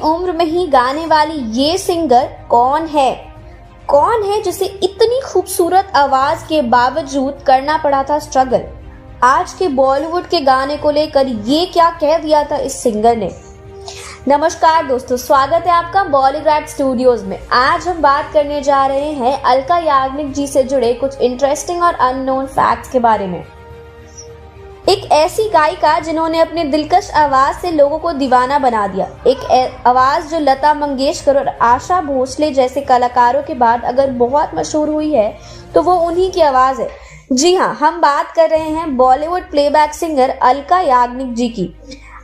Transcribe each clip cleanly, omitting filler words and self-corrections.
उम्र में ही गाने वाली ये सिंगर कौन है? कौन है जिसे इतनी खूबसूरत आवाज के बावजूद करना पड़ा था स्ट्रगल? आज के बॉलीवुड के गाने को लेकर ये क्या कह दिया था इस सिंगर ने? नमस्कार दोस्तों, स्वागत है आपका बॉलीग्राड स्टूडियोज में। आज हम बात करने जा रहे हैं अलका याग्निक जी से जुड़े कुछ इंटरेस्टिंग और अननोन फैक्ट्स के बारे में। एक ऐसी गायिका जिन्होंने अपने दिलकश आवाज से लोगों को दीवाना बना दिया। एक आवाज जो लता मंगेशकर और आशा भोसले जैसे कलाकारों के बाद अगर बहुत मशहूर हुई है तो वो उन्हीं की आवाज है। जी हाँ, हम बात कर रहे हैं बॉलीवुड प्लेबैक सिंगर अलका याग्निक जी की।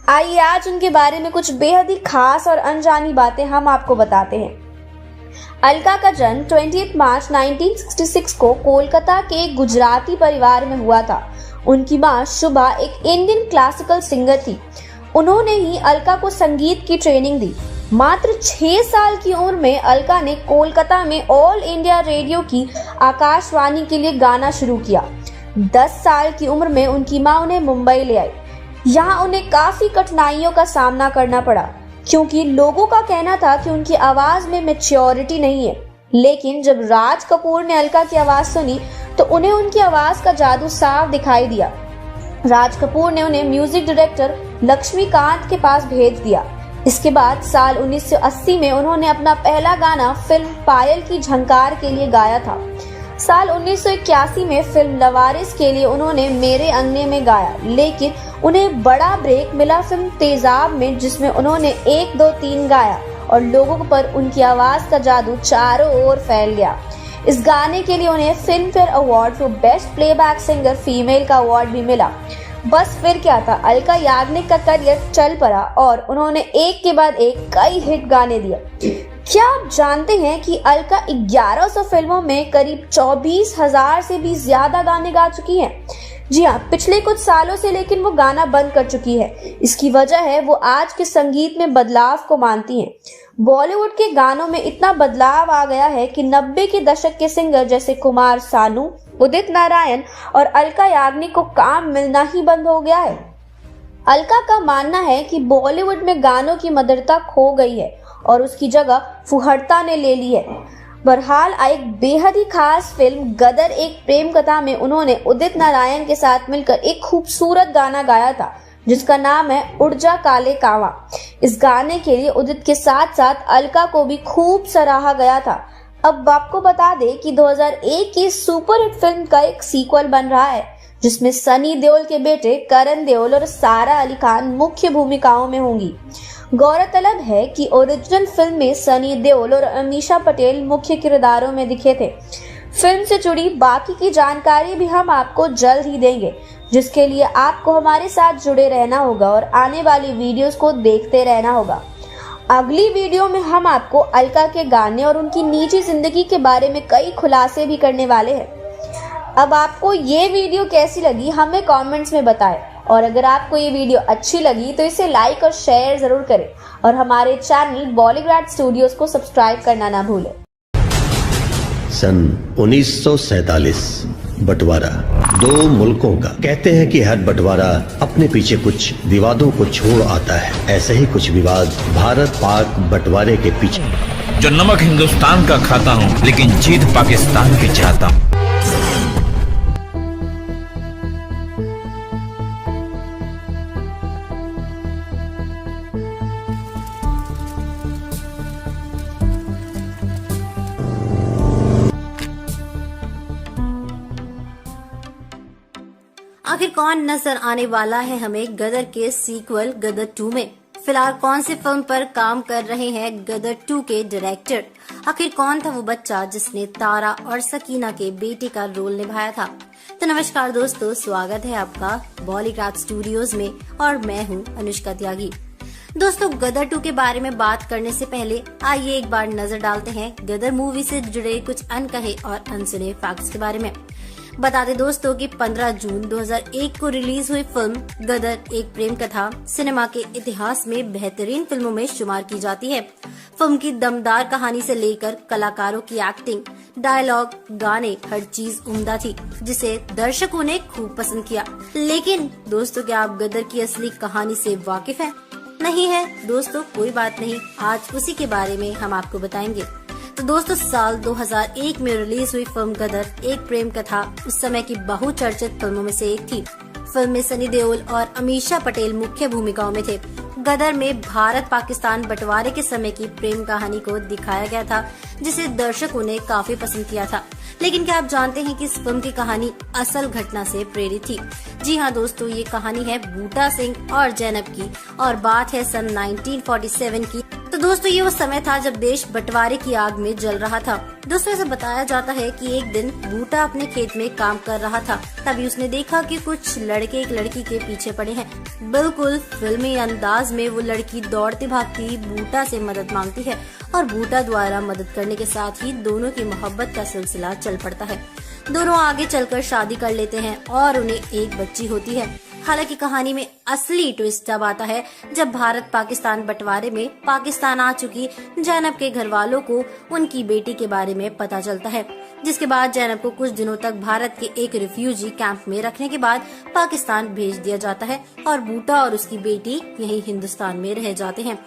आइए आज उनके बारे में कुछ बेहद ही खास और अनजानी बातें हम आपको बताते हैं। अलका का जन्म 20 मार्च 1966 को कोलकाता के एक गुजराती परिवार में हुआ था। उनकी मां शुभा एक इंडियन क्लासिकल सिंगर थी। उन्होंने ही अलका को संगीत की ट्रेनिंग दी। मात्र 6 साल की उम्र में अलका ने कोलकाता में ऑल इंडिया रेडियो की आकाशवाणी के लिए गाना शुरू किया। 10 साल की उम्र में उनकी मां उन्हें मुंबई ले आई। यहाँ उन्हें काफी कठिनाइयों का सामना करना पड़ा क्योंकि लोगों का कहना था कि उनकी आवाज में मैच्योरिटी नहीं है। लेकिन जब राज कपूर ने अलका की आवाज सुनी तो उन्हें उनकी आवाज का जादू साफ दिखाई दिया। राज कपूर ने उन्हें म्यूजिक डायरेक्टर लक्ष्मीकांत के पास भेज दिया। इसके बाद साल 1980 में उन्होंने अपना पहला गाना फिल्म पायल की झंकार के लिए गाया था। साल 1981 में फिल्म लवारिस के लिए उन्होंने मेरे अंगने में गाया, लेकिन उन्हें बड़ा ब्रेक मिला फिल्म तेजाब में, जिसमें उन्होंने 1, 2, 3 गाया और लोगों पर उनकी आवाज का जादू चारों ओर फैल गया। इस गाने के लिए उन्हें film fair award for best playback singer female का अवार्ड भी मिला। बस फिर क्या था, अलका याग्निक का करियर चल पड़ा और उन्होंने एक के बाद एक कई हिट गाने दिए। क्या आप जानते हैं कि अलका 1100 फिल्मों में करीब 24,000 से भी ज्यादा गाने गा चुकी हैं? जी हाँ, पिछले कुछ सालों से लेकिन वो गाना बंद कर चुकी है। इसकी वजह है वो आज के संगीत में बदलाव को मानती हैं। बॉलीवुड के गानों में इतना बदलाव आ गया है कि 90 के दशक के सिंगर जैसे कुमार सानू, उदित नारायण और अलका याग्निक को काम मिलना ही बंद हो गया है। अलका का मानना है कि बॉलीवुड में गानों की मधुरता खो गई है और उसकी जगह फुहड़ता ने ले ली है। बहरहाल एक बेहद ही खास फिल्म गदर एक प्रेम कथा में उन्होंने उदित नारायण के साथ मिलकर एक खूबसूरत गाना गाया था जिसका नाम है उड़ जा काले कावां। इस गाने के लिए उदित के साथ साथ अलका को भी खूब सराहा गया था। अब आपको बता दें कि 2001 की सुपरहिट फिल्म का एक सीक्वल बन रहा है जिसमें सनी देओल के बेटे करण देओल और सारा अली खान मुख्य भूमिकाओं में होंगी। गौरतलब है कि ओरिजिनल फिल्म में सनी देओल और अमीषा पटेल मुख्य किरदारों में दिखे थे। फिल्म से जुड़ी बाकी की जानकारी भी हम आपको जल्द ही देंगे, जिसके लिए आपको हमारे साथ जुड़े रहना होगा और आने वाली वीडियोस को देखते रहना होगा। अगली वीडियो में हम आपको अलका के गाने और उनकी निजी जिंदगी के बारे में कई खुलासे भी करने वाले हैं। अब आपको ये वीडियो कैसी लगी हमें कमेंट्स में बताएं और अगर आपको ये वीडियो अच्छी लगी तो इसे लाइक और शेयर जरूर करें और हमारे चैनल बॉलीग्राड स्टूडियोज को सब्सक्राइब करना ना भूलें। सन 1947 बंटवारा 2 मुल्कों का। कहते हैं कि हर बंटवारा अपने पीछे कुछ विवादों को छोड़ आता है। ऐसे ही कुछ विवाद भारत पाक बंटवारे के पीछे। जो नमक हिंदुस्तान का खाता हूँ लेकिन जीत पाकिस्तान की चाहता हूँ। आखिर कौन नजर आने वाला है हमें गदर के सीक्वल गदर 2 में? फिलहाल कौन सी फिल्म पर काम कर रहे हैं गदर 2 के डायरेक्टर? आखिर कौन था वो बच्चा जिसने तारा और सकीना के बेटे का रोल निभाया था? तो नमस्कार दोस्तों, स्वागत है आपका बॉलीग्राड स्टूडियोज में और मैं हूँ अनुष्का त्यागी। दोस्तों, गदर 2 के बारे में बात करने से पहले आइए एक बार नजर डालते हैं गदर मूवी से जुड़े कुछ अनकहे और अनसुने फैक्ट्स के बारे में। बता दें दोस्तों कि 15 जून 2001 को रिलीज हुई फिल्म गदर एक प्रेम कथा सिनेमा के इतिहास में बेहतरीन फिल्मों में शुमार की जाती है। फिल्म की दमदार कहानी से लेकर कलाकारों की एक्टिंग, डायलॉग, गाने, हर चीज उम्दा थी, जिसे दर्शकों ने खूब पसंद किया। लेकिन दोस्तों, क्या आप गदर की असली कहानी से वाकिफ हैं? नहीं है दोस्तों, कोई बात नहीं, आज उसी के बारे में हम आपको बताएंगे। तो दोस्तों, साल 2001 में रिलीज हुई फिल्म गदर एक प्रेम कथा उस समय की बहुचर्चित फिल्मों में से एक थी। फिल्म में सनी देओल और अमीषा पटेल मुख्य भूमिकाओं में थे। गदर में भारत पाकिस्तान बंटवारे के समय की प्रेम कहानी को दिखाया गया था, जिसे दर्शकों ने काफी पसंद किया था। लेकिन क्या आप जानते हैं कि इस फिल्म की कहानी असल घटना से प्रेरित थी? जी हाँ दोस्तों, ये कहानी है बूटा सिंह और जैनब की और बात है सन 1947 की। तो दोस्तों, ये वो समय था जब देश बंटवारे की आग में जल रहा था। दोस्तों, ऐसा बताया जाता है कि एक दिन बूटा अपने खेत में काम कर रहा था, तभी उसने देखा कि कुछ लड़के एक लड़की के पीछे पड़े हैं। बिल्कुल फिल्मी अंदाज में वो लड़की दौड़ती भागती बूटा से मदद मांगती है और बूटा द्वारा मदद करने के साथ ही दोनों की मोहब्बत का सिलसिला चल पड़ता है। दोनों आगे चलकर शादी कर लेते हैं और उन्हें एक बच्ची होती है। हालांकि कहानी में असली ट्विस्ट तब आता है जब भारत पाकिस्तान बंटवारे में पाकिस्तान आ चुकी जैनब के घर वालों को उनकी बेटी के बारे में पता चलता है, जिसके बाद जैनब को कुछ दिनों तक भारत के एक रिफ्यूजी कैंप में रखने के बाद पाकिस्तान भेज दिया जाता है और बूटा और उसकी बेटी यहीं हिंदुस्तान में रह जाते हैं।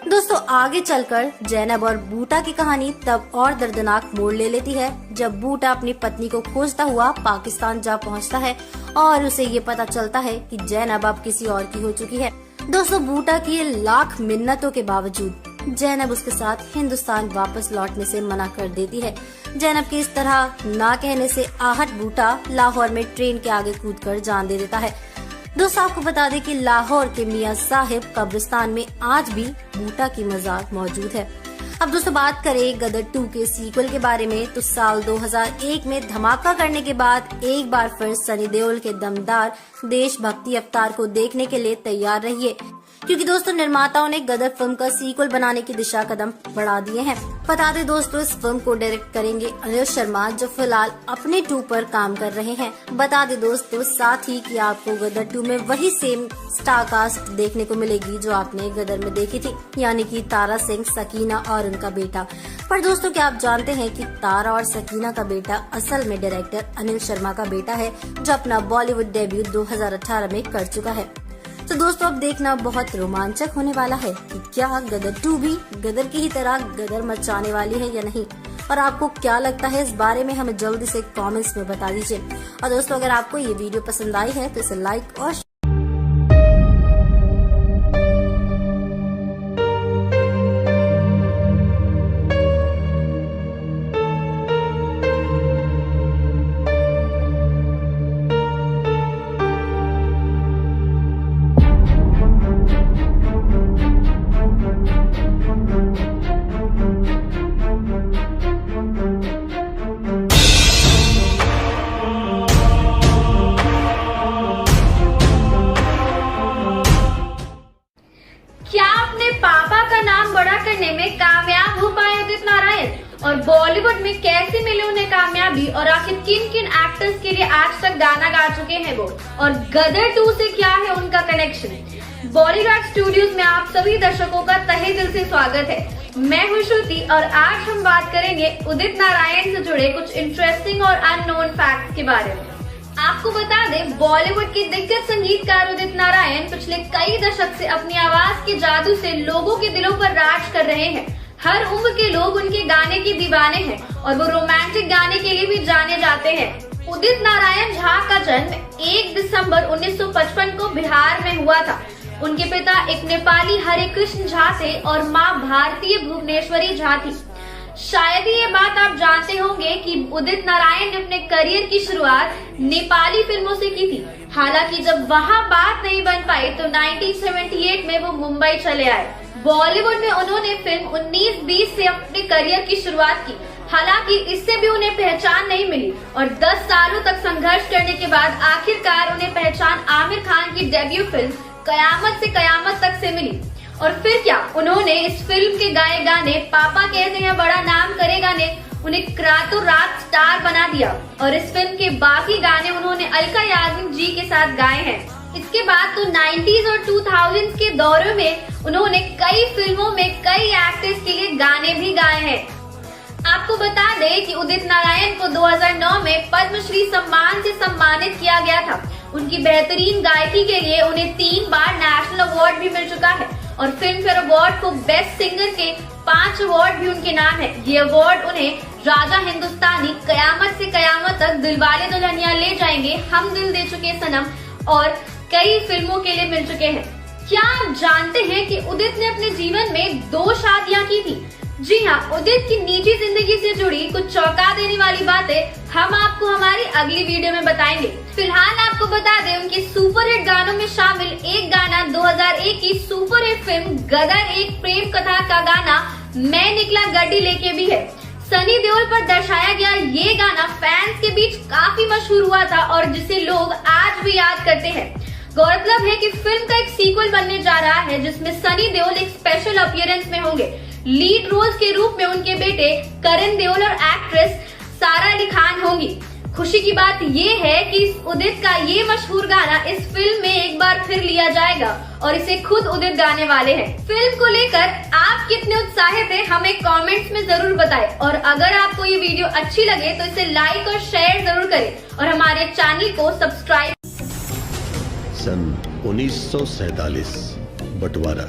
दोस्तों, आगे चलकर जैनब और बूटा की कहानी तब और दर्दनाक मोड़ ले लेती है जब बूटा अपनी पत्नी को खोजता हुआ पाकिस्तान जा पहुंचता है और उसे ये पता चलता है कि जैनब अब किसी और की हो चुकी है। दोस्तों, बूटा की लाख मिन्नतों के बावजूद जैनब उसके साथ हिंदुस्तान वापस लौटने से मना कर देती है। जैनब के इस तरह ना कहने से आहत बूटा लाहौर में ट्रेन के आगे कूदकर जान दे देता है। दोस्तों, आपको बता दें कि लाहौर के मियां साहिब कब्रिस्तान में आज भी बूटा की मजार मौजूद है। अब दोस्तों, बात करें गदर 2 के सीक्वल के बारे में, तो साल 2001 में धमाका करने के बाद एक बार फिर सनी देओल के दमदार देशभक्ति अवतार को देखने के लिए तैयार रहिए, क्योंकि दोस्तों निर्माताओं ने गदर फिल्म का सीक्वल बनाने की दिशा कदम बढ़ा दिए हैं। बता दें दोस्तों, इस फिल्म को डायरेक्ट करेंगे अनिल शर्मा, जो फिलहाल अपने 2 पर काम कर रहे हैं। बता दें दोस्तों साथ ही कि आपको गदर 2 में वही सेम स्टार कास्ट देखने को मिलेगी जो आपने गदर में देखी थी, यानी कि तारा सिंह, सकीना और उनका बेटा। पर दोस्तों, क्या आप जानते हैं कि तारा और सकीना का बेटा असल में डायरेक्टर अनिल शर्मा का बेटा है, जो अपना बॉलीवुड डेब्यू 2018 में कर चुका है। तो दोस्तों, अब देखना बहुत रोमांचक होने वाला है कि क्या गदर 2 भी गदर की ही तरह गदर मचाने वाली है या नहीं, और आपको क्या लगता है इस बारे में हमें जल्दी से कमेंट्स में बता दीजिए। और दोस्तों, अगर आपको ये वीडियो पसंद आई है तो इसे लाइक और में कामयाब हो पाए उदित नारायण, और बॉलीवुड में कैसे मिले उन्हें कामयाबी, और आखिर किन किन एक्टर्स के लिए आज तक गाना गा चुके हैं वो, और गदर 2 से क्या है उनका कनेक्शन। बॉलीवुड स्टूडियोज में आप सभी दर्शकों का तहे दिल से स्वागत है। मैं हूँ श्रुति और आज हम बात करेंगे उदित नारायण से जुड़े कुछ इंटरेस्टिंग और अननोन फैक्ट्स के बारे में। आपको बता दें, बॉलीवुड के दिग्गज संगीतकार उदित नारायण पिछले कई दशक से अपनी आवाज के जादू से लोगों के दिलों पर राज कर रहे हैं। हर उम्र के लोग उनके गाने के दीवाने हैं और वो रोमांटिक गाने के लिए भी जाने जाते हैं। उदित नारायण झा का जन्म 1 दिसंबर 1955 को बिहार में हुआ था। उनके पिता एक नेपाली हरे कृष्ण झा थे और माँ भारतीय भुवनेश्वरी झा थी। शायद ही ये बात आप जानते होंगे कि उदित नारायण ने अपने करियर की शुरुआत नेपाली फिल्मों से की थी। हालांकि जब वहाँ बात नहीं बन पाई तो 1978 में वो मुंबई चले आए। बॉलीवुड में उन्होंने फिल्म 1920 से अपने करियर की शुरुआत की। हालांकि इससे भी उन्हें पहचान नहीं मिली और 10 सालों तक संघर्ष करने के बाद आखिरकार उन्हें पहचान आमिर खान की डेब्यू फिल्म कयामत से कयामत तक से मिली। और फिर क्या, उन्होंने इस फिल्म के गाए गाने पापा कहते हैं बड़ा नाम करेगा ने उन्हें रातों रात स्टार बना दिया और इस फिल्म के बाकी गाने उन्होंने अलका याग्निक जी के साथ गाए हैं। इसके बाद तो 90s और 2000s के दौर में उन्होंने कई फिल्मों में कई एक्टर्स के लिए गाने भी गाए हैं। आपको बता दें कि उदित नारायण को 2009 में पद्मश्री सम्मान से सम्मानित किया गया था। उनकी बेहतरीन गायकी के लिए उन्हें 3 बार नेशनल अवार्ड भी मिल चुका है और फिल्म फेयर अवार्ड को बेस्ट सिंगर के 5 अवार्ड भी उनके नाम है। ये अवार्ड उन्हें राजा हिंदुस्तानी, कयामत से कयामत तक, दिलवाले दुल्हनिया ले जाएंगे, हम दिल दे चुके सनम और कई फिल्मों के लिए मिल चुके हैं। क्या आप जानते हैं कि उदित ने अपने जीवन में 2 शादियां की थी? जी हाँ, उदित की निजी जिंदगी से जुड़ी कुछ चौंका देने वाली बातें हम आपको हमारी अगली वीडियो में बताएंगे। फिलहाल आपको बता दें, उनके सुपरहिट गानों में शामिल एक गाना 2001 की सुपरहिट फिल्म गदर एक प्रेम कथा का गाना मैं निकला गड्डी लेके भी है। सनी देओल पर दर्शाया गया ये गाना फैंस के बीच काफी मशहूर हुआ था और जिसे लोग आज भी याद करते हैं। गौरतलब है कि फिल्म का एक सीक्वल बनने जा रहा है जिसमें सनी देओल एक स्पेशल अपीयरेंस में होंगे। लीड रोल्स के रूप में उनके बेटे करण देओल और एक्ट्रेस सारा अली खान होंगी। खुशी की बात ये है कि उदित का ये मशहूर गाना इस फिल्म में एक बार फिर लिया जाएगा और इसे खुद उदित गाने वाले हैं। फिल्म को लेकर आप कितने उत्साहित हैं हमें कमेंट्स में जरूर बताएं और अगर आपको ये वीडियो अच्छी लगे तो इसे लाइक और शेयर जरूर करें और हमारे चैनल को सब्सक्राइब। सन 1947 बंटवारा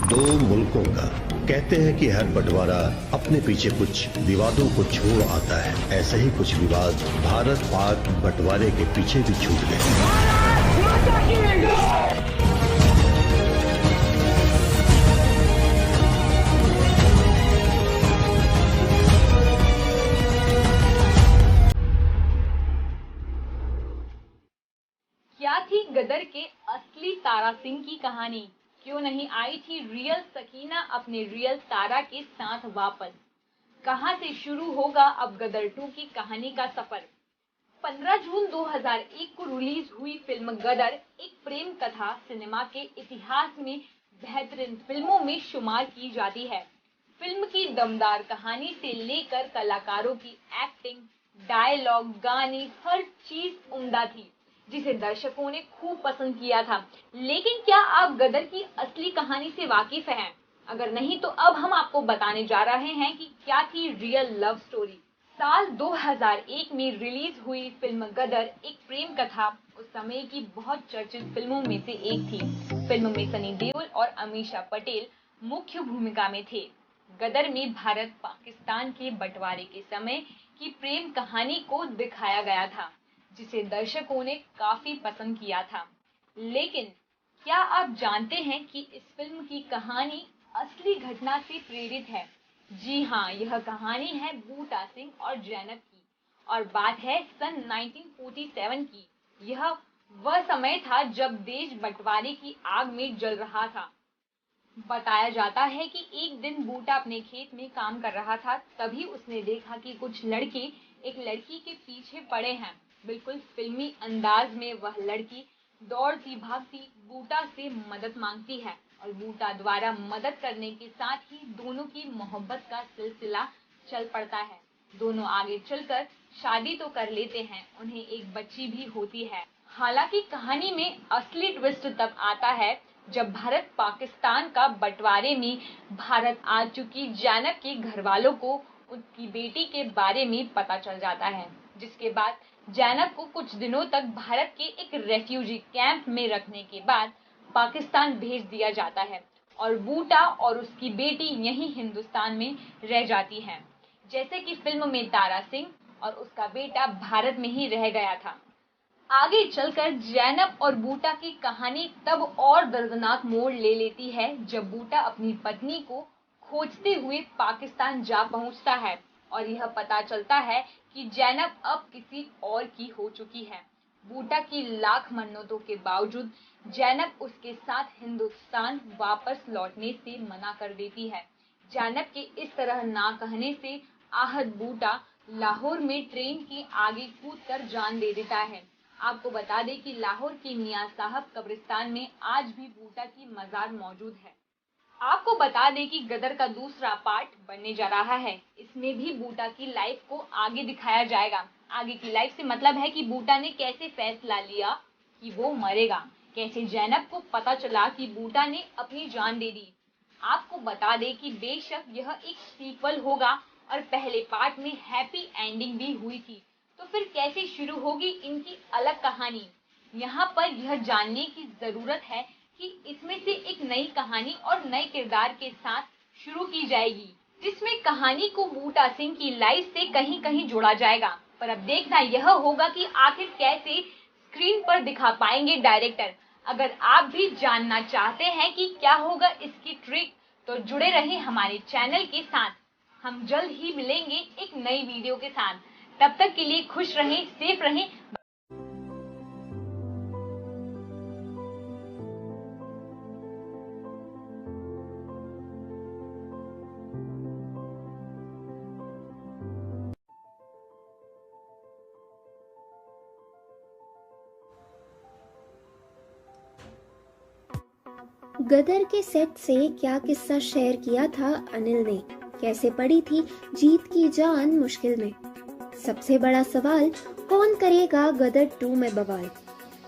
2 मुल्कों का। कहते हैं कि हर बंटवारा अपने पीछे कुछ विवादों को छोड़ आता है। ऐसे ही कुछ विवाद भारत पाक बंटवारे के पीछे भी छूट गए। क्या थी गदर के असली तारा सिंह की कहानी? क्यों नहीं आई थी रियल सकीना अपने रियल तारा के साथ वापस? कहां से शुरू होगा अब गदर 2 की कहानी का सफर? 15 जून 2001 को रिलीज हुई फिल्म गदर एक प्रेम कथा सिनेमा के इतिहास में बेहतरीन फिल्मों में शुमार की जाती है। फिल्म की दमदार कहानी से लेकर कलाकारों की एक्टिंग, डायलॉग, गाने, हर चीज उम्दा थी जिसे दर्शकों ने खूब पसंद किया था। लेकिन क्या आप गदर की असली कहानी से वाकिफ हैं? अगर नहीं तो अब हम आपको बताने जा रहे हैं कि क्या थी रियल लव स्टोरी। साल 2001 में रिलीज हुई फिल्म गदर एक प्रेम कथा उस समय की बहुत चर्चित फिल्मों में से एक थी। फिल्म में सनी देओल और अमीषा पटेल मुख्य भूमिका में थे। गदर में भारत पाकिस्तान के बंटवारे के समय की प्रेम कहानी को दिखाया गया था जिसे दर्शकों ने काफी पसंद किया था। लेकिन क्या आप जानते हैं कि इस फिल्म की कहानी असली घटना से प्रेरित है? जी हाँ, यह कहानी है बूटा सिंह और जैनब की और बात है सन 1947 की। यह वह समय था जब देश बंटवारे की आग में जल रहा था। बताया जाता है कि एक दिन बूटा अपने खेत में काम कर रहा था, तभी उसने देखा कि कुछ लड़के एक लड़की के पीछे पड़े हैं। बिल्कुल फिल्मी अंदाज में वह लड़की दौड़ती भागती बूटा से मदद मांगती है और बूटा द्वारा मदद करने के साथ ही दोनों की मोहब्बत का सिलसिला चल पड़ता है। दोनों आगे चलकर शादी तो कर लेते हैं, उन्हें एक बच्ची भी होती है। हालांकि कहानी में असली ट्विस्ट तब आता है जब भारत पाकिस्तान का बंटवारे में भारत आ चुकी जैनब के घर वालों को उनकी बेटी के बारे में पता चल जाता है, जिसके बाद जैनब को कुछ दिनों तक भारत के एक रेफ्यूजी कैंप में रखने के बाद पाकिस्तान भेज दिया जाता है और बूटा और उसकी बेटी यहीं हिंदुस्तान में रह जाती हैं। जैसे कि फिल्म में तारा सिंह और उसका बेटा भारत में ही रह गया था। आगे चलकर जैनब और बूटा की कहानी तब और दर्दनाक मोड़ ले लेती है जब बूटा अपनी पत्नी को खोजते हुए पाकिस्तान जा पहुंचता है और यह पता चलता है कि जैनब अब किसी और की हो चुकी है। बूटा की लाख मन्नतों के बावजूद जैनब उसके साथ हिंदुस्तान वापस लौटने से मना कर देती है। जैनब के इस तरह ना कहने से आहत बूटा लाहौर में ट्रेन के आगे कूदकर जान दे देता है। आपको बता दें कि लाहौर के मियां साहब कब्रिस्तान में आज भी बूटा की मजार मौजूद है। आपको बता दें कि गदर का दूसरा पार्ट बनने जा रहा है। इसमें भी बूटा की लाइफ को आगे दिखाया जाएगा। आगे की लाइफ से मतलब है कि बूटा ने कैसे फैसला लिया कि वो मरेगा, कैसे जैनब को पता चला कि बूटा ने अपनी जान दे दी। आपको बता दें कि बेशक यह एक सीक्वल होगा और पहले पार्ट में हैप्पी एंडिंग भी हुई थी, तो फिर कैसे शुरू होगी इनकी अलग कहानी। यहाँ पर यह जानने की जरूरत है कि इसमें से एक नई कहानी और नए किरदार के साथ शुरू की जाएगी, जिसमें कहानी को बूटा सिंह की लाइफ से कहीं कहीं जोड़ा जाएगा। पर अब देखना यह होगा कि आखिर कैसे स्क्रीन पर दिखा पाएंगे डायरेक्टर। अगर आप भी जानना चाहते हैं कि क्या होगा इसकी ट्रिक, तो जुड़े रहें हमारे चैनल के साथ। हम जल्द ही मिलेंगे एक नई वीडियो के साथ। तब तक के लिए खुश रहें, सेफ रहें। गदर के सेट से क्या किस्सा शेयर किया था अनिल ने, कैसे पड़ी थी जीत की जान मुश्किल में। सबसे बड़ा सवाल, कौन करेगा गदर 2 में बवाल।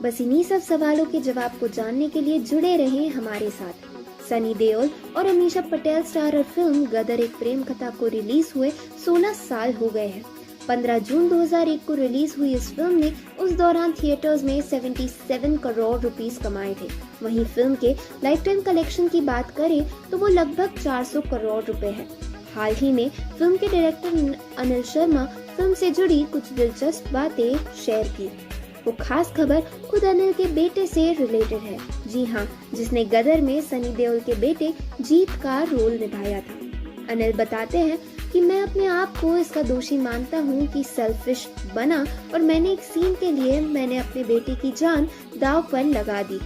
बस इन्हीं सब सवालों के जवाब को जानने के लिए जुड़े रहें हमारे साथ। सनी देओल और अमीषा पटेल स्टारर फिल्म गदर एक प्रेम कथा को रिलीज हुए 16 साल हो गए हैं। 15 जून 2001 को रिलीज हुई इस फिल्म ने उस दौरान थिएटर्स में 77 करोड़ रुपीस कमाए थे। वहीं फिल्म के लाइफ टाइम कलेक्शन की बात करें तो वो लगभग 400 करोड़ रुपए है। हाल ही में फिल्म के डायरेक्टर अनिल शर्मा फिल्म से जुड़ी कुछ दिलचस्प बातें शेयर की। वो खास खबर खुद अनिल के बेटे से रिलेटेड है। जी हाँ, जिसने गदर में सनी देओल के बेटे जीत का रोल निभाया था। अनिल बताते हैं कि मैं अपने आप को इसका दोषी मानता हूँ कि सेल्फिश बना और मैंने एक सीन के लिए मैंने अपने बेटे की जान दांव पर लगा दी।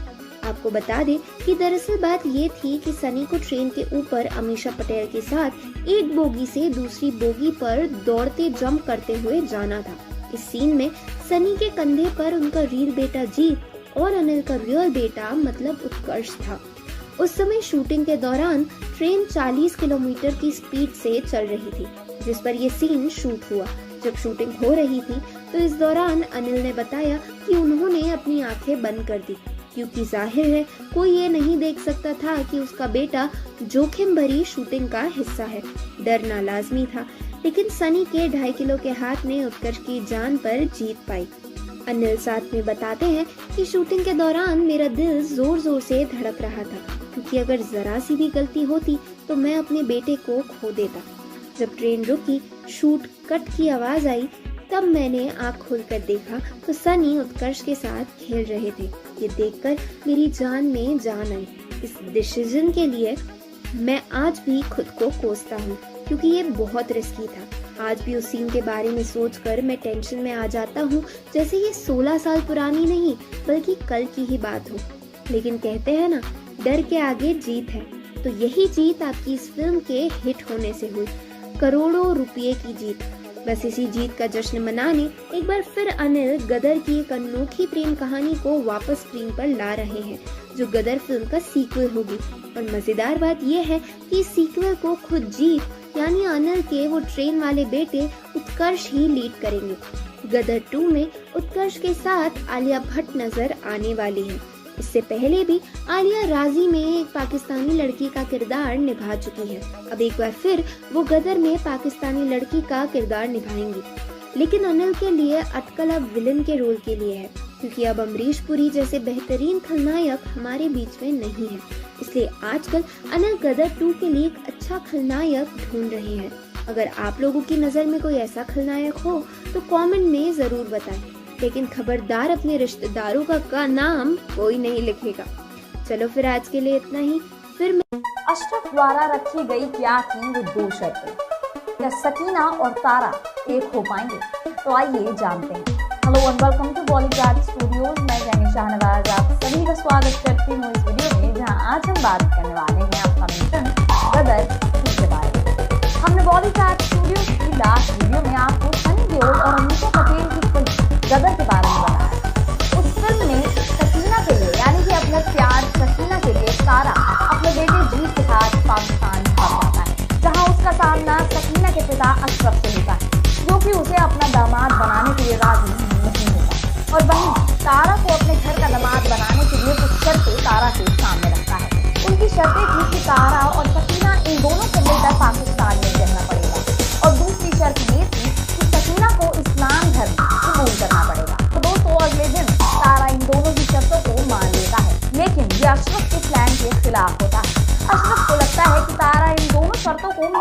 आपको बता दें कि दरअसल बात ये थी कि सनी को ट्रेन के ऊपर अमीषा पटेल के साथ एक बोगी से दूसरी बोगी पर दौड़ते जंप करते हुए जाना था। इस सीन में सनी के कंधे पर उनका रियल बेटा जीत और अनिल का रियल बेटा मतलब उत्कर्ष था। उस समय शूटिंग के दौरान ट्रेन 40 किलोमीटर की स्पीड से चल रही थी, जिस पर यह सीन शूट हुआ। जब शूटिंग हो रही थी तो इस दौरान अनिल ने बताया कि उन्होंने अपनी आंखें बंद कर दी, क्योंकि जाहिर है कोई ये नहीं देख सकता था कि उसका बेटा जोखिम भरी शूटिंग का हिस्सा है। डरना लाजमी था, लेकिन सनी के 2.5 किलो के हाथ ने उत्कर्ष की जान पर जीत पाई। अनिल साथ में बताते हैं कि शूटिंग के दौरान मेरा दिल जोर जोर से धड़क रहा था, क्योंकि अगर जरा सी भी गलती होती तो मैं अपने बेटे को खो देता। जब ट्रेन रुकी, शूट कट की आवाज आई, तब मैंने आंख खोलकर देखा तो सनी उत्कर्ष के साथ खेल रहे थे। ये देखकर मेरी जान में जान आई। इस डिसीजन के लिए मैं आज भी खुद को कोसता हूँ, क्योंकि ये बहुत रिस्की था। आज भी उस सीन के बारे में सोचकर मैं टेंशन में आ जाता हूँ, जैसे ये 16 साल पुरानी नहीं बल्कि कल की ही बात हो। लेकिन कहते हैं ना, डर के आगे जीत है, तो यही जीत आपकी इस फिल्म के हिट होने से हुई, करोड़ों रुपये की जीत। बस इसी जीत का जश्न मनाने एक बार फिर अनिल गदर की एक अनोखी प्रेम कहानी को वापस स्क्रीन पर ला रहे हैं, जो गदर फिल्म का सीक्वल होगी। और मजेदार बात यह है कि इस सीक्वल को खुद जीत यानी अनिल के वो ट्रेन वाले बेटे उत्कर्ष ही लीड करेंगे। गदर 2 में उत्कर्ष के साथ आलिया भट्ट नजर आने वाली है। इससे पहले भी आलिया राजी में एक पाकिस्तानी लड़की का किरदार निभा चुकी है। अब एक बार फिर वो गदर में पाकिस्तानी लड़की का किरदार निभाएंगी। लेकिन अनिल के लिए अटकल अब विलन के रोल के लिए है, क्योंकि अब अमरीश पुरी जैसे बेहतरीन खलनायक हमारे बीच में नहीं है। इसलिए आजकल अनिल गदर 2 के लिए एक अच्छा खलनायक ढूंढ रहे हैं। अगर आप लोगों की नजर में कोई ऐसा खलनायक हो तो कमेंट में जरूर बताएं, लेकिन खबरदार अपने रिश्तेदारों का नाम कोई नहीं लिखेगा। चलो फिर आज के लिए इतना ही। फिर मैं अशरफ द्वारा रखी गई क्या थी वो 2 शर्तें, क्या सकीना और तारा एक हो पाएंगे? तो आइए जानते हैं। Hello and welcome to Bollywood studios. मैं जैनी शाहनवाज आप सभी का स्वागत करती हूँ इस वीडियो में, जहाँ आज हम बात करने वाले हैं आपका मिशन गदर 2 के बारे में। हमने बॉलीवुड स्टूडियोज की लास्ट वीडियो में आपको सनी देओल और अमीषा पटेल की फिल्म गदर के बारे में बताया। उस फिल्म में सकीना के लिए यानी कि अपने प्यार सकीना के लिए तारा अपने बेटे जीत के साथ पाकिस्तान भाग जाता है, जहां उसका सामना सकीना के पिता अशरफ से होता है, जो कि उसे अपना दामाद बनाने के लिए राजी नहीं होता। और वहीं तारा को अपने घर का दामाद बनाने के लिए कुछ शर्तें तारा के सामने रखता है। उनकी शर्तें थी कि तारा और सकीना इन दोनों को मिलकर पाकिस्तान में रहना पड़ेगा, और दूसरी शर्त ये थी कि सकीना को इस्लाम धर्म कबूल करना पड़ेगा। तो दोस्तों अगले दिन तारा इन दोनों की शर्तों को मान लेता है, लेकिन ये अशरफ के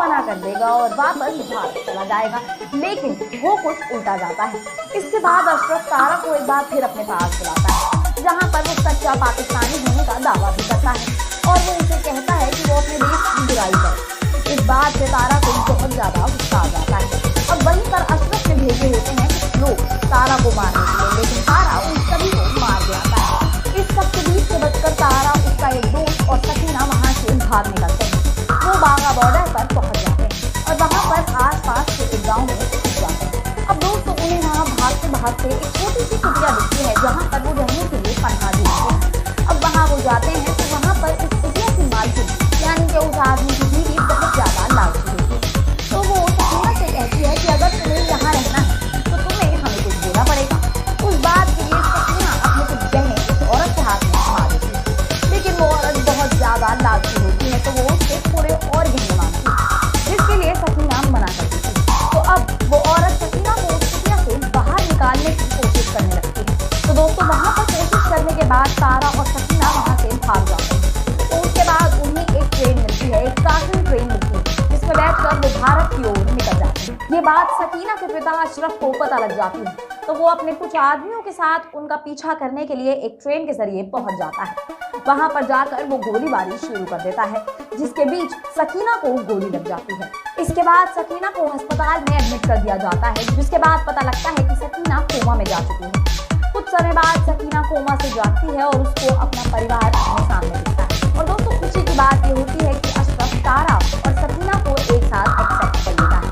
मना कर देगा और वापस भारत चला जाएगा, लेकिन वो कुछ उल्टा जाता है। इसके बाद अशरफ तारा को एक बार फिर अपने पास बुलाता है, जहाँ पर वो सच्चा पाकिस्तानी होने का दावा भी करता है और वो उसे कहता है कि वो अपने देश की बुराई करे। इस बात से तारा को बहुत ज्यादा गुस्सा आ जाता है और वहीं पर अशरफ ने भेजे होते हैं कुछ लोग तारा को मारने के लिए, लेकिन तारा उन सभी को मार देता है। इस सब के बीच से बचकर तारा, उसका एक दोस्त और सकीना वहाँ से भाग निकलते हैं। वो बागा बॉर्डर पर पहुंच जाते हैं और वहाँ पर आसपास के एक गाँव में छुप जाते हैं। अब दोस्तों उन्हें वहाँ भागते भागते एक छोटी सी कुटिया दिखती है, जहाँ पर वो रहने के लिए पनाह देते हैं। अब वहाँ वो जाते हैं तो वहाँ पर इस कुटिया की मालकिन यानी कि उस आदमी की बीवी बहुत ज्यादा लालची होती है। तो वो सकीना से कहती है कि अगर तुम्हें यहाँ रहना है तो तुम्हें हमें कुछ देना पड़ेगा। उस बात के लिए सकीना अपने कुछ गहने उस औरत के हाथ में थमा देती है, लेकिन वो औरत बहुत ज्यादा लालची होती है तो वो उससे थोड़े और गहने मांगती है, जिसके लिए सकीना मना करती थी। तो अब वो औरत सकीना को उस कुटिया से बाहर निकालने की कोशिश करने लगती है। तो दोस्तों वहाँ पर कोशिश करने के बाद तारा और सकीना वहाँ से भाग जाते हैं। तो उसके बाद उन्हें एक ट्रेन मिलती है, एक कारगिल ट्रेन मिलती है, जिसमें बैठकर वो भारत की ओर निकल जाते हैं। ये बात सकीना के पिता अशरफ को पता लग जाती है, तो वो अपने कुछ आदमियों के साथ उनका पीछा करने के लिए एक ट्रेन के जरिए पहुंच जाता है। वहां पर जाकर वो गोलीबारी शुरू कर देता है, जिसके बीच सकीना को गोली लग जाती है। इसके बाद सकीना को अस्पताल में एडमिट कर दिया जाता है, जिसके बाद पता लगता है कि सकीना कोमा में जा चुकी है। कुछ समय बाद सकीना कोमा से जागती है और उसको अपना परिवार अपने सामने दिखता है। और दोस्तों खुशी की बात ये होती है कि अशरफ तारा और सकीना को एक साथ एक्सेप्ट कर लेता है।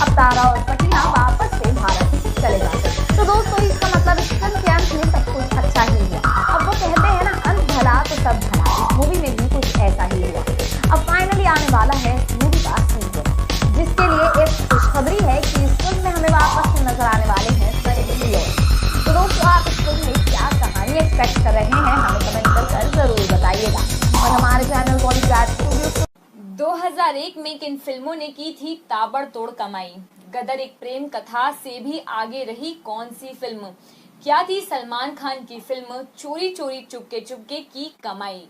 अब तारा और सकीना वापस से भारत चले जाते हैं। तो दोस्तों इसका मतलब इस फिल्म के अंत में सब कुछ अच्छा ही हुआ। अब वो कहते हैं ना, अंत भला तो सब भला। इस मूवी में भी कुछ ऐसा ही हुआ। अब फाइनली आने वाला है मूवी का सीक्वल, जिसके लिए एक खुशखबरी है कि इस फिल्म में हमें वापस से नजर आने वाले हैं सनी देओल। तो दोस्तों आप इस फिल्म में क्या कहानी एक्सपेक्ट कर रहे हैं, हमें कमेंट कर जरूर बताइएगा। और हमारे चैनल बॉलीवुड स्टूडियोज 2001 में किन फिल्मों ने की थी ताबड़तोड़ कमाई? गदर एक प्रेम कथा से भी आगे रही कौन सी फिल्म? क्या थी सलमान खान की फिल्म चोरी चोरी चुपके चुपके की कमाई?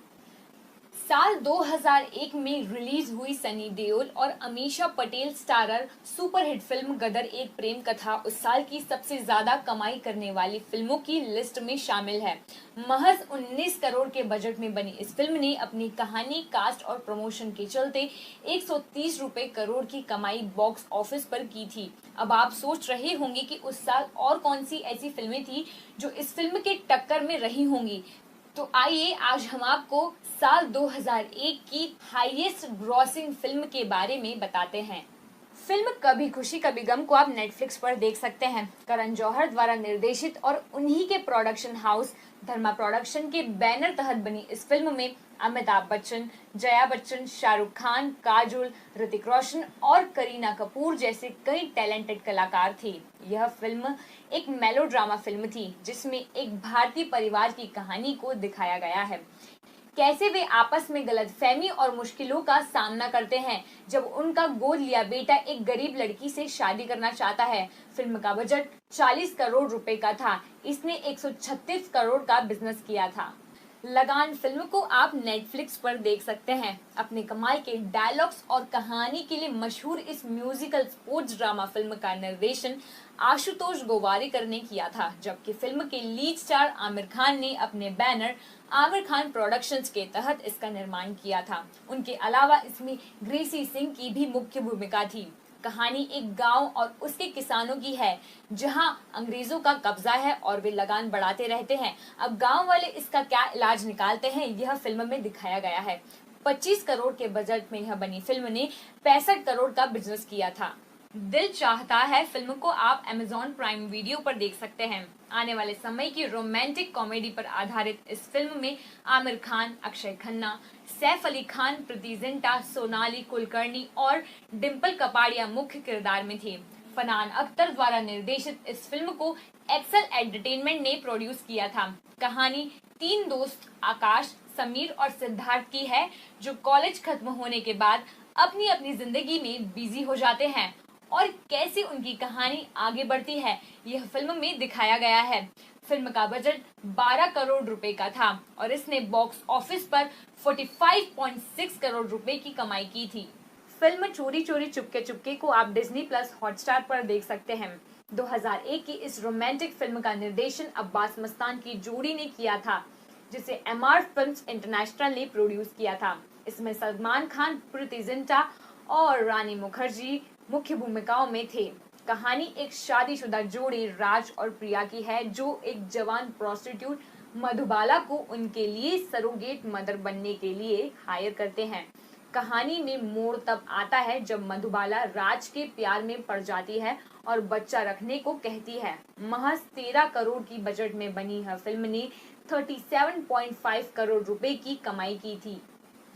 साल 2001 में रिलीज हुई सनी देओल और Ameesha Patel starrer superhit film Gadar Ek Prem कथा उस साल की सबसे ज्यादा कमाई करने वाली फिल्मों की लिस्ट में शामिल है। महज 19 करोड़ के बजट में बनी इस फिल्म ने अपनी कहानी, कास्ट और प्रमोशन के चलते 130 रुपए करोड़ की कमाई बॉक्स ऑफिस पर की थी। अब आप सोच रहे होंगे कि उस साल और कौन सी ऐसी फिल्में थी जो इस फिल्म के टक्कर में रही होंगी। तो आइए आज हम आपको साल 2001 की हाईएस्ट ग्रॉसिंग फिल्म के बारे में बताते हैं। फिल्म कभी खुशी कभी गम को आप नेटफ्लिक्स पर देख सकते हैं। करण जौहर द्वारा निर्देशित और उन्हीं के प्रोडक्शन हाउस धर्मा प्रोडक्शन के बैनर तहत बनी इस फिल्म में अमिताभ बच्चन, जया बच्चन, शाहरुख खान, काजोल, ऋतिक रोशन और करीना कपूर जैसे कई टैलेंटेड कलाकार थे। यह फिल्म एक मेलोड्रामा फिल्म थी, जिसमें एक भारतीय परिवार की कहानी को दिखाया गया है। कैसे वे आपस में गलतफहमी और मुश्किलों का सामना करते हैं जब उनका गोद लिया बेटा एक गरीब लड़की से शादी करना चाहता है। फिल्म का बजट 40 करोड़ रुपए का था। इसने 136 करोड़ का बिजनेस किया था। लगान फिल्म को आप नेटफ्लिक्स पर देख सकते हैं। अपने कमाल के डायलॉग्स और कहानी के लिए मशहूर इस म्यूजिकल स्पोर्ट्स ड्रामा फिल्म का निर्देशन आशुतोष गोवारिकर ने किया था, जबकि फिल्म के लीड स्टार आमिर खान ने अपने बैनर आमिर खान प्रोडक्शंस के तहत इसका निर्माण किया था। उनके अलावा इसमें ग्रेसी सिंह की भी मुख्य भूमिका थी। कहानी एक गांव और उसके किसानों की है, जहां अंग्रेजों का कब्जा है और वे लगान बढ़ाते रहते हैं। अब गांव वाले इसका क्या इलाज निकालते हैं, यह फिल्म में दिखाया गया है। 25 करोड़ के बजट में यह बनी फिल्म ने 65 करोड़ का बिजनेस किया था। दिल चाहता है फिल्म को आप Amazon प्राइम वीडियो पर देख सकते हैं। आने वाले समय की रोमांटिक कॉमेडी पर आधारित इस फिल्म में आमिर खान, अक्षय खन्ना, सैफ अली खान, प्रीति जिंटा, सोनाली कुलकर्णी और डिम्पल कपाड़िया मुख्य किरदार में थे। फरहान अख्तर द्वारा निर्देशित इस फिल्म को एक्सेल एंटरटेनमेंट ने प्रोड्यूस किया था। कहानी 3 दोस्त आकाश, समीर और सिद्धार्थ की है, जो कॉलेज खत्म होने के बाद अपनी अपनी जिंदगी में बिजी हो जाते हैं और कैसे उनकी कहानी आगे बढ़ती है, यह फिल्म में दिखाया गया है। फिल्म का बजट 12 करोड़ रुपए का था और इसने बॉक्स ऑफिस पर 45.6 करोड़ रुपए की कमाई की थी। फिल्म चोरी चोरी चुपके चुपके को आप डिज्नी प्लस हॉटस्टार पर देख सकते हैं। 2001 की इस रोमांटिक फिल्म का निर्देशन अब्बास मस्तान की जोड़ी ने किया था, जिसे MR फिल्म्स इंटरनेशनल ने प्रोड्यूस किया था। इसमें सलमान खान, प्रीति जिंटा और रानी मुखर्जी मुख्य भूमिकाओं में थे। कहानी एक शादीशुदा जोड़ी राज और प्रिया की है, जो एक जवान प्रोस्टिट्यूट मधुबाला को उनके लिए सरोगेट मदर बनने के लिए हायर करते हैं। कहानी में मोड़ तब आता है जब मधुबाला राज के प्यार में पड़ जाती है और बच्चा रखने को कहती है। महज 13 करोड़ की बजट में बनी यह फिल्म ने 37.5 करोड़ रुपए की कमाई की थी।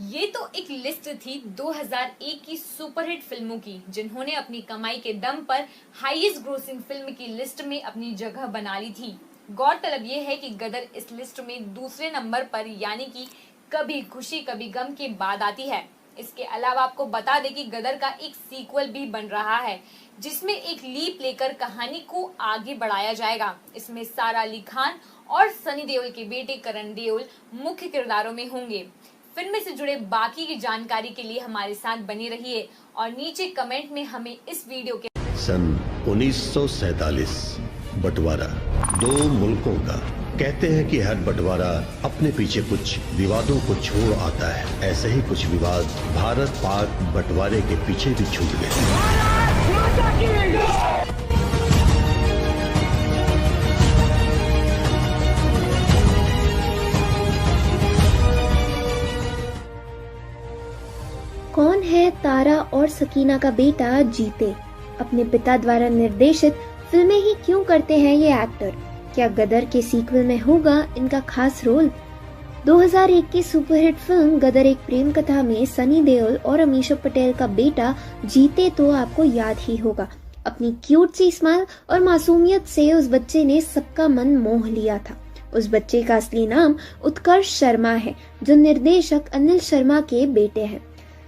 ये तो एक लिस्ट थी 2001 की सुपरहिट फिल्मों की, जिन्होंने अपनी कमाई के दम पर हाईएस्ट ग्रोसिंग फिल्म की लिस्ट में अपनी जगह बना ली थी। गौरतलब ये है कि गदर इस लिस्ट में दूसरे नंबर पर यानी कि कभी खुशी कभी गम के बाद आती है। इसके अलावा आपको बता दें कि गदर का एक सीक्वल भी बन रहा है, जिसमें एक लीप लेकर कहानी को आगे बढ़ाया जाएगा। इसमें सारा अली खान और सनी देओल के बेटे करण देओल मुख्य किरदारों में होंगे। फिल्म से जुड़े बाकी की जानकारी के लिए हमारे साथ बने रहिए और नीचे कमेंट में हमें इस वीडियो के सन 1947 बंटवारा दो मुल्कों का। कहते हैं कि हर बंटवारा अपने पीछे कुछ विवादों को छोड़ आता है। ऐसे ही कुछ विवाद भारत पाक बंटवारे के पीछे भी छूट गए। कौन है तारा और सकीना का बेटा जीते? अपने पिता द्वारा निर्देशित फिल्में ही क्यों करते हैं ये एक्टर? क्या गदर के सीक्वल में होगा इनका खास रोल? 2001 की सुपरहिट फिल्म गदर एक प्रेम कथा में सनी देओल और अमीषा पटेल का बेटा जीते तो आपको याद ही होगा। अपनी क्यूट सी स्माइल और मासूमियत से उस बच्चे ने सबका मन मोह लिया था। उस बच्चे का असली नाम उत्कर्ष शर्मा है, जो निर्देशक अनिल शर्मा के बेटे हैं।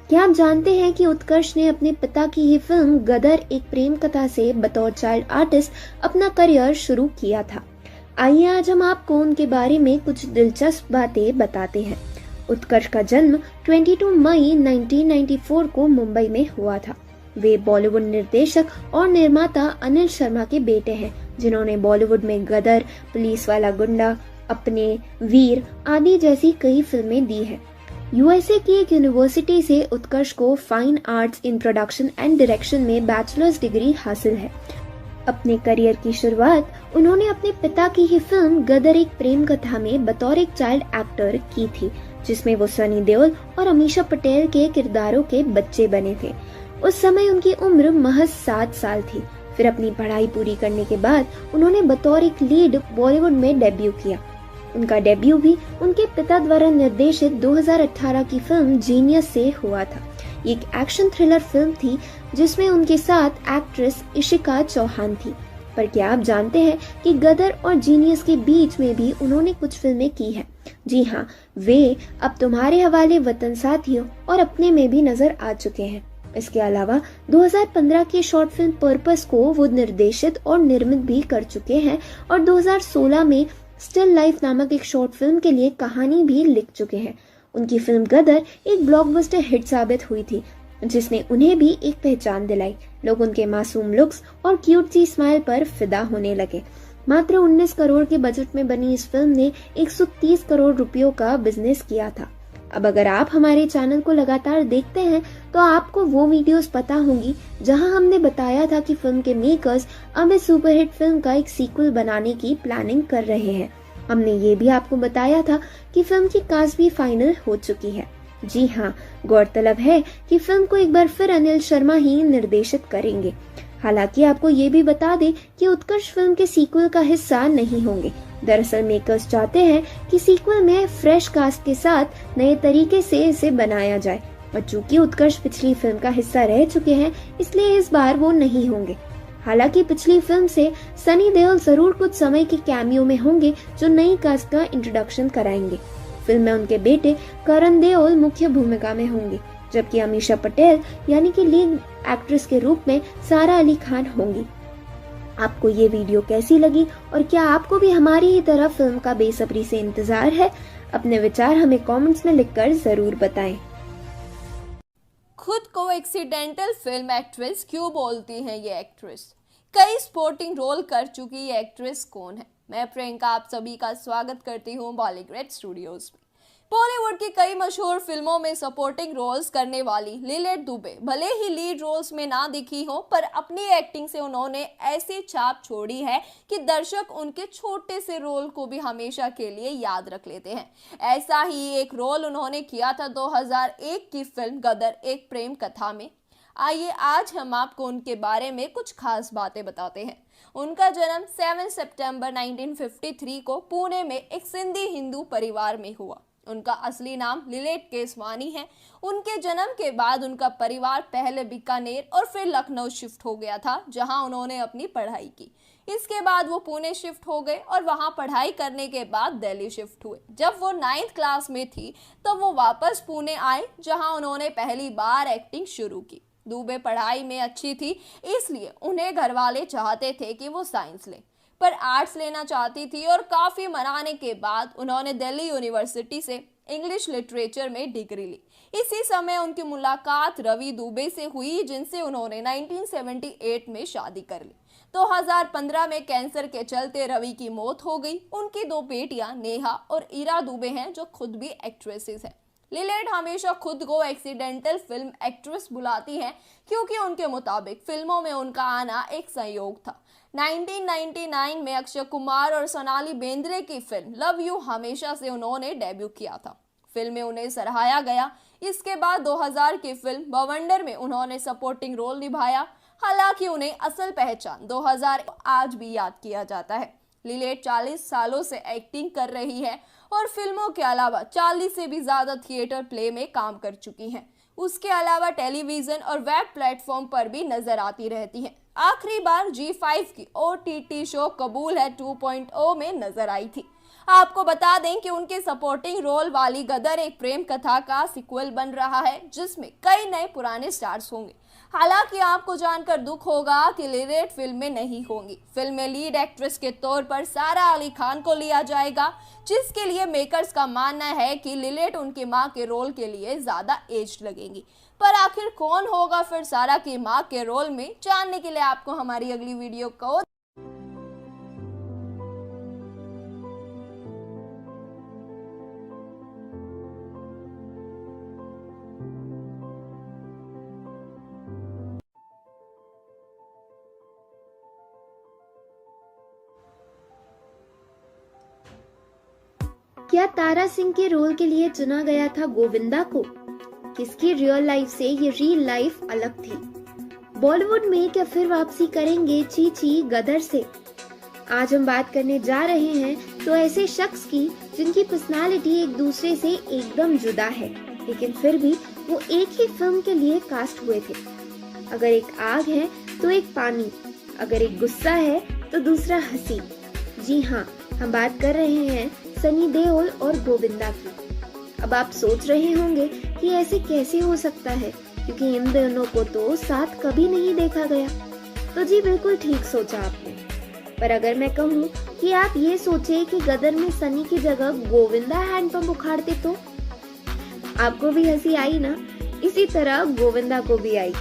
क्या आप जानते हैं कि उत्कर्ष ने अपने पिता की ही फिल्म गदर एक प्रेम कथा से बतौर चाइल्ड आर्टिस्ट अपना करियर शुरू किया था? आइए आज हम आपको उनके बारे में कुछ दिलचस्प बातें बताते हैं। उत्कर्ष का जन्म 22 मई 1994 को मुंबई में हुआ था। वे बॉलीवुड निर्देशक और निर्माता अनिल शर्मा के बेटे हैं, जिन्होंने बॉलीवुड में गदर, पुलिस वाला गुंडा, अपने, वीर आदि जैसी कई फिल्में दी है। यूएसए की एक यूनिवर्सिटी से उत्कर्ष को fine arts in production and direction में बैचलर्स डिग्री हासिल है। अपने करियर की शुरुआत उन्होंने अपने पिता की ही फिल्म गदर एक प्रेम कथा में बतौर एक चाइल्ड एक्टर की थी, जिसमें वो सनी देओल और अमीषा पटेल के किरदारों के बच्चे बने थे। उस समय उनकी उम्र महज 7 साल थी। फिर अपनी पढ़ाई पूरी करने के बाद उन्होंने बतौर एक लीड बॉलीवुड में डेब्यू किया। उनका डेब्यू भी उनके पिता द्वारा निर्देशित 2018 की फिल्म जीनियस से हुआ था। ये एक एक्शन थ्रिलर फिल्म थी, जिसमें उनके साथ एक्ट्रेस इशिका चौहान थी। पर क्या आप जानते हैं कि गदर और जीनियस के बीच में भी उन्होंने कुछ फिल्में की हैं? जी हाँ, वे अब तुम्हारे हवाले, वतन साथियों और अपने में भी नजर आ चुके हैं। इसके अलावा 2015 की शॉर्ट फिल्म पर्पस को वो निर्देशित और निर्मित भी कर चुके हैं और 2016 में स्टिल लाइफ नामक एक शॉर्ट फिल्म के लिए कहानी भी लिख चुके हैं। उनकी फिल्म गदर एक ब्लॉकबस्टर हिट साबित हुई थी, जिसने उन्हें भी एक पहचान दिलाई। लोग उनके मासूम लुक्स और क्यूट सी स्माइल पर फिदा होने लगे। मात्र 19 करोड़ के बजट में बनी इस फिल्म ने 130 करोड़ रुपयों का बिजनेस किया था। अब अगर आप हमारे चैनल को लगातार देखते हैं तो आपको वो वीडियोस पता होंगी जहां हमने बताया था कि फिल्म के मेकर्स अब इस सुपरहिट फिल्म का एक सीक्वल बनाने की प्लानिंग कर रहे हैं। हमने ये भी आपको बताया था कि फिल्म की कास्ट भी फाइनल हो चुकी है। जी हाँ, गौरतलब है कि फिल्म को एक बार फिर अनिल शर्मा ही निर्देशित करेंगे। हालांकि आपको ये भी बता दें कि उत्कर्ष फिल्म के सीक्वल का हिस्सा नहीं होंगे। दरअसल मेकर्स चाहते हैं कि सीक्वल में फ्रेश कास्ट के साथ नए तरीके से इसे बनाया जाए, और चूंकि उत्कर्ष पिछली फिल्म का हिस्सा रह चुके हैं, इसलिए इस बार वो नहीं होंगे। हालांकि पिछली फिल्म से सनी देओल जरूर कुछ समय के कैमियो में होंगे, जो नई कास्ट का इंट्रोडक्शन कराएंगे। फिल्म में उनके बेटे करण देओल मुख्य भूमिका में होंगे, जबकि अमीषा पटेल यानी कि लीड एक्ट्रेस के रूप में सारा अली खान होंगी। आपको ये वीडियो कैसी लगी और क्या आपको भी हमारी ही तरह फिल्म का बेसब्री से इंतजार है? अपने विचार हमें कमेंट्स में लिखकर जरूर बताएं। खुद को एक्सीडेंटल फिल्म एक्ट्रेस क्यों बोलती हैं ये एक्ट्रेस? कई स्पोर्टिंग रोल कर चुकी ये एक्ट्रेस कौन है? मैं प्रियंका आप सभी का स्वागत करती हूँ बॉलीग्रेड स्टूडियोज में। बॉलीवुड की कई मशहूर फिल्मों में सपोर्टिंग रोल्स करने वाली लिलेट दुबे भले ही लीड रोल्स में ना दिखी हो, पर अपनी एक्टिंग से उन्होंने ऐसी छाप छोड़ी है कि दर्शक उनके छोटे से रोल को भी हमेशा के लिए याद रख लेते हैं। ऐसा ही एक रोल उन्होंने किया था 2001 की फिल्म गदर एक प्रेम कथा में। आइए आज हम आपको उनके बारे में कुछ खास बातें बताते हैं। उनका जन्म 7 सितंबर 1953 को पुणे में एक सिंधी हिंदू परिवार में हुआ। उनका असली नाम लिलेट केसवानी है। उनके जन्म के बाद उनका परिवार पहले बीकानेर और फिर लखनऊ शिफ्ट हो गया था, जहां उन्होंने अपनी पढ़ाई की। इसके बाद वो पुणे शिफ्ट हो गए और वहां पढ़ाई करने के बाद दिल्ली शिफ्ट हुए। जब वो 9th क्लास में थी तब वो वापस पुणे आए, जहां उन्होंने पहली बार एक्टिंग शुरू की। दुबे पढ़ाई में अच्छी थी, इसलिए उन्हें घर वाले चाहते थे कि वो साइंस ले, पर आर्ट्स लेना चाहती थी और काफी मनाने के बाद उन्होंने दिल्ली यूनिवर्सिटी से इंग्लिश लिटरेचर में डिग्री ली। इसी समय उनकी मुलाकात रवि दुबे से हुई, जिनसे उन्होंने 1978 में शादी कर ली। 2015 में कैंसर के चलते रवि की मौत हो गई। उनकी 2 बेटियां नेहा और इरा दुबे हैं, जो खुद भी एक्ट्रेसेस हैं। लिलेट हमेशा खुद को एक्सीडेंटल फिल्म एक्ट्रेस बुलाती हैं, क्योंकि उनके मुताबिक फिल्मों में उनका आना एक संयोग था। 1999 में अक्षय कुमार और सोनाली बेंद्रे की फिल्म लव यू हमेशा से उन्होंने डेब्यू किया था। फिल्म में उन्हें सराहाया गया। इसके बाद 2000 की फिल्म बवंडर में उन्होंने सपोर्टिंग रोल निभाया। हालांकि उन्हें असल पहचान 2000 आज भी याद किया जाता है। लिलेट 40 सालों से एक्टिंग कर रही है और फिल्मों के अलावा 40 से भी ज्यादा थिएटर प्ले में काम कर चुकी हैं। उसके अलावा टेलीविजन और वेब प्लेटफॉर्म पर भी नजर आती रहती हैं। आखिरी बार G5 की OTT शो कबूल है 2.0 में नजर आई थी। आपको बता दें कि उनके सपोर्टिंग रोल वाली गदर एक प्रेम कथा का सीक्वल बन रहा है, जिसमें कई नए पुराने स्टार्स होंगे। हालांकि आपको जानकर दुख होगा कि लिलेट फिल्म में नहीं होंगी। फिल्म में लीड एक्ट्रेस के तौर पर सारा अली खान को लिया जाएगा, जिसके लिए मेकर्स का मानना है कि लिलेट उनकी मां के रोल के लिए ज्यादा एज्ड लगेंगी। पर आखिर कौन होगा फिर सारा की मां के रोल में, जानने के लिए आपको हमारी अगली वीडियो को क्या तारा सिंह के रोल के लिए चुना गया था गोविंदा को? किसकी रियल लाइफ से ये रियल लाइफ अलग थी? बॉलीवुड में क्या फिर वापसी करेंगे चीची गदर से? आज हम बात करने जा रहे हैं तो ऐसे शख्स की जिनकी पर्सनालिटी एक दूसरे से एकदम जुदा है, लेकिन फिर भी वो एक ही फिल्म के लिए कास्ट हुए थे। अगर एक आग है तो एक पानी, अगर एक गुस्सा है तो दूसरा हंसी। जी हाँ, हम बात कर रहे हैं सनी देओल और गोविंदा की। अब आप सोच रहे होंगे कि ऐसे कैसे हो सकता है, क्योंकि इन दोनों को तो साथ कभी नहीं देखा गया। तो जी बिल्कुल ठीक सोचा आपने। पर अगर मैं कहूँ कि आप ये सोचे कि गदर में सनी की जगह गोविंदा हैंडपंप उखाड़ते तो आपको भी हंसी आई ना? इसी तरह गोविंदा को भी आई।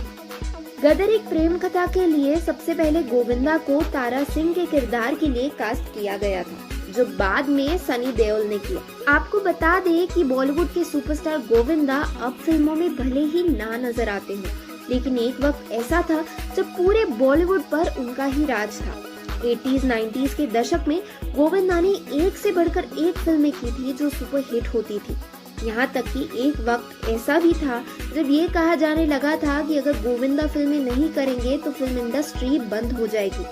गदर एक प्रेम कथा के लिए सबसे पहले गोविंदा को तारा सिंह के किरदार के लिए कास्ट किया गया था, जो बाद में सनी देओल ने किया। आपको बता दें कि बॉलीवुड के सुपरस्टार गोविंदा अब फिल्मों में भले ही ना नजर आते हैं, लेकिन एक वक्त ऐसा था जब पूरे बॉलीवुड पर उनका ही राज था। 80s 90s के दशक में गोविंदा ने एक से बढ़कर एक फिल्में की थी जो सुपर हिट होती थी। यहाँ तक कि एक वक्त ऐसा भी था जब ये कहा जाने लगा था कि अगर गोविंदा फिल्में नहीं करेंगे तो फिल्म इंडस्ट्री बंद हो जाएगी।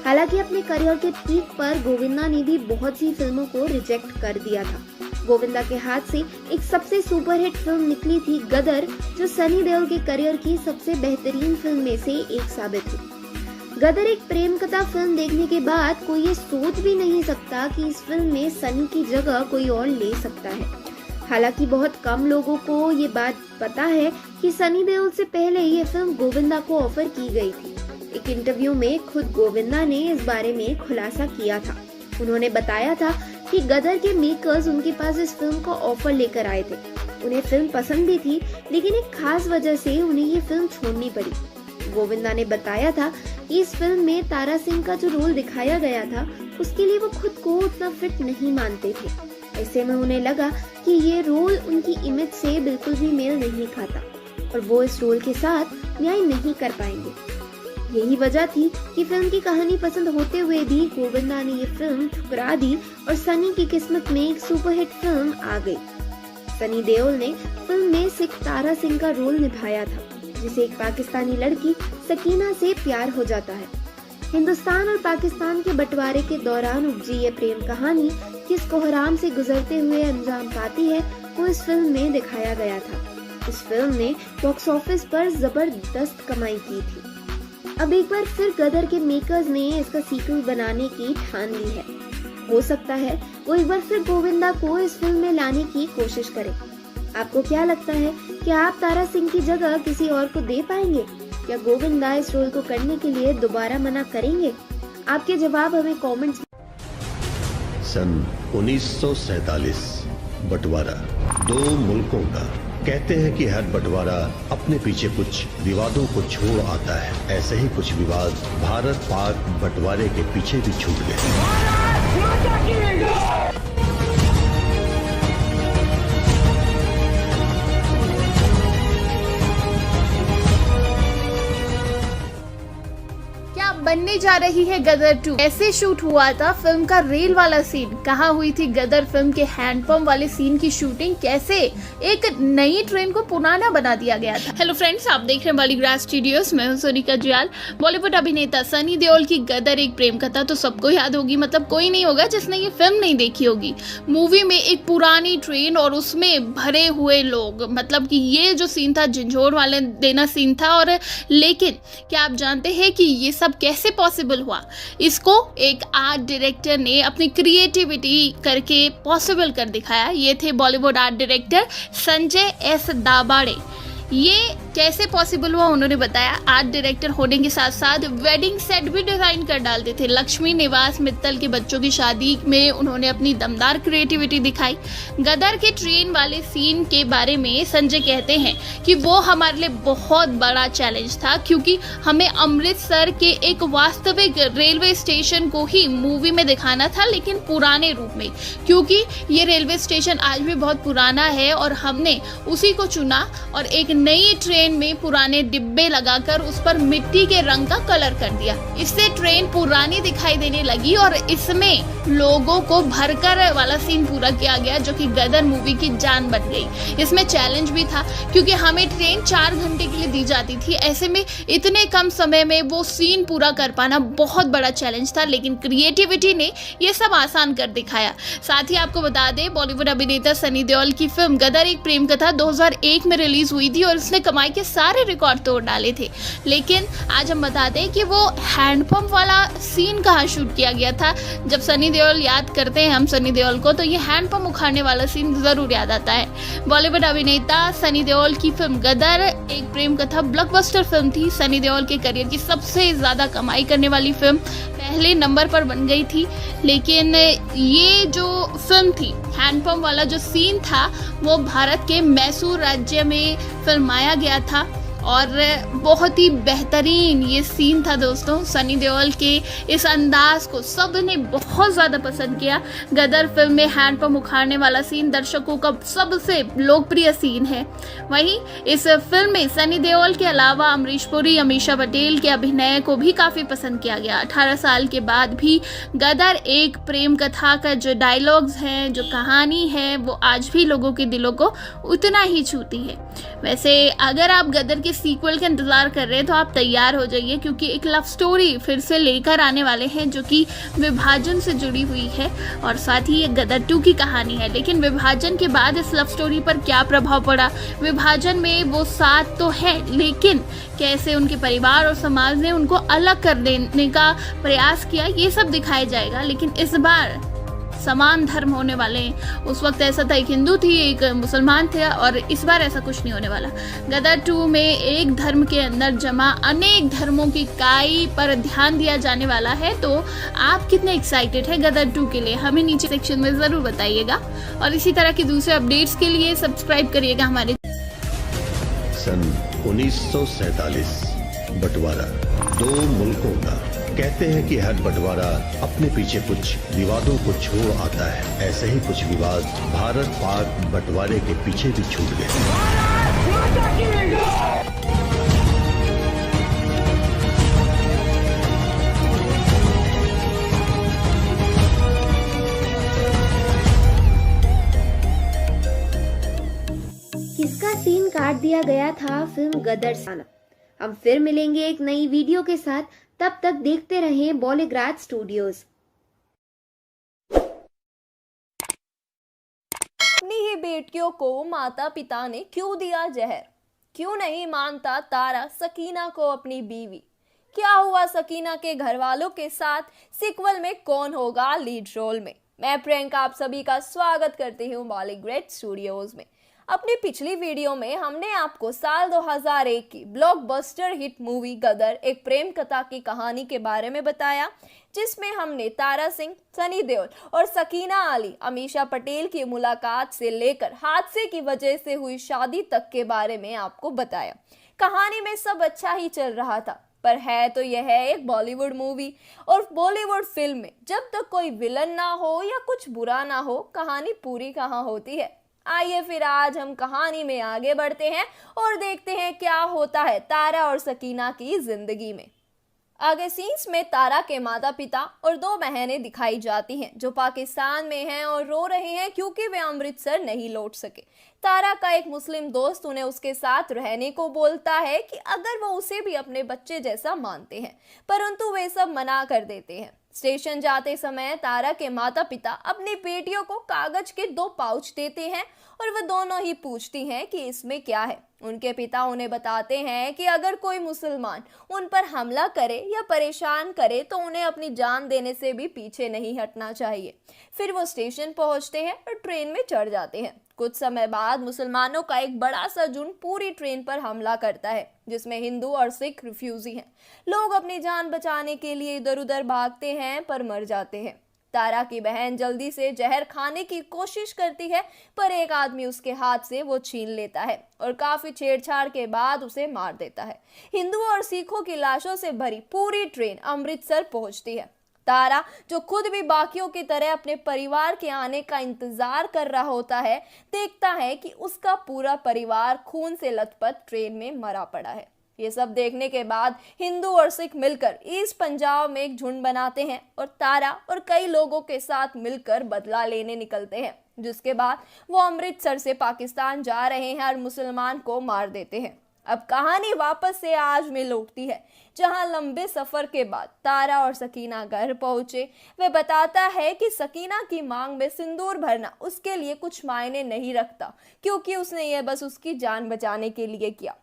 हालांकि अपने करियर के पीक पर गोविंदा ने भी बहुत सी फिल्मों को रिजेक्ट कर दिया था। गोविंदा के हाथ से एक सबसे सुपरहिट फिल्म निकली थी गदर, जो सनी देओल के करियर की सबसे बेहतरीन फिल्म में से एक साबित हुई। गदर एक प्रेम कथा फिल्म देखने के बाद कोई ये सोच भी नहीं सकता कि इस फिल्म में सनी की जगह कोई और ले सकता है। हालांकि बहुत कम लोगों को ये बात पता है कि सनी देओल से पहले ये फिल्म गोविंदा को ऑफर की गई थी। एक इंटरव्यू में खुद गोविंदा ने इस बारे में खुलासा किया था। उन्होंने बताया था कि गदर के मेकर्स उनके पास इस फिल्म का ऑफर लेकर आए थे। उन्हें फिल्म पसंद भी थी, लेकिन एक खास वजह से उन्हें ये फिल्म छोड़नी पड़ी। गोविंदा ने बताया था कि इस फिल्म में तारा सिंह का जो रोल दिखाया गया था, उसके लिए वो खुद को उतना फिट नहीं मानते थे। ऐसे में उन्हें लगा कि ये रोल उनकी इमेज से बिल्कुल भी मेल नहीं खाता और वो इस रोल के साथ न्याय नहीं कर पाएंगे। यही वजह थी कि फिल्म की कहानी पसंद होते हुए भी गोविंदा ने ये फिल्म ठुकरा दी और सनी की किस्मत में एक सुपरहिट फिल्म आ गई। सनी देओल ने फिल्म में सिख तारा सिंह का रोल निभाया था, जिसे एक पाकिस्तानी लड़की सकीना से प्यार हो जाता है। हिंदुस्तान और पाकिस्तान के बंटवारे के दौरान उपजी ये प्रेम कहानी किस कोहराम से गुजरते हुए अंजाम पाती है, वो इस फिल्म में दिखाया गया था। इस फिल्म ने बॉक्स ऑफिस पर जबरदस्त कमाई की थी। अब एक बार फिर गदर के मेकर्स ने इसका सीक्वल बनाने की ठान ली है। हो सकता है वो एक बार फिर गोविंदा को इस फिल्म में लाने की कोशिश करें। आपको क्या लगता है कि आप तारा सिंह की जगह किसी और को दे पाएंगे? क्या गोविंदा इस रोल को करने के लिए दोबारा मना करेंगे? आपके जवाब हमें कमेंट्स। सन 1947 बंटवारा दो मुल्कों का। कहते हैं कि हर बंटवारा अपने पीछे कुछ विवादों को छोड़ आता है। ऐसे ही कुछ विवाद भारत पाक बंटवारे के पीछे भी छूट गए। बनने जा रही है गदर 2। ऐसे शूट हुआ था फिल्म का रेल वाला सीन? कहाँ हुई थी गदर फिल्म के हैंडपंप वाले सीन की शूटिंग? कैसे एक नई ट्रेन को पुराना बना दिया गया था? हेलो फ्रेंड्स, आप देख रहे हैं बॉलीग्राज स्टूडियोज। मैं हूं सोनिका जयाल। बॉलीवुड अभिनेता सनी देओल की गदर एक प्रेम कथा तो सबको याद होगी, मतलब कोई नहीं होगा जिसने ये फिल्म नहीं देखी होगी। मूवी में एक पुरानी ट्रेन और उसमें भरे हुए लोग, मतलब कि ये जो सीन था झंझोर वाले देना सीन था। और लेकिन क्या आप जानते हैं कि ये सब कैसे पॉसिबल हुआ? इसको एक आर्ट डायरेक्टर ने अपनी क्रिएटिविटी करके पॉसिबल कर दिखाया। ये थे Bollywood art director Sanjay S Dabhade. ये कैसे पॉसिबल हुआ उन्होंने बताया। आर्ट डायरेक्टर होने के साथ साथ वेडिंग सेट भी डिजाइन कर डालते थे। लक्ष्मी निवास मित्तल के बच्चों की शादी में उन्होंने अपनी दमदार क्रिएटिविटी दिखाई। गदर के ट्रेन वाले सीन के बारे में संजय कहते हैं कि वो हमारे लिए बहुत बड़ा चैलेंज था, क्योंकि हमें अमृतसर के एक वास्तविक रेलवे स्टेशन को ही मूवी में दिखाना था, लेकिन पुराने रूप में, क्योंकि ये रेलवे स्टेशन आज भी बहुत पुराना है और हमने उसी को चुना और एक नई ट्रेन में पुराने डिब्बे लगाकर उस पर मिट्टी के रंग का कलर कर दिया। इससे ट्रेन पुरानी दिखाई देने लगी और इसमें लोगों को भरकर वाला सीन पूरा किया गया, जो कि गदर मूवी की जान बन गई। इसमें चैलेंज भी था, क्योंकि हमें ट्रेन 4 घंटे के लिए दी जाती थी। ऐसे में इतने कम समय में वो सीन पूरा कर पाना बहुत बड़ा चैलेंज था, लेकिन क्रिएटिविटी ने ये सब आसान कर दिखाया। साथ ही आपको बता दें, बॉलीवुड अभिनेता सनी देओल की फिल्म गदर एक प्रेम कथा 2001 में रिलीज हुई थी और इसने कमाई के सारे रिकॉर्ड तोड़ डाले थे। लेकिन आज हम बताते हैं कि वो हैंडपंप वाला सीन कहाँ शूट किया गया था। जब सनी देओल याद करते हैं हम सनी देओल को, तो ये हैंडपंप उखाड़ने वाला सीन जरूर याद आता है। बॉलीवुड अभिनेता सनी देओल की फिल्म गदर एक प्रेम कथा ब्लॉकबस्टर फिल्म थी। सनी देओल के करियर की सबसे ज्यादा कमाई करने वाली फिल्म पहले नंबर पर बन गई थी। लेकिन ये जो फिल्म थी, हैंडपंप वाला जो सीन था, वो भारत के मैसूर राज्य में फिल्माया गया था और बहुत ही बेहतरीन ये सीन था दोस्तों। सनी देओल के इस अंदाज को सब ने बहुत ज़्यादा पसंद किया। गदर फिल्म में हैंडपंप उखाड़ने वाला सीन दर्शकों का सबसे लोकप्रिय सीन है। वहीं इस फिल्म में सनी देओल के अलावा अमरीश पुरी, अमीषा पटेल के अभिनय को भी काफ़ी पसंद किया गया। 18 साल के बाद भी गदर एक प्रेम कथा का जो डायलॉग्स हैं, जो कहानी है, वो आज भी लोगों के दिलों को उतना ही छूती है। वैसे अगर आप गदर के सीक्वल का इंतजार कर रहे हैं तो आप तैयार हो जाइए, क्योंकि एक लव स्टोरी फिर से लेकर आने वाले हैं, जो कि विभाजन से जुड़ी हुई है और साथ ही ये गदर 2 की कहानी है। लेकिन विभाजन के बाद इस लव स्टोरी पर क्या प्रभाव पड़ा? विभाजन में वो साथ तो है, लेकिन कैसे उनके परिवार और समाज ने उनको अलग कर देने का प्रयास किया, ये सब दिखाया जाएगा। लेकिन इस बार समान धर्म होने वाले हैं। उस वक्त ऐसा था, एक हिंदू थी, एक मुसलमान थे, और इस बार ऐसा कुछ नहीं होने वाला। गदर 2 में एक धर्म के अंदर जमा अनेक धर्मों की इकाई पर ध्यान दिया जाने वाला है। तो आप कितने एक्साइटेड हैं गदर 2 के लिए, हमें नीचे सेक्शन में ज़रूर बताइएगा। और इसी तरह की दूसरे अपडेट्स के लिए सब्सक्राइब करिएगा हमारे। सन 1947 बंटवारा 2 मुल्कों का। कहते हैं कि हर बंटवारा अपने पीछे कुछ विवादों को छोड़ आता है। ऐसे ही कुछ विवाद भारत पाक बंटवारे के पीछे भी छूट गए। किसका सीन काट दिया गया था फिल्म गदर से? हम फिर मिलेंगे एक नई वीडियो के साथ, तब तक देखते रहें बॉलीग्राड स्टूडियोज। अपनी ही बेटियों को माता पिता ने क्यों दिया जहर? क्यों नहीं मानता तारा सकीना को अपनी बीवी? क्या हुआ सकीना के घर वालों के साथ? सीक्वल में कौन होगा लीड रोल में? मैं प्रियंका आप सभी का स्वागत करती हूँ बॉलीग्राड स्टूडियोज में। अपनी पिछली वीडियो में हमने आपको साल 2001 की ब्लॉकबस्टर हिट मूवी गदर एक प्रेम कथा की कहानी के बारे में बताया, जिसमें हमने तारा सिंह, सनी देओल और सकीना अली, अमीषा पटेल की मुलाकात से लेकर हादसे की वजह से हुई शादी तक के बारे में आपको बताया। कहानी में सब अच्छा ही चल रहा था, पर है तो यह है एक बॉलीवुड मूवी, और बॉलीवुड फिल्म में जब तक कोई विलन ना हो या कुछ बुरा ना हो, कहानी पूरी कहाँ होती है। आइए फिर आज हम कहानी में आगे बढ़ते हैं और देखते हैं क्या होता है तारा और सकीना की जिंदगी में। आगे सीन्स में तारा के माता पिता और 2 बहनें दिखाई जाती हैं जो पाकिस्तान में हैं और रो रहे हैं क्योंकि वे अमृतसर नहीं लौट सके। तारा का एक मुस्लिम दोस्त उन्हें उसके साथ रहने को बोलता है कि अगर वो उसे भी अपने बच्चे जैसा मानते हैं, परंतु वे सब मना कर देते हैं। स्टेशन जाते समय तारा के माता पिता अपनी बेटियों को कागज के 2 पाउच देते हैं और वह दोनों ही पूछती हैं कि इसमें क्या है। उनके पिता उन्हें बताते हैं कि अगर कोई मुसलमान उन पर हमला करे या परेशान करे तो उन्हें अपनी जान देने से भी पीछे नहीं हटना चाहिए। फिर वो स्टेशन पहुंचते हैं और ट्रेन में चढ़ जाते हैं। कुछ समय बाद मुसलमानों का एक बड़ा सा झुंड पूरी ट्रेन पर हमला करता है, जिसमें हिंदू और सिख रिफ्यूजी हैं। लोग अपनी जान बचाने के लिए इधर उधर भागते हैं पर मर जाते हैं। तारा की बहन जल्दी से जहर खाने की कोशिश करती है, पर एक आदमी उसके हाथ से वो छीन लेता है और काफी छेड़छाड़ के बाद उसे मार देता है। हिंदुओं और सिखों की लाशों से भरी पूरी ट्रेन अमृतसर पहुंचती है। तारा, जो खुद भी बाकियों की तरह अपने परिवार के आने का इंतजार कर रहा होता है, देखता है कि उसका पूरा परिवार खून से लथपथ ट्रेन में मरा पड़ा है। ये सब देखने के बाद हिंदू और सिख मिलकर ईस्ट पंजाब में एक झुंड बनाते हैं और तारा और कई लोगों के साथ मिलकर बदला लेने निकलते हैं, जिसके बाद वो अमृतसर से पाकिस्तान जा रहे हैं और मुसलमान को मार देते हैं। अब कहानी वापस से आज में लौटती है, जहां लंबे सफर के बाद तारा और सकीना घर पहुंचे। वह बताता है कि सकीना की मांग में सिंदूर भरना उसके लिए कुछ मायने नहीं रखता, क्योंकि उसने यह बस उसकी जान बचाने के लिए किया।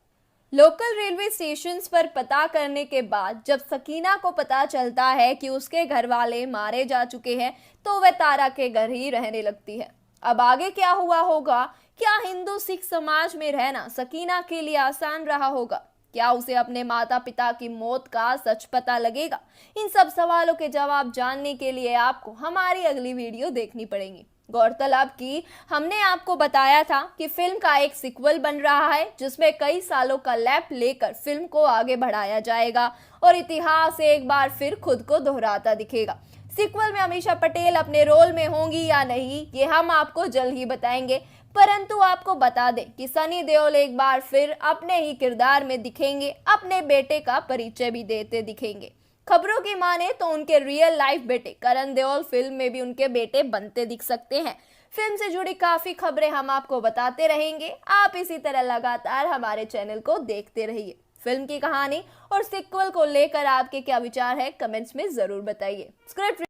लोकल रेलवे स्टेशंस पर पता करने के बाद जब सकीना को पता चलता है कि उसके घर वाले मारे जा चुके हैं, तो वह तारा के घर ही रहने लगती है। अब आगे क्या हुआ होगा? क्या हिंदू सिख समाज में रहना सकीना के लिए आसान रहा होगा? क्या उसे अपने माता पिता की मौत का सच पता लगेगा? इन सब सवालों के जवाब जानने के लिए आपको हमारी अगली वीडियो देखनी पड़ेगी। गौरतलब कि हमने आपको बताया था कि फिल्म का एक सीक्वल बन रहा है, जिसमें कई सालों का लैप लेकर फिल्म को आगे बढ़ाया जाएगा और इतिहास एक बार फिर खुद को दोहराता दिखेगा। सीक्वल में अमीषा पटेल अपने रोल में होंगी या नहीं, ये हम आपको जल्द ही बताएंगे, परंतु आपको बता दें कि सनी देओल एक बार फिर अपने ही किरदार में दिखेंगे, अपने बेटे का परिचय भी देते दिखेंगे। खबरों की माने तो उनके रियल लाइफ बेटे करण देओल फिल्म में भी उनके बेटे बनते दिख सकते हैं। फिल्म से जुड़ी काफी खबरें हम आपको बताते रहेंगे। आप इसी तरह लगातार हमारे चैनल को देखते रहिए। फिल्म की कहानी और सीक्वल को लेकर आपके क्या विचार है, कमेंट्स में जरूर बताइए। स्क्रिप्ट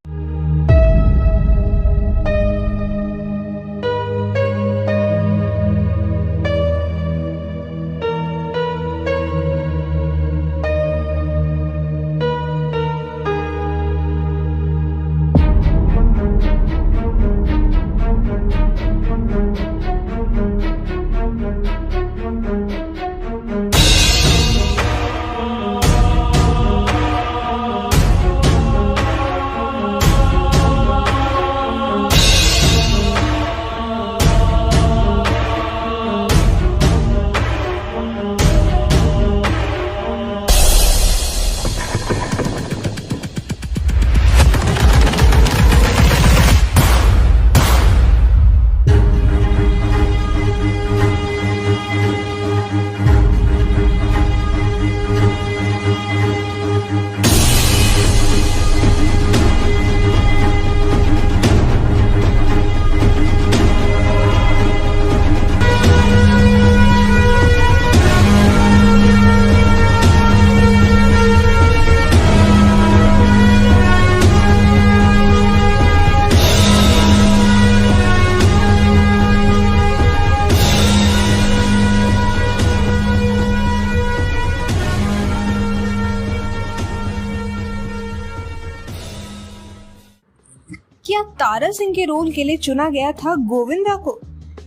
तारा सिंह के रोल के लिए चुना गया था गोविंदा को?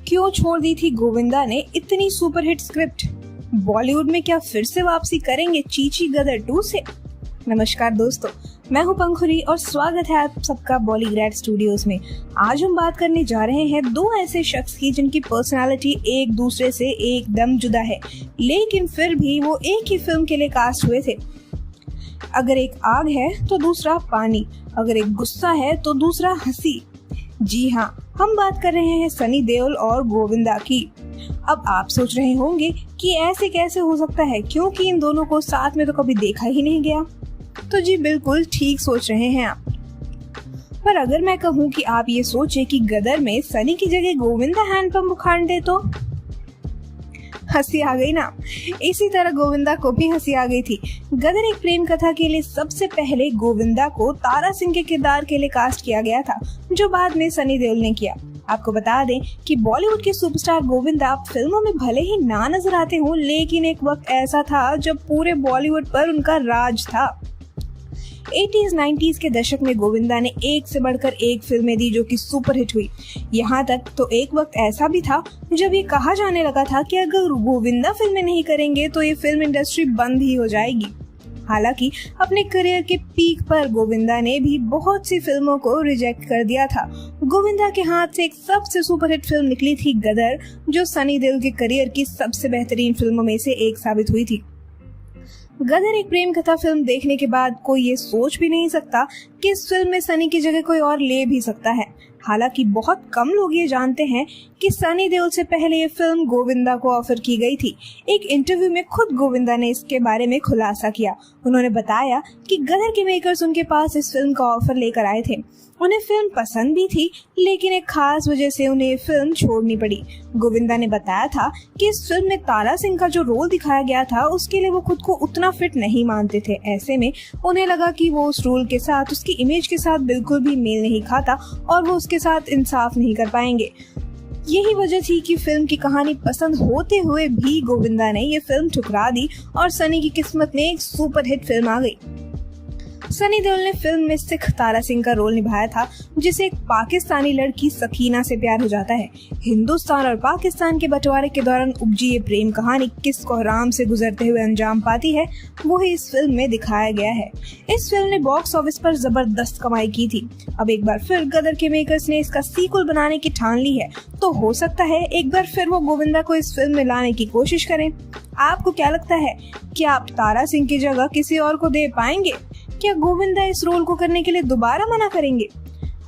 क्यों छोड़ दी थी गोविंदा ने इतनी सुपरहिट स्क्रिप्ट? बॉलीवुड में क्या फिर से वापसी करेंगे चीची गदर 2 से? नमस्कार दोस्तों, मैं हूं पंखुरी और स्वागत है आप सबका बॉलीग्रैड स्टूडियोज में। आज हम बात करने जा रहे हैं दो ऐसे शख्स की जिनकी पर्सनालिटी एक दूसरे से एकदम जुदा है, लेकिन फिर भी वो एक ही फिल्म के लिए कास्ट हुए थे। अगर एक आग है तो दूसरा पानी, अगर एक गुस्सा है तो दूसरा हंसी। जी हाँ, हम बात कर रहे हैं सनी देओल और गोविंदा की। अब आप सोच रहे होंगे कि ऐसे कैसे हो सकता है, क्योंकि इन दोनों को साथ में तो कभी देखा ही नहीं गया। तो जी बिल्कुल ठीक सोच रहे हैं आप। पर अगर मैं कहूँ कि आप ये सोचे कि गदर में सनी की जगह गोविंदा हैंडपंप उखाड़ दे तो हंसी आ गई ना। इसी तरह गोविंदा को भी हंसी आ गई थी। गदर एक प्रेम कथा के लिए सबसे पहले गोविंदा को तारा सिंह के किरदार के लिए कास्ट किया गया था, जो बाद में सनी देओल ने किया। आपको बता दें कि बॉलीवुड के सुपरस्टार गोविंदा फिल्मों में भले ही ना नजर आते हों, लेकिन एक वक्त ऐसा था जब पूरे बॉलीवुड पर उनका राज था। 80s 90s के दशक में गोविंदा ने एक से बढ़कर एक फिल्में दी जो कि सुपरहिट हुई। यहाँ तक तो एक वक्त ऐसा भी था जब ये कहा जाने लगा था कि अगर गोविंदा फिल्में नहीं करेंगे तो ये फिल्म इंडस्ट्री बंद ही हो जाएगी। हालांकि अपने करियर के पीक पर गोविंदा ने भी बहुत सी फिल्मों को रिजेक्ट कर दिया था। गोविंदा के हाथ से एक सबसे सुपरहिट फिल्म निकली थी गदर, जो सनी देओल के करियर की सबसे बेहतरीन फिल्मों में से एक साबित हुई थी। गदर एक प्रेम कथा फिल्म देखने के बाद कोई ये सोच भी नहीं सकता कि इस फिल्म में सनी की जगह कोई और ले भी सकता है। हालांकि बहुत कम लोग ये जानते हैं कि सनी देओल से पहले ये फिल्म गोविंदा को ऑफर की गई थी। एक इंटरव्यू में खुद गोविंदा ने इसके बारे में खुलासा किया। उन्होंने बताया कि गदर के मेकर्स उनके पास इस फिल्म का ऑफर लेकर आए थे। उन्हें फिल्म पसंद भी थी, लेकिन एक खास वजह से उन्हें फिल्म छोड़नी पड़ी। गोविंदा ने बताया था कि इस फिल्म में तारा सिंह का जो रोल दिखाया गया था उसके लिए वो खुद को उतना फिट नहीं मानते थे। ऐसे में उन्हें लगा कि वो उस रोल के साथ, उसकी इमेज के साथ बिल्कुल भी मेल नहीं खाता और वो उसके साथ इंसाफ नहीं कर पाएंगे। यही वजह थी कि फिल्म की कहानी पसंद होते हुए भी गोविंदा ने ये फिल्म ठुकरा दी और सनी की किस्मत में एक सुपरहिट फिल्म आ गई। सनी देओल ने फिल्म में सिख तारा सिंह का रोल निभाया था, जिसे एक पाकिस्तानी लड़की सकीना से प्यार हो जाता है। हिंदुस्तान और पाकिस्तान के बंटवारे के दौरान उपजी ये प्रेम कहानी किस कोहराम से गुजरते हुए अंजाम पाती है, वो ही इस फिल्म में दिखाया गया है। इस फिल्म ने बॉक्स ऑफिस पर जबरदस्त कमाई की थी। अब एक बार फिर गदर के मेकर्स ने इसका सीक्वल बनाने की ठान ली है, तो हो सकता है एक बार फिर वो गोविंदा को इस फिल्म में लाने की कोशिश करें। आपको क्या लगता है, क्या आप तारा सिंह की जगह किसी और को दे पाएंगे? क्या गोविंदा इस रोल को करने के लिए दोबारा मना करेंगे?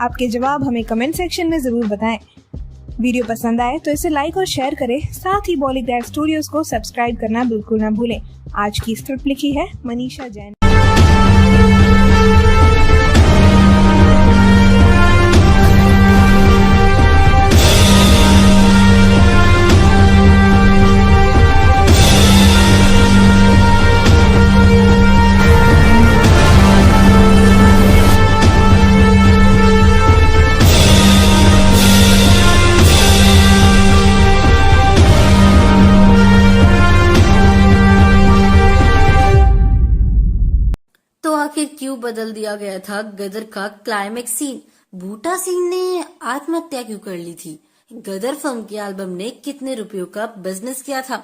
आपके जवाब हमें कमेंट सेक्शन में जरूर बताएं। वीडियो पसंद आए तो इसे लाइक और शेयर करें। साथ ही बॉलीग्रैड स्टूडियोज को सब्सक्राइब करना बिल्कुल ना भूलें। आज की स्क्रिप्ट लिखी है मनीषा जैन। तो आखिर क्यों बदल दिया गया था गदर का क्लाइमेक्स सीन? बूटा सिंह ने आत्महत्या क्यों कर ली थी? गदर फिल्म की एल्बम ने कितने रुपयों का बिजनेस किया था?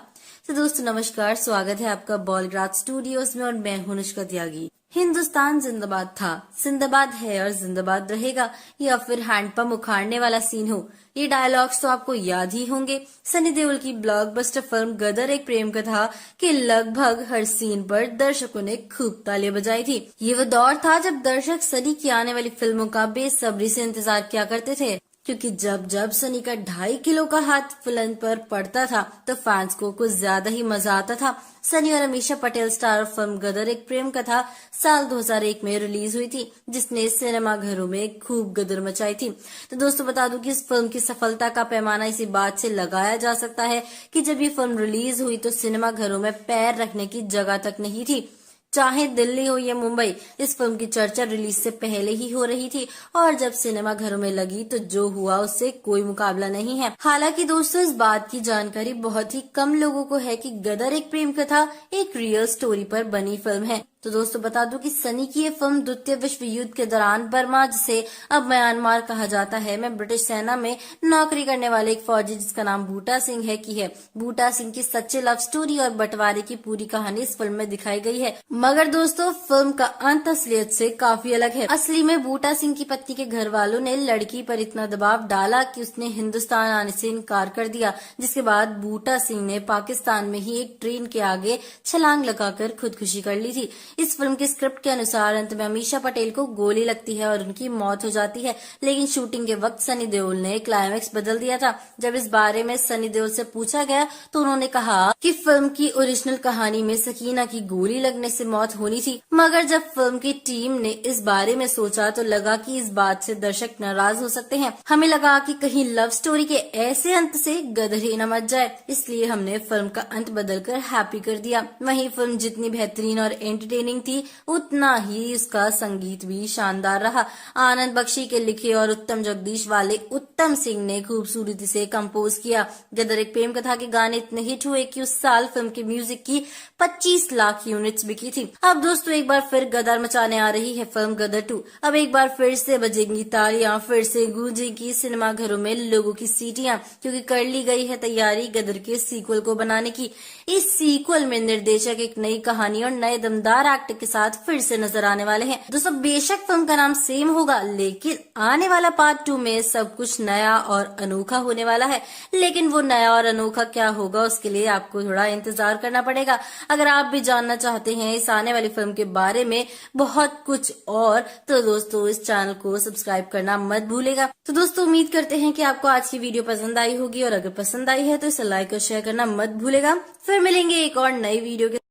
तो दोस्तों नमस्कार, स्वागत है आपका बॉलीग्रैड स्टूडियोज में और मैं हूं अनुष्का त्यागी। हिंदुस्तान जिंदाबाद था, जिंदाबाद है और जिंदाबाद रहेगा, या फिर हैंडपंप उखाड़ने वाला सीन हो, ये डायलॉग्स तो आपको याद ही होंगे। सनी देओल की ब्लॉकबस्टर फिल्म गदर एक प्रेम कथा के लगभग हर सीन पर दर्शकों ने खूब तालियां बजाई थी। ये वो दौर था जब दर्शक सनी की आने वाली फिल्मों का बेसब्री से इंतजार किया करते थे, क्योंकि जब जब सनी का 2.5 किलो का हाथ फिल्म पर पड़ता था तो फैंस को कुछ ज्यादा ही मजा आता था। सनी और अमीषा पटेल स्टार फिल्म गदर एक प्रेम कथा साल 2001 में रिलीज हुई थी, जिसने सिनेमा घरों में खूब गदर मचाई थी। तो दोस्तों बता दूं कि इस फिल्म की सफलता का पैमाना इसी बात से लगाया जा सकता है कि जब ये फिल्म रिलीज हुई तो सिनेमा घरों में पैर रखने की जगह तक नहीं थी। चाहे दिल्ली हो या मुंबई, इस फिल्म की चर्चा रिलीज से पहले ही हो रही थी और जब सिनेमा घरों में लगी तो जो हुआ उससे कोई मुकाबला नहीं है। हालांकि दोस्तों इस बात की जानकारी बहुत ही कम लोगों को है कि गदर एक प्रेम कथा एक रियल स्टोरी पर बनी फिल्म है। तो दोस्तों बता दूं कि सनी की ये फिल्म द्वितीय विश्व युद्ध के दौरान बर्मा, जिसे अब म्यांमार कहा जाता है, में ब्रिटिश सेना में नौकरी करने वाले एक फौजी जिसका नाम बूटा सिंह है की है। बूटा सिंह की सच्चे लव स्टोरी और बंटवारे की पूरी कहानी इस फिल्म में दिखाई गई है। मगर दोस्तों फिल्म का अंत असलियत से काफी अलग है। असली में बूटा सिंह की पत्नी के घर वालों ने लड़की पर इतना दबाव डाला कि उसने हिंदुस्तान आने से इनकार कर दिया, जिसके बाद बूटा सिंह ने पाकिस्तान में ही एक ट्रेन के आगे छलांग लगाकर खुदकुशी कर ली थी। इस फिल्म के स्क्रिप्ट के अनुसार अंत में अमीषा पटेल को गोली लगती है और उनकी मौत हो जाती है, लेकिन शूटिंग के वक्त सनी देओल ने क्लाइमैक्स बदल दिया था। जब इस बारे में सनी देओल से पूछा गया तो उन्होंने कहा कि फिल्म की ओरिजिनल कहानी में सकीना की गोली लगने से मौत होनी थी, मगर जब फिल्म की टीम ने इस बारे में सोचा तो लगा कि इस बात से दर्शक नाराज हो सकते हैं। हमें लगा कि कहीं लव स्टोरी के ऐसे अंत से गदर ही न मच जाए, इसलिए हमने फिल्म का अंत बदलकर हैप्पी कर दिया। वहीं फिल्म जितनी बेहतरीन और एंटरटेनिंग थी, उतना ही उसका संगीत भी शानदार रहा। आनंद बख्शी के लिखे और उत्तम जगदीश वाले उत्तम सिंह ने खूबसूरती से कंपोज किया। गदर एक प्रेम कथा के गाने इतने हिट हुए कि उस साल फिल्म के म्यूजिक की 25 लाख यूनिट्स बिकी थी। अब दोस्तों एक बार फिर गदर मचाने आ रही है फिल्म गदर 2। अब एक बार फिर से बजेंगी तालियां, फिर से गूंजेगी सिनेमा घरों में लोगों की सीटियां, क्योंकि कर ली गई है तैयारी गदर के सीक्वल को बनाने की। इस सीक्वल में निर्देशक एक नई कहानी और नए दमदार एक्टर के साथ फिर से नजर आने वाले हैं। दोस्तों बेशक फिल्म का नाम सेम होगा, लेकिन आने वाला पार्ट 2 में सब कुछ नया और अनोखा होने वाला है। लेकिन वो नया और अनोखा क्या होगा, उसके लिए आपको थोड़ा इंतजार करना पड़ेगा। अगर आप भी जानना चाहते हैं इस आने वाली फिल्म के बारे में बहुत कुछ और, तो दोस्तों इस चैनल को सब्सक्राइब करना मत भूलेगा। तो दोस्तों उम्मीद करते हैं कि आपको आज की वीडियो पसंद आई होगी, और अगर पसंद आई है तो इसे लाइक और शेयर करना मत भूलेगा। फिर मिलेंगे एक और नई वीडियो के।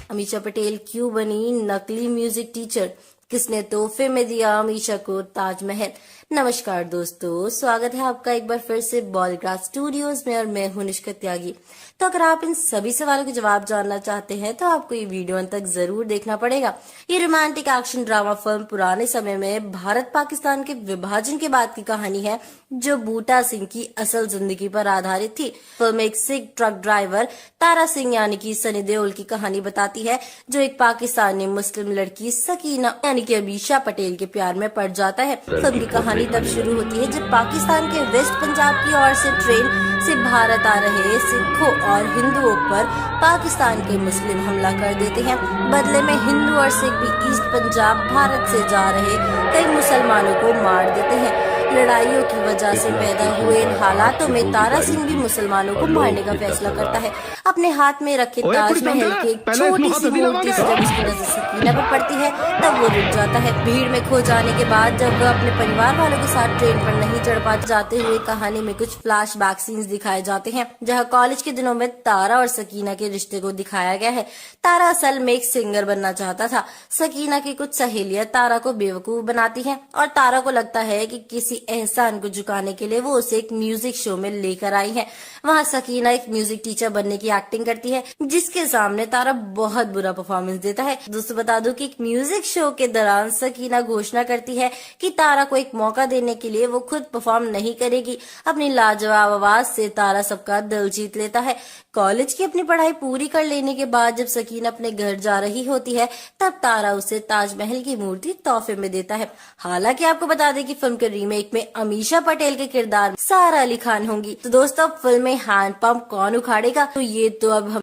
अमीषा पटेल क्यों बनी नकली म्यूजिक टीचर, किसने तोहफे में दिया अमीषा को ताजमहल। नमस्कार दोस्तों, स्वागत है आपका एक बार फिर से बॉलीग्राफ स्टूडियोज में, और मैं हूं निष्का त्यागी। तो अगर आप इन सभी सवालों के जवाब जानना चाहते हैं तो आपको ये वीडियो अंत तक जरूर देखना पड़ेगा। ये रोमांटिक एक्शन ड्रामा फिल्म पुराने समय में भारत पाकिस्तान के विभाजन के बाद की कहानी है, जो बूटा सिंह की असल जिंदगी पर आधारित थी। फिल्म एक सिख ट्रक ड्राइवर तारा सिंह यानी कि सनी देओल की कहानी बताती है, जो एक पाकिस्तानी मुस्लिम लड़की सकीना यानी कि अमीषा पटेल के प्यार में पड़ जाता है। फिल्म की कहानी तब शुरू होती है जब पाकिस्तान के वेस्ट पंजाब की ओर से ट्रेन से भारत आ रहे सिखों और हिंदुओं पर पाकिस्तान के मुस्लिम हमला कर देते हैं। बदले में हिंदू और सिख भी ईस्ट पंजाब भारत से जा रहे कई मुसलमानों को मार देते हैं। लड़ाइयों की वजह से पैदा हुए इन हालातों में तारा सिंह भी मुसलमानों को मारने का फैसला करता है। अपने हाथ में रखे ताजमहल की एक छोटी सी मूर्ति से जब उसकी नजर सकीना पर पड़ती है तब वो रुक जाता है। भीड़ में खो जाने के बाद जब वह अपने परिवार वालों के साथ ट्रेन पर नहीं चढ़ पाते, जाते हुए कहानी में कुछ फ्लैशबैक सीन्स दिखाए जाते हैं, जहां कॉलेज के दिनों में तारा और सकीना के रिश्ते को दिखाया गया है। तारा असल में एक सिंगर बनना चाहता था। सकीना की कुछ सहेलियां तारा को बेवकूफ बनाती हैं और तारा को लगता है कि किसी एहसान को झुकाने के लिए वो उसे एक म्यूजिक शो में लेकर आई है। वहाँ सकीना एक म्यूजिक टीचर बनने की एक्टिंग करती है, जिसके सामने तारा बहुत बुरा परफॉर्मेंस देता है। दोस्तों बता दूं कि एक म्यूजिक शो के दौरान सकीना घोषणा करती है कि तारा को एक मौका देने के लिए वो खुद परफॉर्म नहीं करेगी। अपनी लाजवाब आवाज से तारा सबका दिल जीत लेता है। कॉलेज की अपनी पढ़ाई पूरी कर लेने के बाद जब सकीना अपने घर जा रही होती है तब तारा उसे ताजमहल की मूर्ति तोहफे में देता है। हालांकि आपको बता दें कि फिल्म के रीमेक में अमीषा पटेल के किरदार सारा अली खान होंगी। तो दोस्तों फिल्म में हैंडपंप कौन उखाड़ेगा, तो ये तो अब हम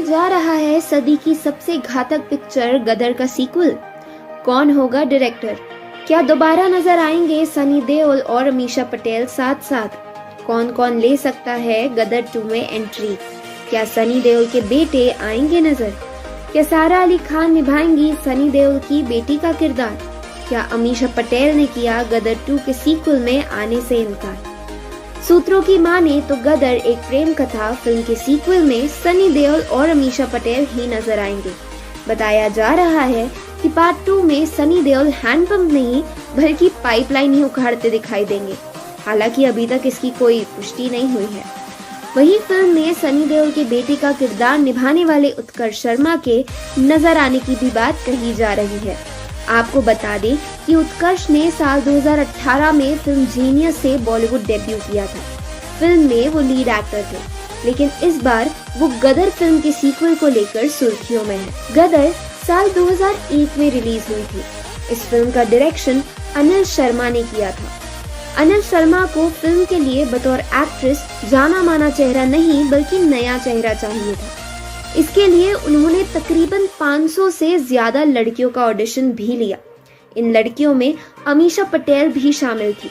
जा रहा है सदी की सबसे घातक पिक्चर गदर का सीक्वल। कौन होगा डायरेक्टर? क्या दोबारा नजर आएंगे सनी देओल और अमीषा पटेल साथ साथ? कौन कौन ले सकता है गदर 2 में एंट्री? क्या सनी देओल के बेटे आएंगे नजर? क्या सारा अली खान निभाएंगी सनी देओल की बेटी का किरदार? क्या अमीषा पटेल ने किया गदर 2 के सीक्वल में आने से इनकार? सूत्रों की माने तो गदर एक प्रेम कथा फिल्म के सीक्वल में सनी देओल और अमीषा पटेल ही नजर आएंगे। बताया जा रहा है कि पार्ट 2 में सनी देओल हैंडपंप नहीं बल्कि पाइपलाइन ही उखाड़ते दिखाई देंगे। हालांकि अभी तक इसकी कोई पुष्टि नहीं हुई है। वहीं फिल्म में सनी देओल के बेटे का किरदार निभाने वाले उत्कर्ष शर्मा के नजर आने की भी बात कही जा रही है। आपको बता दें कि उत्कर्ष ने साल 2018 में फिल्म जीनियस से बॉलीवुड डेब्यू किया था। फिल्म में वो लीड एक्टर थे, लेकिन इस बार वो गदर फिल्म के सीक्वल को लेकर सुर्खियों में है। गदर साल 2001 में रिलीज हुई थी। इस फिल्म का डायरेक्शन अनिल शर्मा ने किया था। अनिल शर्मा को फिल्म के लिए बतौर एक्ट्रेस जाना माना चेहरा नहीं बल्कि नया चेहरा चाहिए था। इसके लिए उन्होंने तकरीबन 500 से ज्यादा लड़कियों का ऑडिशन भी लिया। इन लड़कियों में अमीषा पटेल भी शामिल थी।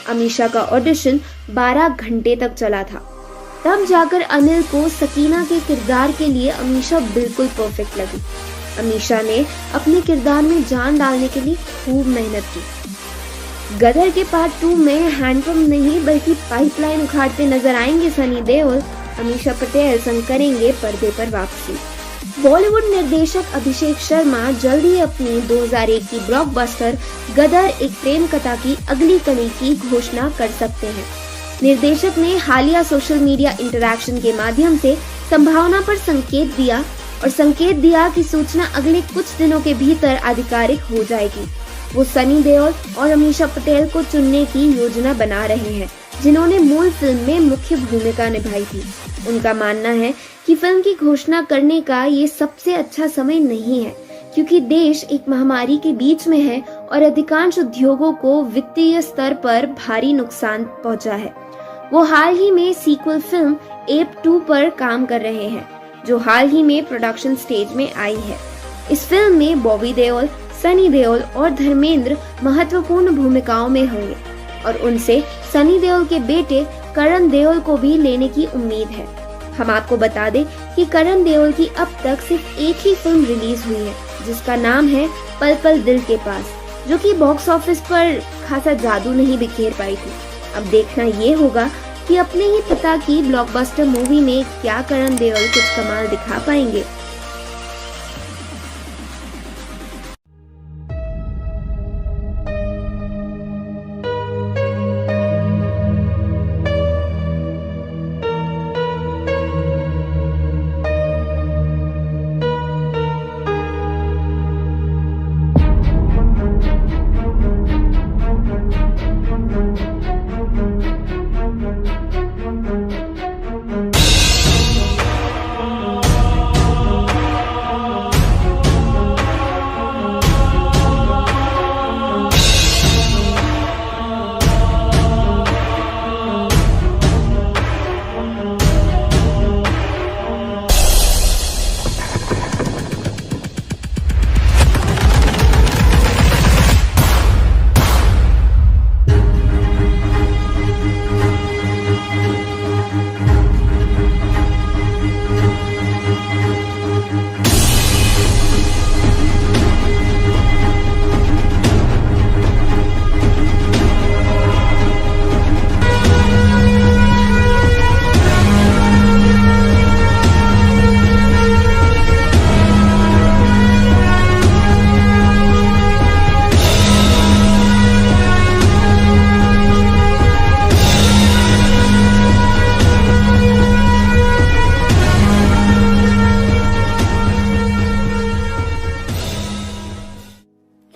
अमीषा का ऑडिशन 12 घंटे तक चला था। तब जाकर अनिल को सकीना के किरदार के लिए अमीषा बिल्कुल परफेक्ट लगी। अमीषा ने अपने किरदार में जान डालने के लिए खूब मेहनत की। गदर के पार्ट 2 में हैंडपंप नहीं बल्कि पाइपलाइन उखाड़ते नजर आएंगे सनी देओल। अमीषा पटेल संग करेंगे पर्दे पर वापसी। बॉलीवुड निर्देशक अभिषेक शर्मा जल्द ही अपनी 2001 की ब्लॉकबस्टर गदर एक प्रेम कथा की अगली कड़ी की घोषणा कर सकते हैं। निर्देशक ने हालिया सोशल मीडिया इंटरैक्शन के माध्यम से संभावना पर संकेत दिया कि सूचना अगले कुछ दिनों के भीतर आधिकारिक हो जाएगी। वो सनी देओल और अमीषा पटेल को चुनने की योजना बना रहे हैं, जिन्होंने मूल फिल्म में मुख्य भूमिका निभाई थी। उनका मानना है कि फिल्म की घोषणा करने का ये सबसे अच्छा समय नहीं है, क्योंकि देश एक महामारी के बीच में है और अधिकांश उद्योगों को वित्तीय स्तर पर भारी नुकसान पहुंचा है। वो हाल ही में सीक्वल फिल्म एप 2 पर काम कर रहे हैं, जो हाल ही में प्रोडक्शन स्टेज में आई है। इस फिल्म में बॉबी देओल, सनी देओल और धर्मेंद्र महत्वपूर्ण भूमिकाओं में होंगे और उनसे सनी देओल के बेटे करण देओल को भी लेने की उम्मीद है। हम आपको बता दें कि करण देओल की अब तक सिर्फ एक ही फिल्म रिलीज हुई है, जिसका नाम है पल पल दिल के पास, जो कि बॉक्स ऑफिस पर खासा जादू नहीं बिखेर पाई थी। अब देखना ये होगा कि अपने ही पिता की ब्लॉकबस्टर मूवी में क्या करण देओल कुछ कमाल दिखा पाएंगे।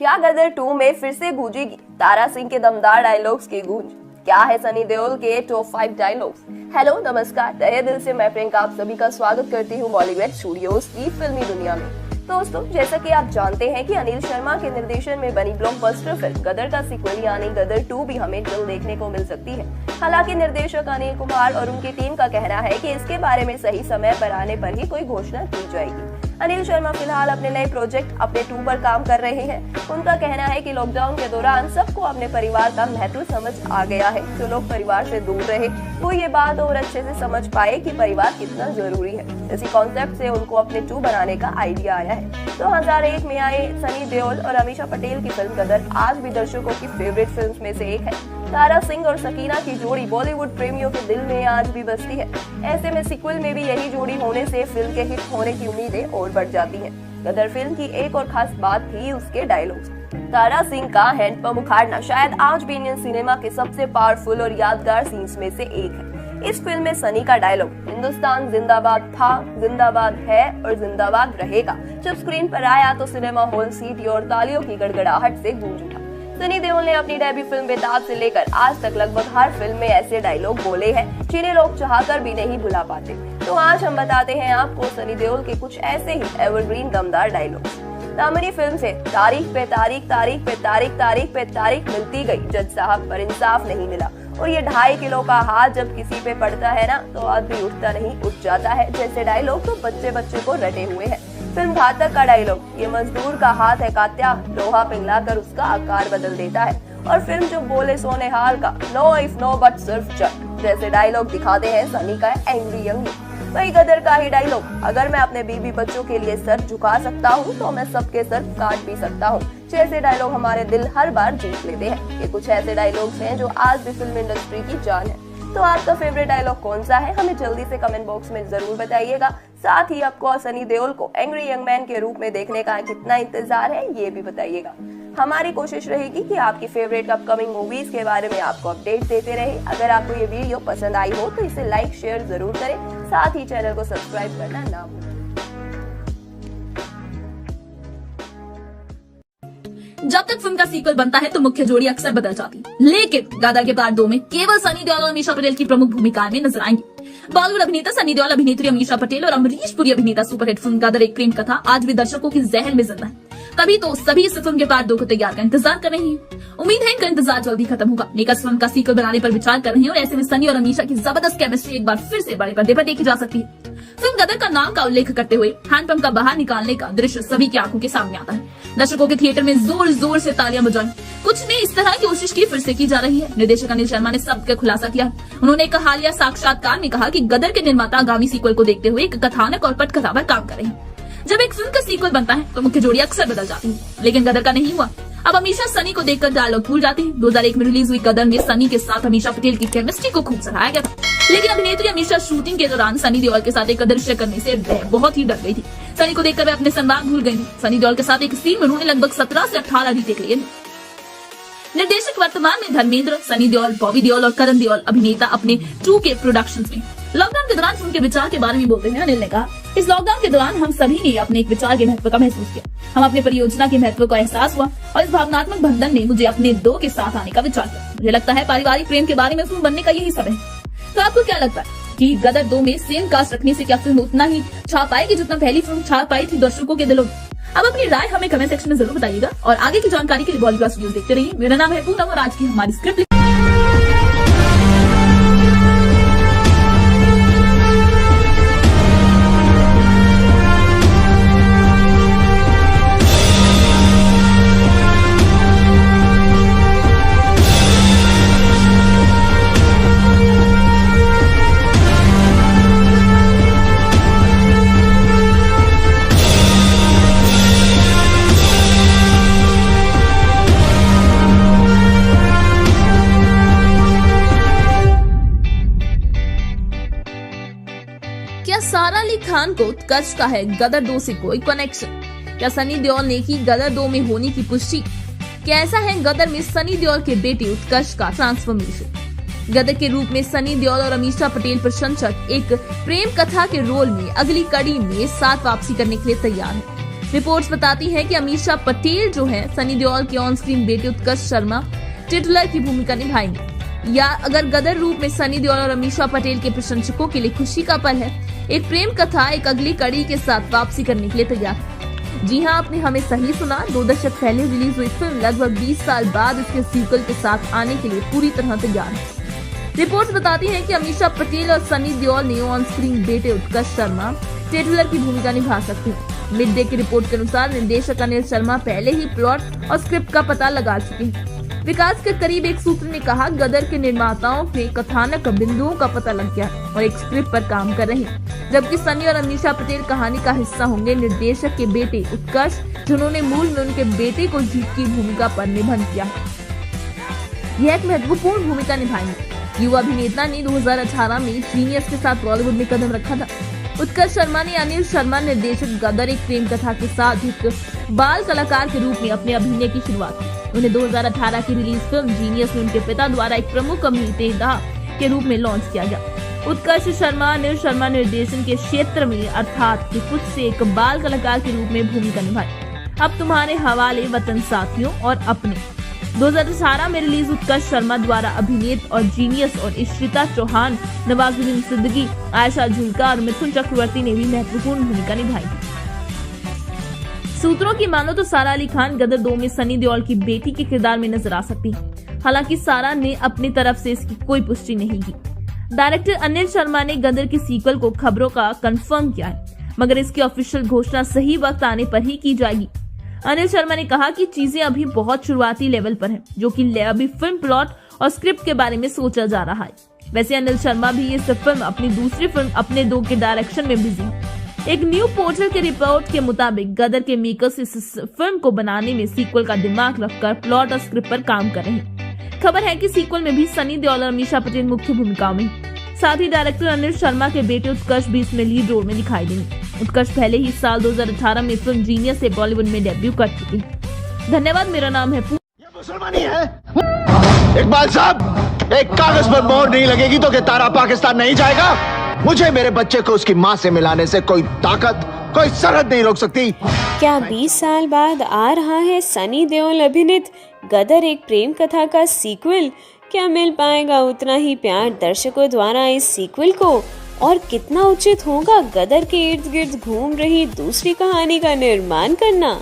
क्या गदर 2 में फिर से गूंजेगी तारा सिंह के दमदार डायलॉग्स की गूंज? क्या है सनी देओल के टॉप 5 डायलॉग्स? हेलो नमस्कार, तहे दिल से मैं प्रियंका आप सभी का स्वागत करती हूँ बॉलीवुड स्टूडियोज की फिल्मी दुनिया में। दोस्तों, जैसा कि आप जानते हैं कि अनिल शर्मा के निर्देशन में बनी ब्लॉकबस्टर फिल्म गदर का सीक्वल यानी गदर 2 भी हमें जल्द देखने को मिल सकती है। हालांकि निर्देशक अनिल कुमार और उनकी टीम का कहना है कि इसके बारे में सही समय पर आने पर ही कोई घोषणा की जाएगी। अनिल शर्मा फिलहाल अपने नए प्रोजेक्ट अपने 2 पर काम कर रहे हैं। उनका कहना है कि लॉकडाउन के दौरान सबको अपने परिवार का महत्व समझ आ गया है। जो लोग परिवार से दूर रहे वो ये बात और अच्छे से समझ पाए कि परिवार कितना जरूरी है। इसी कॉन्सेप्ट से उनको अपने 2 बनाने का आइडिया आया है। 2001 में आए सनी देओल और अमीषा पटेल की फिल्म गदर आज भी दर्शकों की फेवरेट फिल्म्स में से एक है। तारा सिंह और सकीना की जोड़ी बॉलीवुड प्रेमियों के दिल में आज भी बसती है। ऐसे में सीक्वल में भी यही जोड़ी होने से फिल्म के हिट होने की उम्मीदें और बढ़ जाती हैं। गदर फिल्म की एक और खास बात थी उसके डायलॉग्स। तारा सिंह का हैंडपंप उखाड़ना शायद आज भी इंडियन सिनेमा के सबसे पावरफुल और यादगार सीन्स में से एक है। इस फिल्म में सनी का डायलॉग हिंदुस्तान जिंदाबाद था, जिंदाबाद है और जिंदाबाद रहेगा जब स्क्रीन पर आया तो सिनेमा हॉल सीटी और तालियों की गड़गड़ाहट से गूंज उठा। सनी देओल ने अपनी डेब्यू फिल्म बेताब से लेकर आज तक लगभग हर फिल्म में ऐसे डायलॉग बोले हैं जिन्हें लोग चाहकर भी नहीं भुला पाते। तो आज हम बताते हैं आपको सनी देओल के कुछ ऐसे ही एवरग्रीन दमदार डायलॉग। दामनी फिल्म से तारीख पे तारीख, तारीख पे तारीख, तारीख पे तारीख मिलती गई, जज साहब पर इंसाफ नहीं मिला। और ये 2.5 किलो का हाथ जब किसी पे पड़ता है ना तो आदमी उठता नहीं उठ जाता है जैसे डायलॉग तो बच्चे बच्चे को रटे हुए हैं। फिल्म घातक का डायलॉग, ये मजदूर का हाथ है कात्या, लोहा पिघलाकर उसका आकार बदल देता है। और फिल्म जो बोले सोने हाल का, नो इफ नो बट सिर्फ चट जैसे डायलॉग दिखाते हैं सनी का एंग्री यंग। वही गदर का ही डायलॉग, अगर मैं अपने बीवी बच्चों के लिए सर झुका सकता हूँ तो मैं सबके सर काट भी सकता हूँ जैसे डायलॉग हमारे दिल हर बार जीत लेते हैं। ये कुछ ऐसे डायलॉग्स हैं जो आज भी फिल्म इंडस्ट्री की जान है। तो आपका फेवरेट डायलॉग कौन सा है हमें जल्दी से कमेंट बॉक्स में जरूर बताइएगा। साथ ही आपको सनी देओल को एंग्री यंग मैन के रूप में देखने का कितना इंतजार है ये भी बताइएगा। हमारी कोशिश रहेगी कि आपकी फेवरेट अपकमिंग मूवीज के बारे में आपको अपडेट देते रहे। अगर आपको ये वीडियो पसंद आई हो तो इसे लाइक शेयर जरूर करें, साथ ही चैनल को सब्सक्राइब करना ना भूलें। जब तक फिल्म का सीक्वल बनता है तो मुख्य जोड़ी अक्सर बदल जाती है, लेकिन गदर के पार्ट 2 में केवल सनी देओल और अमीषा पटेल की प्रमुख भूमिकाएं में नजर आएंगी। बॉलीवुड अभिनेता सनी देओल, अभिनेत्री अमीषा पटेल और अमरीश पुरी अभिनेता सुपरहिट फिल्म गदर एक प्रेम कथा आज भी दर्शकों की जहन में जिंदा है। तभी तो सभी इस फिल्म के पार्ट 2 को तैयार का इंतजार कर रहे हैं। उम्मीद है इनका इंतजार जल्दी खत्म होगा। मेकर्स फिल्म का सीक्वल बनाने पर विचार कर रहे हैं और ऐसे में सनी और अमीषा की जबरदस्त केमिस्ट्री एक बार फिर से बड़े पर्दे पर देखी जा सकती है। फिल्म गदर का नाम का उल्लेख करते हुए हैंडपंप का बाहर निकालने का दृश्य सभी की आंखों के सामने आता है। दर्शकों के थिएटर में जोर जोर से तालियां बजाई। कुछ ने इस तरह की कोशिश की फिर से की जा रही है। निर्देशक अनिल शर्मा ने सबका खुलासा किया। उन्होंने एक हालिया साक्षात्कार में कहा कि गदर के निर्माता आगामी सीक्वल को देखते हुए एक कथानक और पटकथा पर काम कर रहे हैं। जब एक फिल्म का सीक्वल बनता है तो मुख्य जोड़ी अक्सर बदल जाती है, लेकिन गदर का नहीं हुआ। अब अमीषा सनी को देखकर डायलॉग भूल जाती है। 2001 में रिलीज हुई गदर में सनी के साथ अमीषा पटेल की केमिस्ट्री को खूब सराहा गया था, लेकिन अभिनेत्री अमीषा शूटिंग के दौरान सनी देओल के साथ एक दृश्य करने से बहुत ही डर गई थी। सनी को देखकर वे अपने संवाद भूल गई थी। सनी देओल के साथ एक सीन में उन्होंने लगभग 17 से 18 रीटेक लिए। निर्देशक वर्तमान में धर्मेंद्र, सनी देओल, बॉबी देओल और करण देओल अभिनेता अपने 2 के प्रोडक्शंस में। लॉकडाउन के दौरान उनके विचार के बारे में बोलते हैं अनिल ने कहा, इस लॉकडाउन के दौरान हम सभी ने अपने एक विचार के महत्व का महसूस किया। हम अपने परियोजना के महत्व का एहसास हुआ और इस भावनात्मक बंधन ने मुझे अपने 2 के साथ आने का विचार किया। मुझे लगता है पारिवारिक प्रेम के बारे में फिल्म बनने का यही समय है। तो आपको क्या लगता है कि गदर 2 में सेम कास्ट रखने से क्या फिल्म उतना ही छाप पाएगी जितना पहली फिल्म छाप पाई थी दर्शकों के दिलों में? अब अपनी राय हमें कमेंट सेक्शन में जरूर बताइएगा और आगे की जानकारी के लिए बॉलीवुड न्यूज देखते रहिए। मेरा नाम है पूनम और आज की हमारी स्क्रिप्ट क्या सारा अली खान को उत्कर्ष का है गदर 2 से कोई कनेक्शन? क्या सनी देओल ने की गदर 2 में होने की पुष्टि? कैसा है गदर में सनी देओल के बेटे उत्कर्ष का ट्रांसफॉर्मेशन? गदर के रूप में सनी देओल और अमीषा पटेल प्रशंसक एक प्रेम कथा के रोल में अगली कड़ी में साथ वापसी करने के लिए तैयार है। रिपोर्ट्स बताती हैं कि अमीषा पटेल जो है सनी देओल के ऑन स्क्रीन बेटे उत्कर्ष शर्मा टिटुलर की भूमिका निभाएंगे। या अगर गदर रूप में सनी देओल और अमीषा पटेल के प्रशंसकों के लिए खुशी का पल है, एक प्रेम कथा एक अगली कड़ी के साथ वापसी करने के लिए तैयार है। जी हाँ, आपने हमें सही सुना। 2 दशक पहले रिलीज हुई फिल्म लगभग 20 साल बाद इसके सीक्वल के साथ आने के लिए पूरी तरह तैयार है। रिपोर्ट्स बताती हैं कि अमीषा पटेल और सनी देओल ने ऑन स्क्रीन बेटे उत्कर्ष शर्मा टिटुलर की भूमिका निभा सकते हैं। मिड डे की रिपोर्ट के अनुसार निर्देशक अनिल शर्मा पहले ही प्लॉट और स्क्रिप्ट का पता लगा चुके हैं। विकास के करीब एक सूत्र ने कहा, गदर के निर्माताओं के कथानक बिंदुओं का पता लग गया और एक स्क्रिप्ट पर काम कर रहे हैं। जबकि सनी और अमीषा पटेल कहानी का हिस्सा होंगे निर्देशक के बेटे उत्कर्ष, जिन्होंने मूल में उनके बेटे को जीत की भूमिका पर निबंध किया। यह एक महत्वपूर्ण भूमिका निभाएंगे। युवा अभिनेता ने 2018 में जीनियस के साथ बॉलीवुड में कदम रखा था। उत्कर्ष शर्मा ने अनिल शर्मा निर्देशित गदर एक प्रेम कथा के साथ एक बाल कलाकार के रूप में अपने अभिनय की शुरुआत की। उन्हें 2018 की रिलीज फिल्म जीनियस में उनके पिता द्वारा एक प्रमुख अभिनेता के रूप में लॉन्च किया गया। उत्कर्ष शर्मा अनिल शर्मा निर्देशन के क्षेत्र में अर्थात कि खुद से एक बाल कलाकार के रूप में भूमिका निभाई। अब तुम्हारे हवाले, वतन साथियों और अपने 2018 में रिलीज उत्कर्ष शर्मा द्वारा अभिनीत और जीनियस और इश्रिता चौहान, नवाजुद्दीन सिद्दीकी, आयशा झुल्का और मिथुन चक्रवर्ती ने भी महत्वपूर्ण भूमिका निभाई थी। सूत्रों की मानो तो सारा अली खान गदर 2 में सनी देओल की बेटी के किरदार में नजर आ सकती है। हालांकि सारा ने अपनी तरफ से इसकी कोई पुष्टि नहीं की। डायरेक्टर अनिल शर्मा ने गदर की सीक्वल को खबरों का कंफर्म किया है, मगर इसकी ऑफिशियल घोषणा सही वक्त आने पर ही की जाएगी। अनिल शर्मा ने कहा कि चीजें अभी बहुत शुरुआती लेवल पर हैं, जो कि अभी फिल्म प्लॉट और स्क्रिप्ट के बारे में सोचा जा रहा है। वैसे अनिल शर्मा भी इस फिल्म अपनी दूसरी फिल्म अपने 2 के डायरेक्शन में बिजी है। एक न्यू पोर्टल के रिपोर्ट के मुताबिक गदर के मेकर्स इस फिल्म को बनाने में सीक्वल का दिमाग रखकर प्लॉट और स्क्रिप्ट पर काम कर रहे हैं। खबर है कि सीक्वल में भी सनी देओल और अमीषा पटेल मुख्य भूमिकाओं में। साथ ही डायरेक्टर अनिल शर्मा के बेटे उत्कर्ष भी इसमें लीड रोल में दिखाई देंगे। उत्कर्ष पहले ही साल 2018 में फिल्म जीनियस से बॉलीवुड में डेब्यू कर चुकी है। धन्यवाद। मेरा नाम है मुसलमानी है। इकबाल साहब, एक कागज पर मोहर नहीं लगेगी तो क्या तारा पाकिस्तान नहीं जाएगा? मुझे मेरे बच्चे को उसकी माँ से मिलाने से कोई ताकत, कोई सरहद नहीं रोक सकती। क्या 20 साल बाद आ रहा है सनी देओल अभिनीत गदर एक प्रेम कथा का सीक्वल? क्या मिल पाएगा उतना ही प्यार दर्शकों द्वारा इस सीक्वल को? और कितना उचित होगा गदर के इर्द गिर्द घूम रही दूसरी कहानी का निर्माण करना?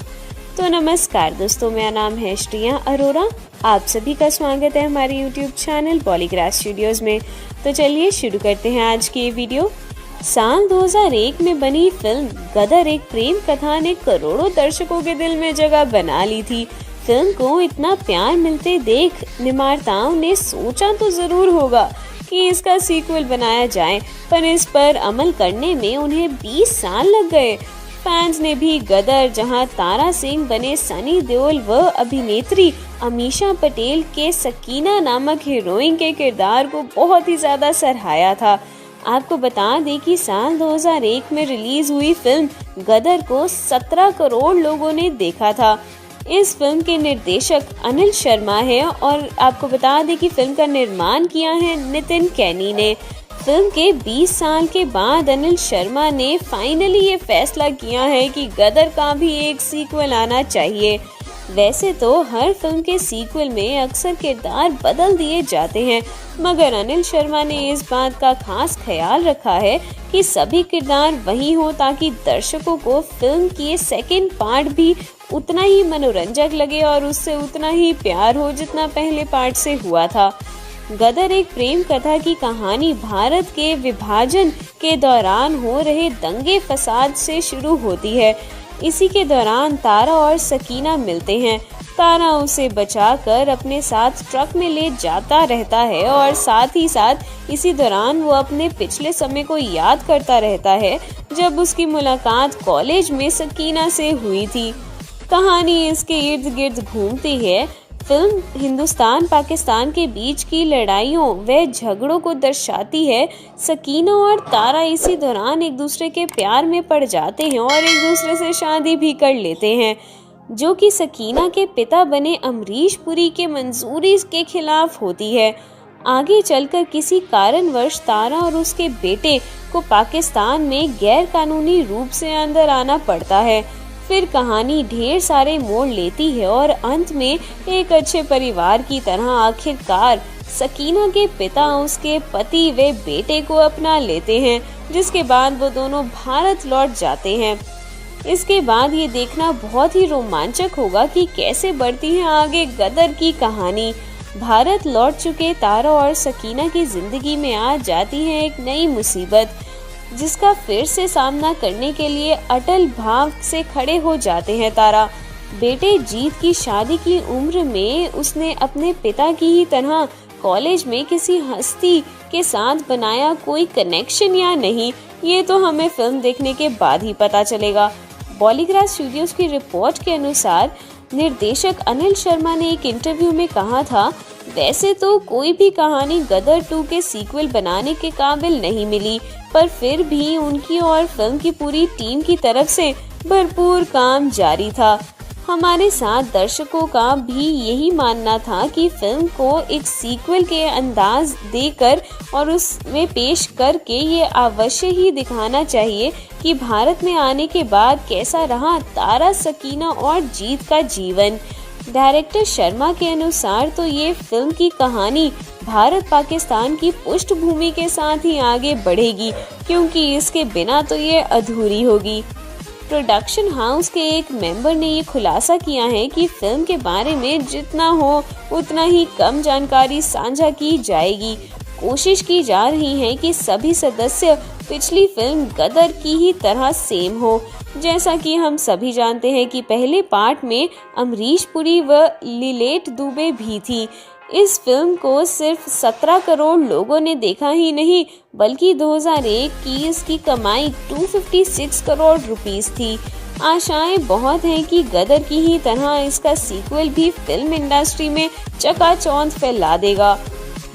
तो नमस्कार दोस्तों, मेरा नाम है श्रिया अरोरा। आप सभी का स्वागत है हमारे YouTube चैनल पॉलीग्राफ स्टूडियोज में। तो चलिए शुरू करते हैं आज की ये वीडियो। साल 2001 में बनी फिल्म गदर एक प्रेम कथा ने करोड़ों दर्शकों के दिल में जगह बना ली थी। फिल्म को इतना प्यार मिलते देख निर्माताओं ने सोचा तो जरूर होगा कि इसका सीक्वल बनाया जाए, पर इस पर अमल करने में उन्हें 20 साल लग गए। फैंस ने भी गदर, जहां तारा सिंह बने सनी देओल व अभिनेत्री अमीषा पटेल के सकीना नामक हीरोइन के किरदार को बहुत ही ज्यादा सराहाया था। आपको बता दें कि साल 2001 में रिलीज हुई फिल्म गदर को 17 करोड़ लोगों ने देखा था। इस फिल्म के निर्देशक अनिल शर्मा है और आपको बता दें कि फिल्म का निर्माण किया है नितिन कैनी ने। फिल्म के 20 साल के बाद अनिल शर्मा ने फाइनली ये फैसला किया है कि गदर का भी एक सीक्वल आना चाहिए। वैसे तो हर फिल्म के सीक्वल में अक्सर किरदार बदल दिए जाते हैं, मगर अनिल शर्मा ने इस बात का खास ख्याल रखा है कि सभी किरदार वही हो, ताकि दर्शकों को फिल्म की सेकंड पार्ट भी उतना ही मनोरंजक लगे और उससे उतना ही प्यार हो जितना पहले पार्ट से हुआ था। गदर एक प्रेम कथा की कहानी भारत के विभाजन के दौरान हो रहे दंगे फसाद से शुरू होती है। इसी के दौरान तारा और सकीना मिलते हैं। तारा उसे बचाकर अपने साथ ट्रक में ले जाता रहता है और साथ ही साथ इसी दौरान वो अपने पिछले समय को याद करता रहता है जब उसकी मुलाकात कॉलेज में सकीना से हुई थी। कहानी इसके इर्द गिर्द घूमती है। फिल्म हिंदुस्तान पाकिस्तान के बीच की लड़ाइयों व झगड़ों को दर्शाती है। सकीना और तारा इसी दौरान एक दूसरे के प्यार में पड़ जाते हैं और एक दूसरे से शादी भी कर लेते हैं, जो कि सकीना के पिता बने अमरीश पुरी के मंजूरी के खिलाफ होती है। आगे चलकर किसी कारणवश तारा और उसके बेटे को पाकिस्तान में गैर कानूनी रूप से अंदर आना पड़ता है। फिर कहानी ढेर सारे मोड़ लेती है और अंत में एक अच्छे परिवार की तरह आखिरकार सकीना के पिता उसके पति व बेटे को अपना लेते हैं, जिसके बाद वो दोनों भारत लौट जाते हैं। इसके बाद ये देखना बहुत ही रोमांचक होगा कि कैसे बढ़ती है आगे गदर की कहानी। भारत लौट चुके तारा और सकीना की जिंदगी में आ जाती है एक नई मुसीबत, जिसका फिर से सामना करने के लिए अटल भाव से खड़े हो जाते हैं तारा। बेटे जीत की शादी की उम्र में उसने अपने पिता की ही तरह कॉलेज में किसी हस्ती के साथ बनाया कोई कनेक्शन या नहीं, ये तो हमें फिल्म देखने के बाद ही पता चलेगा। बॉलीग्राज स्टूडियोज की रिपोर्ट के अनुसार निर्देशक अनिल शर्मा ने एक इंटरव्यू में कहा था, वैसे तो कोई भी कहानी गदर 2 के सीक्वल बनाने के काबिल नहीं मिली, पर फिर भी उनकी और फिल्म की पूरी टीम की तरफ से भरपूर काम जारी था। हमारे साथ दर्शकों का भी यही मानना था कि फिल्म को एक सीक्वल के अंदाज देकर और उसमें पेश करके ये अवश्य ही दिखाना चाहिए कि भारत में आने के बाद कैसा रहा तारा, सकीना और जीत का जीवन। डायरेक्टर शर्मा के अनुसार तो ये फिल्म की कहानी भारत पाकिस्तान की पृष्ठभूमि के साथ ही आगे बढ़ेगी, क्योंकि इसके बिना तो ये अधूरी होगी। प्रोडक्शन हाउस के एक मेंबर ने ये खुलासा किया है कि फिल्म के बारे में जितना हो उतना ही कम जानकारी साझा की जाएगी। कोशिश की जा रही है कि सभी सदस्य पिछली फिल्म गदर की ही तरह सेम हो। जैसा कि हम सभी जानते हैं कि पहले पार्ट में अमरीश पुरी व लिलेट दुबे भी थी। इस फिल्म को सिर्फ 17 करोड़ लोगों ने देखा ही नहीं, बल्कि 2001 की इसकी कमाई 256 करोड़ रुपीस थी। आशाएं बहुत हैं कि गदर की ही तरह इसका सीक्वल भी फिल्म इंडस्ट्री में चकाचौंध फैला देगा।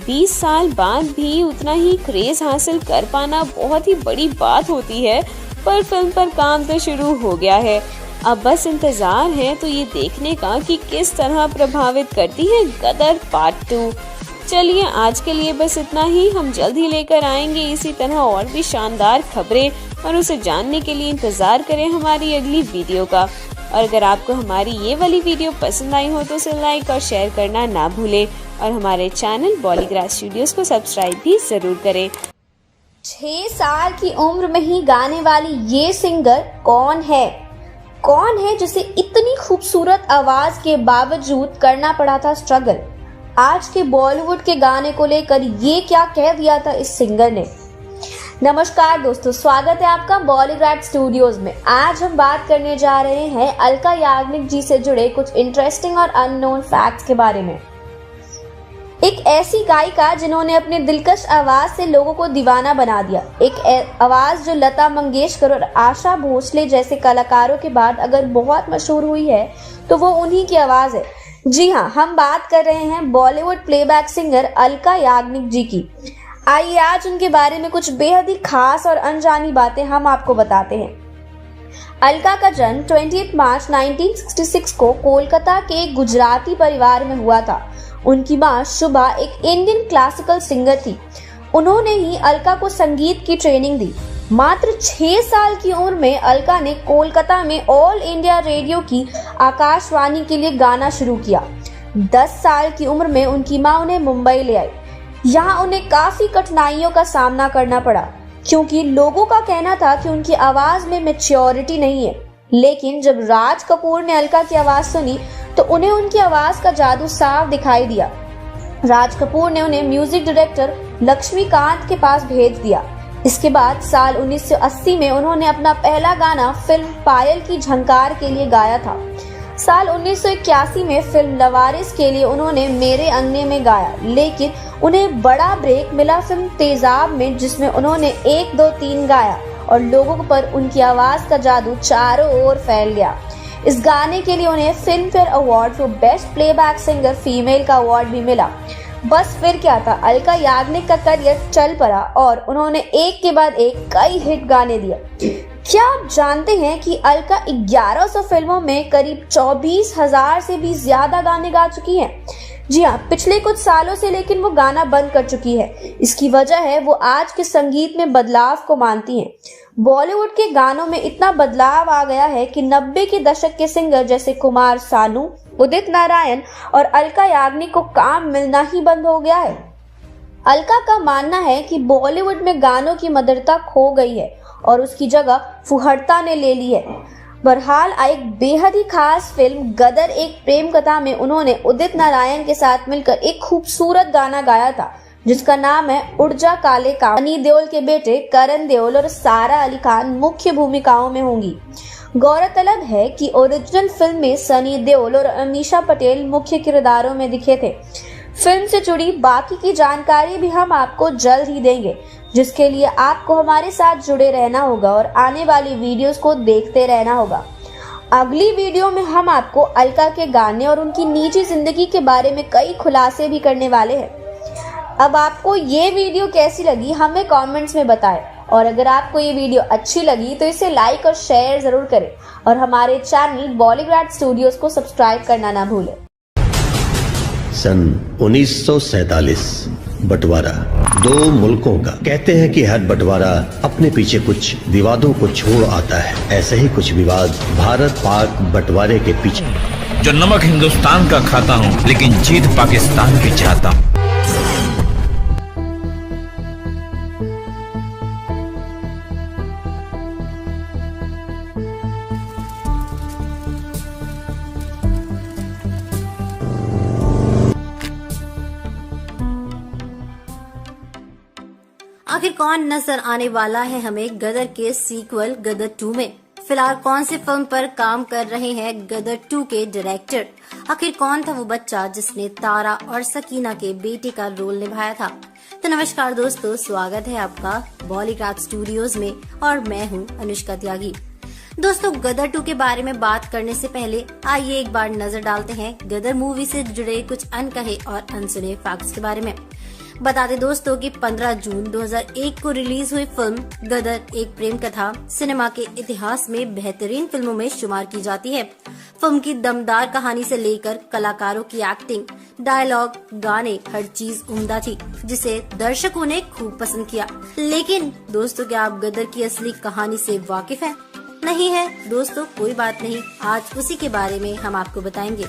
20 साल बाद भी उतना ही क्रेज हासिल कर पाना बहुत ही बड़ी बात होती है, पर फिल्म पर काम तो शुरू हो गया है। अब बस इंतजार है तो ये देखने का कि किस तरह प्रभावित करती है गदर पार्ट 2। चलिए आज के लिए बस इतना ही। हम जल्द ही लेकर आएंगे इसी तरह और भी शानदार खबरें, और उसे जानने के लिए इंतजार करें हमारी अगली वीडियो का। और अगर आपको हमारी ये वाली वीडियो पसंद आई हो तो उसे लाइक और शेयर करना ना भूलें, और हमारे चैनल बॉलीग्राज स्टूडियोज को सब्सक्राइब भी जरूर करें। 6 साल की उम्र में ही गाने वाली ये सिंगर कौन है? कौन है जिसे इतनी खूबसूरत आवाज के बावजूद करना पड़ा था स्ट्रगल? आज के बॉलीवुड के गाने को लेकर ये क्या कह दिया था इस सिंगर ने? नमस्कार दोस्तों, स्वागत है आपका बॉलीग्राज स्टूडियोज में। आज हम बात करने जा रहे हैं अलका याग्निक जी से जुड़े कुछ इंटरेस्टिंग और अननोन फैक्ट्स के बारे में। एक ऐसी गायिका जिन्होंने अपने दिलकश आवाज से लोगों को दीवाना बना दिया। एक आवाज जो लता मंगेशकर और आशा भोसले जैसे कलाकारों के बाद अगर बहुत मशहूर हुई है तो वो उन्हीं की आवाज है। जी हाँ, हम बात कर रहे हैं बॉलीवुड प्लेबैक सिंगर अलका याग्निक जी की। आइए आज उनके बारे में कुछ बेहद ही खास और अनजानी बातें हम आपको बताते हैं। अलका का जन्म 28 मार्च 1966 को कोलकाता के एक गुजराती परिवार में हुआ था। उनकी मां शुभा एक इंडियन क्लासिकल सिंगर थी। उन्होंने ही अलका को संगीत की ट्रेनिंग दी। मात्र 6 साल की उम्र में अलका ने कोलकाता में ऑल इंडिया रेडियो की आकाशवाणी के लिए गाना शुरू किया। 10 साल की उम्र में उनकी मां उन्हें मुंबई ले आई। यहाँ उन्हें काफी कठिनाइयों का सामना करना पड़ा, क्योंकि लोगों का कहना था कि उनकी आवाज में मैच्योरिटी नहीं है। लेकिन जब राज कपूर ने अलका की आवाज सुनी तो उन्हें उनकी आवाज का जादू साफ दिखाई दिया। राज कपूर ने उन्हें म्यूजिक डायरेक्टर लक्ष्मीकांत के पास भेज दिया। इसके बाद साल 1980 में उन्होंने अपना पहला गाना फिल्म पायल की झंकार के लिए गाया था। साल 1981 में फिल्म लवारिस के लिए उन्होंने मेरे अंगने में गाया, लेकिन उन्हें बड़ा ब्रेक मिला फिल्म तेजाब में, जिसमें उन्होंने 1, 2, 3 गाया और लोगों पर उनकी आवाज का जादू चारों ओर फैल गया। इस गाने के लिए उन्हें film fair award for best playback singer female का अवार्ड भी मिला। बस फिर क्या था, अलका याग्निक का करियर चल पड़ा और उन्होंने एक के बाद एक कई हिट गाने दिए। क्या आप जानते हैं कि अलका 1100 फिल्मों में करीब 24,000 से भी ज्यादा गाने गा चुकी हैं? जी हाँ, पिछले कुछ सालों से लेकिन वो गाना बंद कर चुकी है। इसकी वजह है वो आज के संगीत में बदलाव को मानती हैं। बॉलीवुड के गानों में इतना बदलाव आ गया है कि 90 के दशक के सिंगर जैसे कुमार सानू, उदित नारायण और अलका याग्निक को काम मिलना ही बंद हो गया है। अलका का मानना है कि बॉलीवुड में गानों की मधुरता खो गई है और उसकी जगह फुहड़ता ने ले ली है। बहरहाल एक बेहद ही खास फिल्म गदर एक प्रेम कथा में उन्होंने उदित नारायण के साथ मिलकर एक खूबसूरत गाना गाया था, जिसका नाम है उड़ जा काले कांव। सनी देओल के बेटे करण देओल और सारा अली खान मुख्य भूमिकाओं में होंगी। गौरतलब है कि ओरिजिनल फिल्म में सनी देओल और अमीषा पटेल मुख्य किरदारों में दिखे थे। फिल्म से जुड़ी बाकी की जानकारी भी हम आपको जल्द ही देंगे। जिसके लिए आपको हमारे साथ जुड़े रहना होगा और आने वाली वीडियोस को देखते रहना होगा। अगली वीडियो में हम आपको अलका के गाने और उनकी निजी जिंदगी के बारे में कई खुलासे भी करने वाले हैं। अब आपको ये वीडियो कैसी लगी हमें कमेंट्स में बताएं, और अगर आपको ये वीडियो अच्छी लगी तो इसे लाइक और शेयर जरूर करें और हमारे चैनल बॉलीग्राड स्टूडियोज को सब्सक्राइब करना ना भूलें। सन 1947 बंटवारा दो मुल्कों का। कहते हैं कि हर बंटवारा अपने पीछे कुछ विवादों को छोड़ आता है। ऐसे ही कुछ विवाद भारत पाक बंटवारे के पीछे। जो नमक हिंदुस्तान का खाता हूँ लेकिन जीत पाकिस्तान की चाहता हूँ। आखिर कौन नजर आने वाला है हमें गदर के सीक्वल गदर 2 में? फिलहाल कौन सी फिल्म पर काम कर रहे हैं गदर 2 के डायरेक्टर? आखिर कौन था वो बच्चा जिसने तारा और सकीना के बेटे का रोल निभाया था? तो नमस्कार दोस्तों, स्वागत है आपका बॉलीग्राड स्टूडियोज में और मैं हूँ अनुष्का त्यागी। दोस्तों, गदर 2 के बारे में बात करने से पहले आइए एक बार नजर डालते हैं गदर मूवी से जुड़े कुछ अनकहे और अनसुने फैक्ट्स के बारे में। बता दें दोस्तों कि 15 जून 2001 को रिलीज हुई फिल्म गदर एक प्रेम कथा सिनेमा के इतिहास में बेहतरीन फिल्मों में शुमार की जाती है। फिल्म की दमदार कहानी से लेकर कलाकारों की एक्टिंग, डायलॉग, गाने, हर चीज उम्दा थी, जिसे दर्शकों ने खूब पसंद किया। लेकिन दोस्तों, क्या आप गदर की असली कहानी से वाकिफ हैं? नहीं है दोस्तों, कोई बात नहीं, आज उसी के बारे में हम आपको बताएंगे।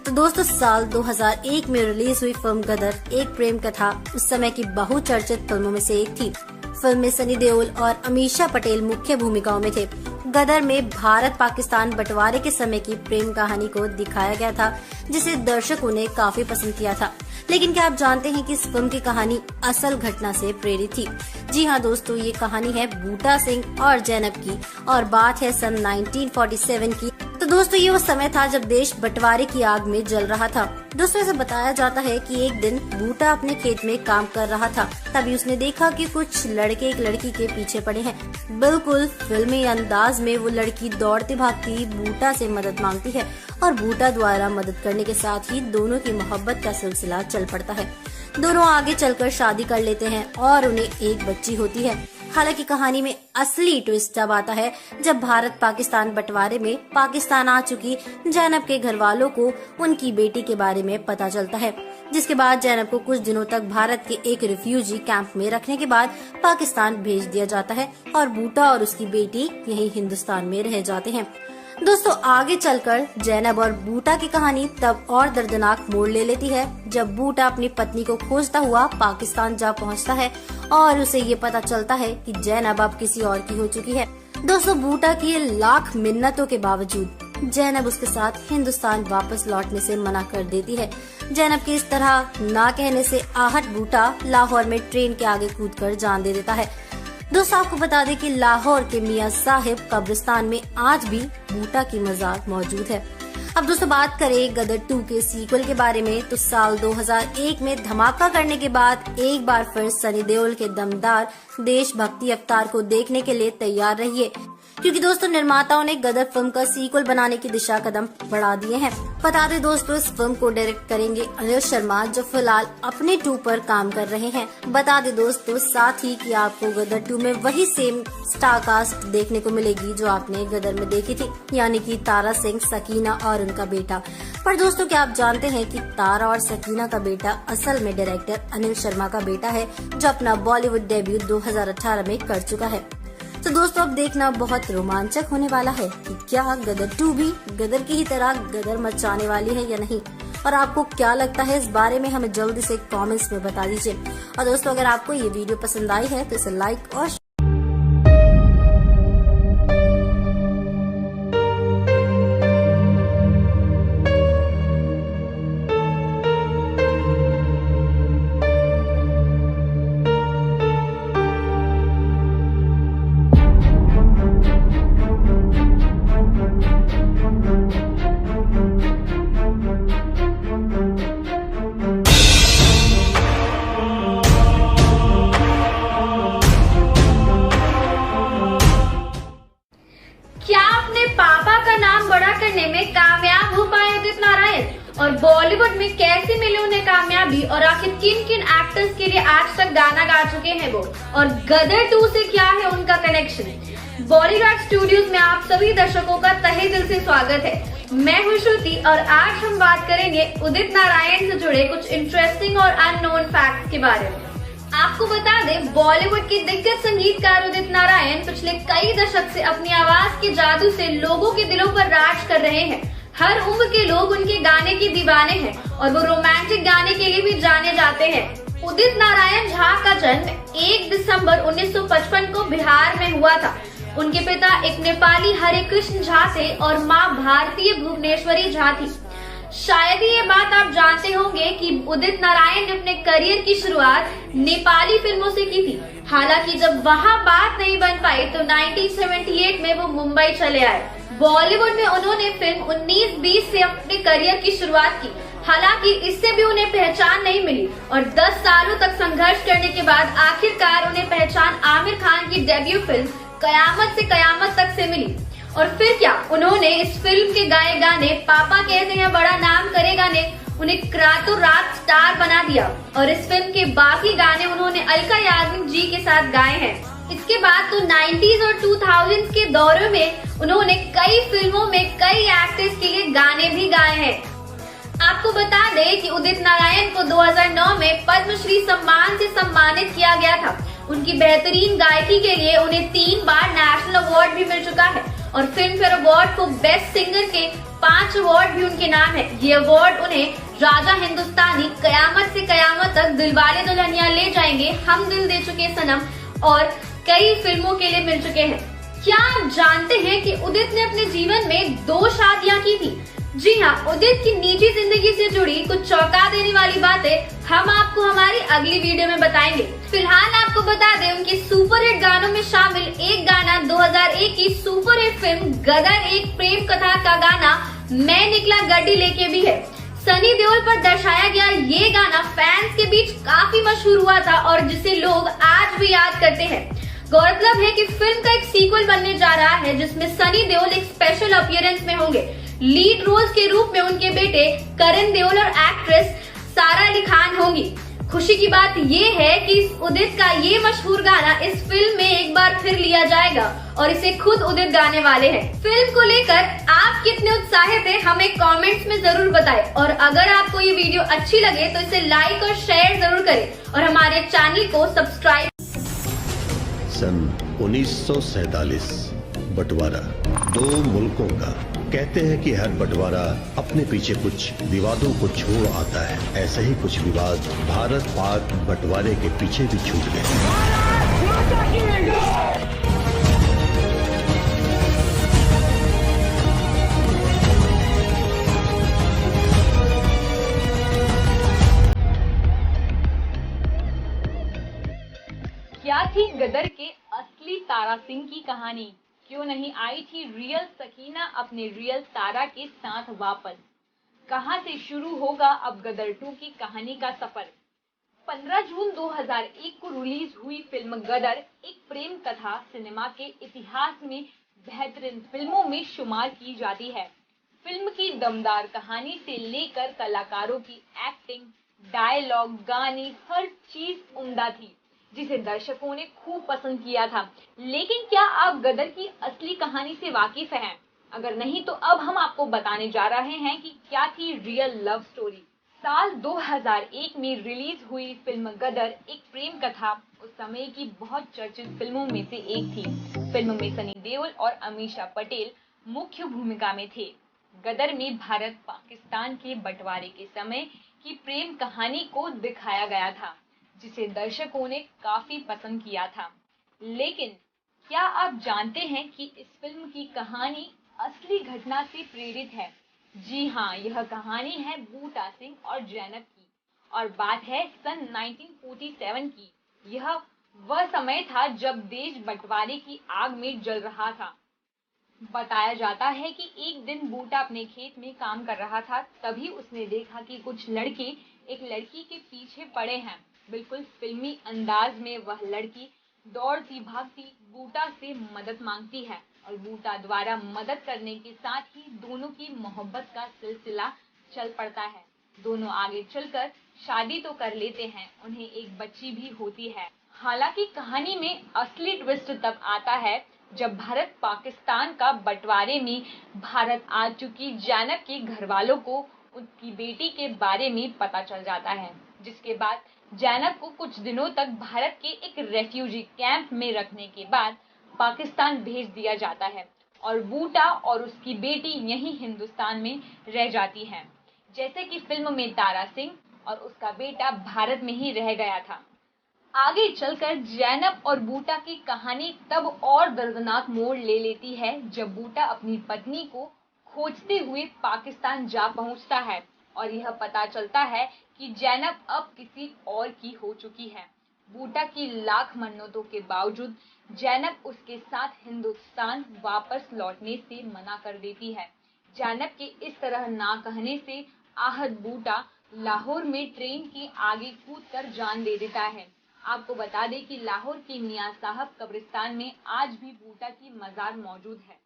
तो दोस्तों, साल 2001 में रिलीज हुई फिल्म गदर एक प्रेम कथा उस समय की बहुचर्चित फिल्मों में से एक थी। फिल्म में सनी देओल और अमीषा पटेल मुख्य भूमिकाओं में थे। गदर में भारत पाकिस्तान बंटवारे के समय की प्रेम कहानी को दिखाया गया था, जिसे दर्शकों ने काफी पसंद किया था। लेकिन क्या आप जानते हैं कि इस फिल्म की कहानी असल घटना से प्रेरित थी? जी हाँ दोस्तों, ये कहानी है बूटा सिंह और जैनब की और बात है सन 1947 की। तो दोस्तों, ये वो समय था जब देश बंटवारे की आग में जल रहा था। दोस्तों, ऐसा बताया जाता है कि एक दिन बूटा अपने खेत में काम कर रहा था, तभी उसने देखा कि कुछ लड़के एक लड़की के पीछे पड़े हैं। बिल्कुल फिल्मी अंदाज में वो लड़की दौड़ती भागती बूटा से मदद मांगती है और बूटा द्वारा मदद करने के साथ ही दोनों की मोहब्बत का सिलसिला चल पड़ता है। दोनों आगे चलकर शादी कर लेते हैं और उन्हें एक बच्ची होती है। हालांकि कहानी में असली ट्विस्ट तब आता है जब भारत पाकिस्तान बंटवारे में पाकिस्तान आ चुकी जैनब के घर वालों को उनकी बेटी के बारे में पता चलता है, जिसके बाद जैनब को कुछ दिनों तक भारत के एक रिफ्यूजी कैंप में रखने के बाद पाकिस्तान भेज दिया जाता है और बूटा और उसकी बेटी यहीं हिंदुस्तान में रह जाते हैं। दोस्तों, आगे चलकर जैनब और बूटा की कहानी तब और दर्दनाक मोड़ ले लेती है जब बूटा अपनी पत्नी को खोजता हुआ पाकिस्तान जा पहुंचता है और उसे ये पता चलता है कि जैनब अब किसी और की हो चुकी है। दोस्तों, बूटा की लाख मिन्नतों के बावजूद जैनब उसके साथ हिंदुस्तान वापस लौटने से मना कर देती है। जैनब के इस तरह ना कहने से आहत बूटा लाहौर में ट्रेन के आगे कूदकर जान दे देता है। दोस्तों, आपको बता दें कि लाहौर के मियां साहिब कब्रिस्तान में आज भी बूटा की मजार मौजूद है। अब दोस्तों, बात करें गदर 2 के सीक्वल के बारे में, तो साल 2001 में धमाका करने के बाद एक बार फिर सनी देओल के दमदार देशभक्ति अवतार को देखने के लिए तैयार रहिए, क्योंकि दोस्तों निर्माताओं ने गदर फिल्म का सीक्वल बनाने की दिशा कदम बढ़ा दिए हैं। बता दें दोस्तों, इस फिल्म को डायरेक्ट करेंगे अनिल शर्मा, जो फिलहाल अपने 2 पर काम कर रहे हैं। बता दें दोस्तों साथ ही कि आपको गदर 2 में वही सेम स्टार कास्ट देखने को मिलेगी जो आपने गदर में देखी थी, यानी कि तारा सिंह, सकीना और उनका बेटा। पर दोस्तों, क्या आप जानते हैं कि तारा और सकीना का बेटा असल में डायरेक्टर अनिल शर्मा का बेटा है, जो अपना बॉलीवुड डेब्यू 2018 में कर चुका है। तो दोस्तों, अब देखना बहुत रोमांचक होने वाला है कि क्या गदर 2 भी गदर की ही तरह गदर मचाने वाली है या नहीं, और आपको क्या लगता है इस बारे में हमें जल्दी से कमेंट्स में बता दीजिए। और दोस्तों, अगर आपको ये वीडियो पसंद आई है तो इसे लाइक और बॉलीवुड में कैसे मिले उन्हें कामयाबी और आखिर किन किन एक्टर्स के लिए आज तक गाना गा चुके हैं वो, और गदर 2 से क्या है उनका कनेक्शन। बॉलीवुड स्टूडियोज में आप सभी दर्शकों का तहे दिल से स्वागत है। मैं हूं श्रुति और आज हम बात करेंगे उदित नारायण से जुड़े कुछ इंटरेस्टिंग और अननोन फैक्ट्स के बारे में। आपको बता दें, बॉलीवुड के दिग्गज संगीतकार उदित नारायण पिछले कई दशक से अपनी आवाज के जादू से लोगों के दिलों पर राज कर रहे हैं। हर उम्र के लोग उनके गाने के दीवाने हैं और वो रोमांटिक गाने के लिए भी जाने जाते हैं। उदित नारायण झा का जन्म 1 दिसंबर 1955 को बिहार में हुआ था। उनके पिता एक नेपाली हरे कृष्ण झा थे और माँ भारतीय भुवनेश्वरी झा थी। शायद ही ये बात आप जानते होंगे कि उदित नारायण ने अपने करियर की शुरुआत नेपाली फिल्मों से की थी। हालांकि जब वहाँ बात नहीं बन पाई तो 1978 में वो मुंबई चले आए। बॉलीवुड में उन्होंने फिल्म 1920 से अपने करियर की शुरुआत की। हालांकि इससे भी उन्हें पहचान नहीं मिली और 10 सालों तक संघर्ष करने के बाद आखिरकार उन्हें पहचान आमिर खान की डेब्यू फिल्म कयामत से कयामत तक से मिली। और फिर क्या, उन्होंने इस फिल्म के गाए गाने पापा कहते हैं बड़ा नाम करेगा ने उन्हें रातों रात स्टार बना दिया और इस फिल्म के बाकी गाने उन्होंने अलका याग्निक जी के साथ गाए हैं। इसके बाद तो 90s और 2000s के दौर में उन्होंने कई फिल्मों में कई एक्टर्स के लिए गाने भी गाए हैं। आपको बता दें कि उदित नारायण को 2009 में पद्मश्री सम्मान से सम्मानित किया गया था। उनकी बेहतरीन गायकी के लिए उन्हें 3 बार नेशनल अवार्ड भी मिल चुका है और फिल्म फेयर अवार्ड को बेस्ट सिंगर के 5 अवार्ड भी उनके नाम है। ये अवार्ड उन्हें राजा हिंदुस्तानी, कयामत से कयामत तक, दिलवाले दुल्हनिया ले जाएंगे, हम दिल दे चुके सनम और कई फिल्मों के लिए मिल चुके हैं। क्या आप जानते हैं कि उदित ने अपने जीवन में 2 शादियां की थी? जी हाँ, उदित की निजी जिंदगी से जुड़ी कुछ चौंका देने वाली बातें हम आपको हमारी अगली वीडियो में बताएंगे। फिलहाल आपको बता दें, उनके सुपरहिट गानों में शामिल एक गाना 2001 की सुपरहिट फिल्म गदर एक प्रेम कथा का गाना मैं निकला गड्डी लेके भी है। सनी देओल पर दर्शाया गया ये गाना फैंस के बीच काफी मशहूर हुआ था और जिसे लोग आज भी याद करते हैं। गौरतलब है कि फिल्म का एक सीक्वल बनने जा रहा है जिसमें सनी देओल एक स्पेशल अपीयरेंस में होंगे। लीड रोल्स के रूप में उनके बेटे करण देओल और एक्ट्रेस सारा अली खान होंगी। खुशी की बात ये है कि उदित का ये मशहूर गाना इस फिल्म में एक बार फिर लिया जाएगा और इसे खुद उदित गाने वाले हैं। फिल्म को लेकर आप कितने उत्साहित हैं हमें कमेंट्स में जरूर बताएं और अगर आपको ये वीडियो अच्छी लगे तो इसे लाइक और शेयर जरूर करें और हमारे चैनल को सब्सक्राइब। सन 1947 बंटवारा 2 मुल्कों का। कहते हैं कि हर बंटवारा अपने पीछे कुछ विवादों को छोड़ आता है। ऐसे ही कुछ विवाद भारत पाक बंटवारे के पीछे भी छूट गए। क्या थी गदर के असली तारा सिंह की कहानी? क्यों नहीं आई थी रियल सकीना अपने रियल तारा के साथ वापस? कहां से शुरू होगा अब गदर 2 की कहानी का सफर? 15 जून 2001 को रिलीज हुई फिल्म गदर एक प्रेम कथा सिनेमा के इतिहास में बेहतरीन फिल्मों में शुमार की जाती है। फिल्म की दमदार कहानी से लेकर कलाकारों की एक्टिंग, डायलॉग, गाने, हर चीज उम्दा थी जिसे दर्शकों ने खूब पसंद किया था। लेकिन क्या आप गदर की असली कहानी से वाकिफ हैं? अगर नहीं तो अब हम आपको बताने जा रहे हैं कि क्या थी रियल लव स्टोरी। साल 2001 में रिलीज हुई फिल्म गदर एक प्रेम कथा उस समय की बहुत चर्चित फिल्मों में से एक थी। फिल्म में सनी देओल और अमीषा पटेल मुख्य भूमिका में थे। गदर में भारत पाकिस्तान के बंटवारे के समय की प्रेम कहानी को दिखाया गया था जिसे दर्शकों ने काफी पसंद किया था। लेकिन क्या आप जानते हैं कि इस फिल्म की कहानी असली घटना से प्रेरित है? जी हाँ, यह कहानी है बूटा सिंह और जैनब की और बात है सन 1947 की। यह वह समय था जब देश बंटवारे की आग में जल रहा था। बताया जाता है कि एक दिन बूटा अपने खेत में काम कर रहा था, तभी उसने देखा कि कुछ लड़के एक लड़की के पीछे पड़े हैं। बिल्कुल फिल्मी अंदाज में वह लड़की दौड़ती भागती बूटा से मदद मांगती है और बूटा द्वारा मदद करने के साथ ही दोनों की मोहब्बत का सिलसिला चल पड़ता है। दोनों आगे चलकर शादी तो कर लेते हैं, उन्हें एक बच्ची भी होती है। हालांकि कहानी में असली ट्विस्ट तब आता है जब भारत पाकिस्तान का बंटवारे में भारत आ चुकी जैनब के घर वालों को उनकी बेटी के बारे में पता चल जाता है, जिसके बाद जैनब को कुछ दिनों तक भारत के एक रेफ्यूजी कैंप में रखने के बाद पाकिस्तान भेज दिया जाता है और बूटा और उसकी बेटी यहीं हिंदुस्तान में रह जाती हैं, जैसे कि फिल्म में तारा सिंह और उसका बेटा भारत में ही रह गया था। आगे चलकर जैनब और बूटा की कहानी तब और दर्दनाक मोड़ ले लेती है जब बूटा अपनी पत्नी को खोजते हुए पाकिस्तान जा पहुंचता है और यह पता चलता है कि जैनब अब किसी और की हो चुकी है। बूटा की लाख मन्नतों के बावजूद जैनब उसके साथ हिंदुस्तान वापस लौटने से मना कर देती है। जैनब के इस तरह ना कहने से आहत बूटा लाहौर में ट्रेन के आगे कूदकर जान दे देता है। आपको बता दें कि लाहौर के मियां साहब कब्रिस्तान में आज भी बूटा की मजार मौजूद है।